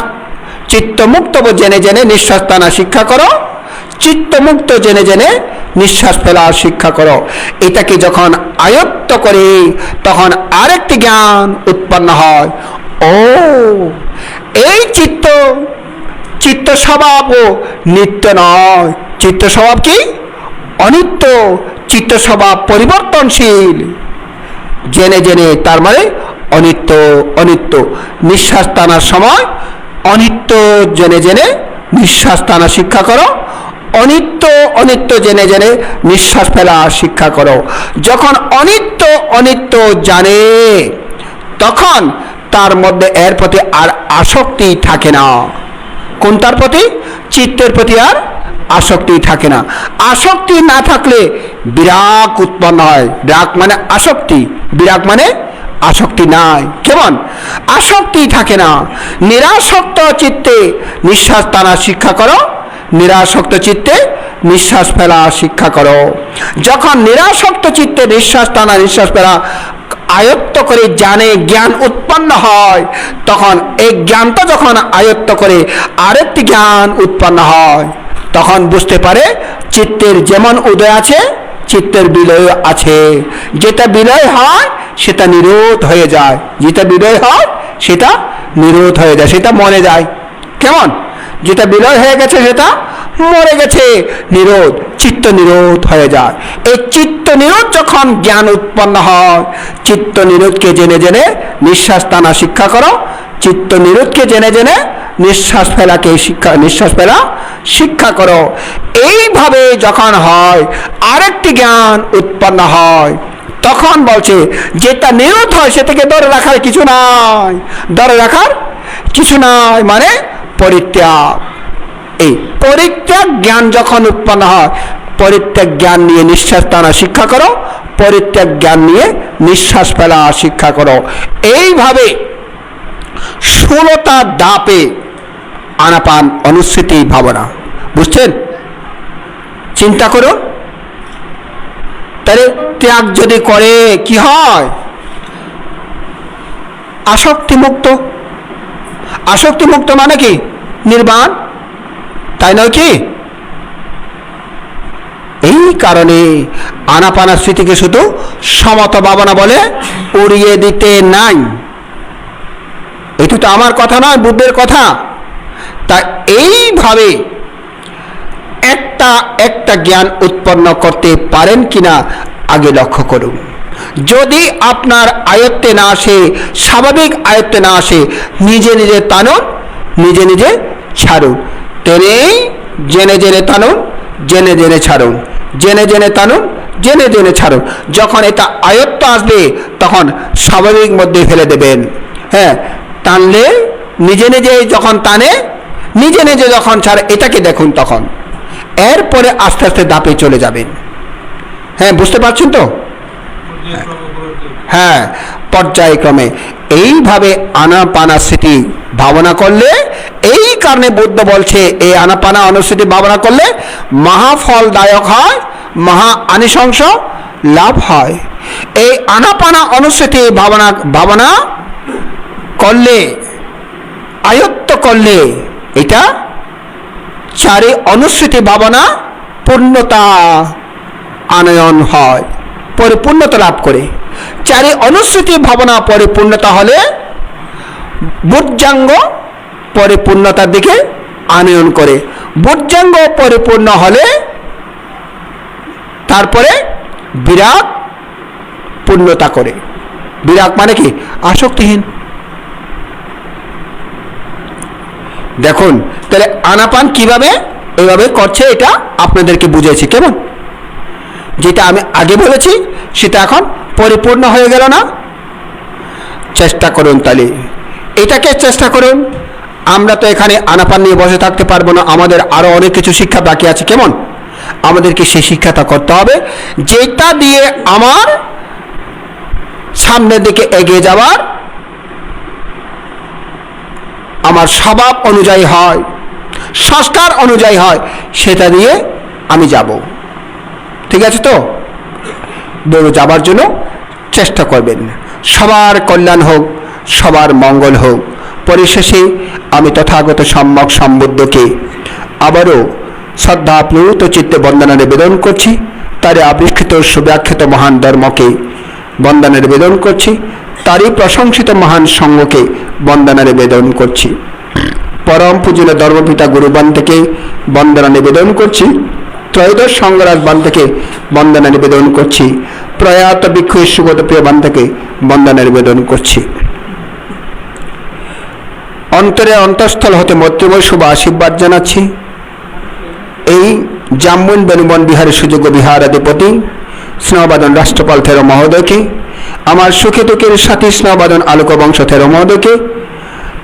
চিত্তমুক্ত জেনে জেনে নিঃশ্বাস টানা শিক্ষা করো, চিত্তমুক্ত জেনে জেনে নিঃশ্বাস ফেলা শিক্ষা করো। এটাকে যখন আয়ত্ত করে তখন আরেকটি জ্ঞান উৎপন্ন হয়। ও, এই চিত্ত স্বভাবও নিত্য নয়। চিত্ত স্বভাব কি? অনিত্য। চিত্ত স্বভাব পরিবর্তনশীল। জেনে জেনে, তার মানে অনিত্য। অনিত্য নিঃশ্বাস টানার সময় অনিত্য জেনে জেনে নিঃশ্বাস টানা শিক্ষা করো, অনিত্য অনিত্য জেনে জেনে নিঃশ্বাস ফেলা শিক্ষা করো। যখন অনিত্য অনিত্য জানে তখন তার মধ্যে এর প্রতি আর আসক্তি থাকে না। কোনটার প্রতি? চিত্তের প্রতি আর আসক্তি থাকে না। আসক্তি না থাকলে বিরাগ উৎপন্ন হয়। বিরাগ মানে আসক্তি, বিরাগ মানে আসক্তি নাই। কেমন? আসক্তি থাকে না। নিরাসক্ত চিত্তে নিঃশ্বাস টানা শিক্ষা করো, নিরাসক্ত চিত্তে নিঃশ্বাস ফেলা শিক্ষা করো। যখন নিরাসক্ত চিত্তে নিঃশ্বাস টানা নিঃশ্বাস ফেলা আয়ত্ত করে জানে, জ্ঞান উৎপন্ন হয়, তখন এই জ্ঞানটা যখন আয়ত্ত করে আরেকটি জ্ঞান উৎপন্ন হয়, তখন বুঝতে পারে চিত্তের যেমন উদয় আছে চিত্তের বিলয় আছে। যেটা বিলয় হয় সেটা নিরোধ হয়ে যায়, যেটা বিলয় হয় সেটা নিরোধ হয়ে যায়, সেটা মরে যায়। কেমন? যেটা বিলয় হয়ে গেছে সেটা মরে গেছে, নিরোধ, চিত্ত নিরোধ হয়ে যায়। এই চিত্ত নিরোধ যখন জ্ঞান উৎপন্ন হয়, চিত্ত নিরোধকে জেনে জেনে নিঃশ্বাস টানা শিক্ষা করো, চিত্ত নিরোধকে জেনে জেনে নিঃশ্বাস ফেলাকে নিঃশ্বাস ফেলা শিক্ষা করো। এইভাবে যখন হয় আরেকটি জ্ঞান উৎপন্ন হয়, তখন বলছে যেটা নিরোধ হয় সেটাকে ধরে রাখার কিছু নাই। ধরে রাখার কিছু নাই মানে পরিত্যাগ। এই পরিত্যাগ জ্ঞান যখন উৎপন্ন হয়, পরিত্যাগ জ্ঞান নিয়ে নিঃশ্বাস টানা শিক্ষা করো, পরিত্যাগ জ্ঞান নিয়ে নিঃশ্বাস ফেলা শিক্ষা করো। এইভাবে 16টা ধাপে আনাপান অনুসৃতি ভাবনা। বুঝছেন? চিন্তা করুন। তাহলে ত্যাগ যদি করে কি হয়? আসক্তি মুক্ত। আসক্তি মুক্ত মানে কি? নির্বাণ, তাই নয় কি? এই কারণে আনাপানাসতিকে শুধু সমত ভাবনা বলে উড়িয়ে দিতে নাই। এটা তো আমার কথা নয়, বুদ্ধের কথা। তা এইভাবে একটা একটা জ্ঞান উৎপন্ন করতে পারেন কিনা আগে লক্ষ্য করুন। যদি আপনার আয়ত্তে না আসে, স্বাভাবিক আয়ত্তে না আসে, নিজে নিজে টানুন, নিজে নিজে ছাড়ুন। তেনেই জেনে জেনে টানুন, জেনে জেনে ছাড়ুন, জেনে জেনে টানুন, জেনে জেনে ছাড়ুন। যখন এটা আয়ত্ত আসবে তখন স্বাভাবিক মধ্যে ফেলে দেবেন। হ্যাঁ, টানলে নিজে নিজে যখন টানে, নিজে নিজে যখন ছাড়ে, এটাকে দেখুন তখন। এরপরে আস্তে আস্তে ধাপে চলে যাবেন। হ্যাঁ, বুঝতে পারছেন তো? হ্যাঁ, পর্যায়ক্রমে এইভাবে আনাপানাসতি ভাবনা করলে, এই কারণে বুদ্ধ বলছে এই আনাপানা অনুসৃতি ভাবনা করলে মহাফলদায়ক হয়, মহা আনিশংস লাভ হয়। এই আনাপানা অনুসৃতি ভাবনা করলে, আয়ত্ত করলে, এটা চারি অনুসৃতি ভাবনা পূর্ণতা আনয়ন হয়, পরিপূর্ণতা লাভ করে। চারি অনুসৃতি ভাবনা পরিপূর্ণতা হলে বুদ্ধঙ্গ পরিপূর্ণতার দিকে আনয়ন করে। বুদ্ধঙ্গ পরিপূর্ণ হলে তারপরে বিরাগ পূর্ণতা করে। বিরাগ মানে কি? আসক্তিহীন। দেখুন তাহলে আনাপান কিভাবে এইভাবে করছে, এটা আপনাদেরকে বুঝেছি। কেমন? যেটা আমি আগে বলেছি সেটা এখন পরিপূর্ণ হয়ে গেল না? চেষ্টা করুন, তাহলে এটাকে চেষ্টা করুন। আমরা তো এখানে আনাপান নিয়ে বসে থাকতে পারবো না, আমাদের আরো অনেক কিছু শিক্ষা বাকি আছে। কেমন? আমাদেরকে সেই শিক্ষাটা করতে হবে, যেটা দিয়ে আমার সামনের দিকে এগিয়ে যাওয়ার আমার স্বভাব অনুযায়ী হয়, সংস্কার অনুযায়ী হয়, সেটা দিয়ে আমি যাব। ঠিক আছে তো? যাবার জন্য চেষ্টা করবেন। সবার কল্যাণ হোক, সবার মঙ্গল হোক। পরিশেষে আমি তথাগত সম্যক সম্বুদ্ধকে আবারও শ্রদ্ধা প্লুত চিত্তে বন্দনা নিবেদন করছি। তারই আবিষ্কৃত সুব্যাখ্যাত মহান ধর্মকে বন্দনা নিবেদন করছি। তারই প্রশংসিত মহান সঙ্গকে বন্দনা নিবেদন করছি। পরম পূজনীয় ধর্মপিতা গুরুবান থেকে বন্দনা নিবেদন করছি। ত্রয়োদশ সঙ্গরাজ বান থেকে বন্দনা নিবেদন করছি। প্রয়াত ভিক্ষু সুগত প্রিয় বান থেকে বন্দনা নিবেদন করছি। অন্তরে অন্তঃস্থল হতে মৈত্রীময় শুভ আশীর্বাদ জানাচ্ছি এই জাম্বুন বেনুবন বিহারের সুযোগ্য বিহারাধিপতি স্নেহবাদন রাষ্ট্রপাল থেরো মহোদয়কে, আমার সুখে দুঃখের সাথী স্নেহবাদন আলোক বংশ থেরো মহোদয়কে,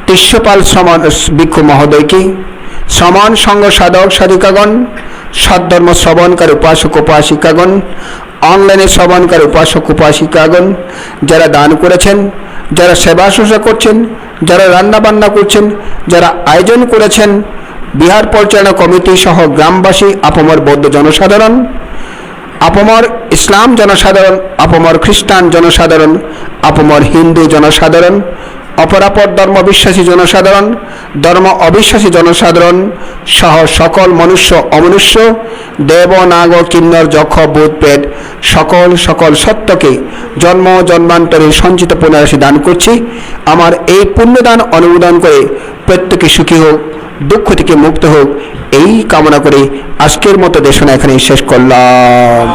তিস্যপাল শ্রমণ ভিক্ষু মহোদয়কে, সমান সঙ্গ সাধক সাধিকাগণ, সদ্ধর্ম শ্রবণকার উপাসক উপাসিকাগণ, অনলাইনে শ্রবণকার উপাসক উপাসিকাগণ, যারা দান করেছেন, যারা সেবা শুশ্রূষা করছেন, যারা রান্না বান্না করছেন, যারা আয়োজন করেছেন, বিহার পরিচালনা কমিটি সহ গ্রামবাসী, আপমর বৌদ্ধ জনসাধারণ, আপমর ইসলাম জনসাধারণ, আপমর খ্রিস্টান জনসাধারণ, আপমর হিন্দু জনসাধারণ, অপরাপর ধর্ম বিশ্বাসী জনসাধারণ, ধর্ম অবিশ্বাসী জনসাধারণ সহ সকল মনুষ্য অমনুষ্য, দেব নাগ কিন্নর যক্ষ ভূত প্রেত সকল সকল সত্যকে জন্ম জন্মান্তরে সঞ্চিত পুণ্যরাশি দান করছি। আমার এই পুণ্যদান অনুমোদন করে প্রত্যেকে সুখী হোক, দুঃখ থেকে মুক্ত হোক, এই কামনা করে আজকের মতো দেশনা এখানে শেষ করলাম।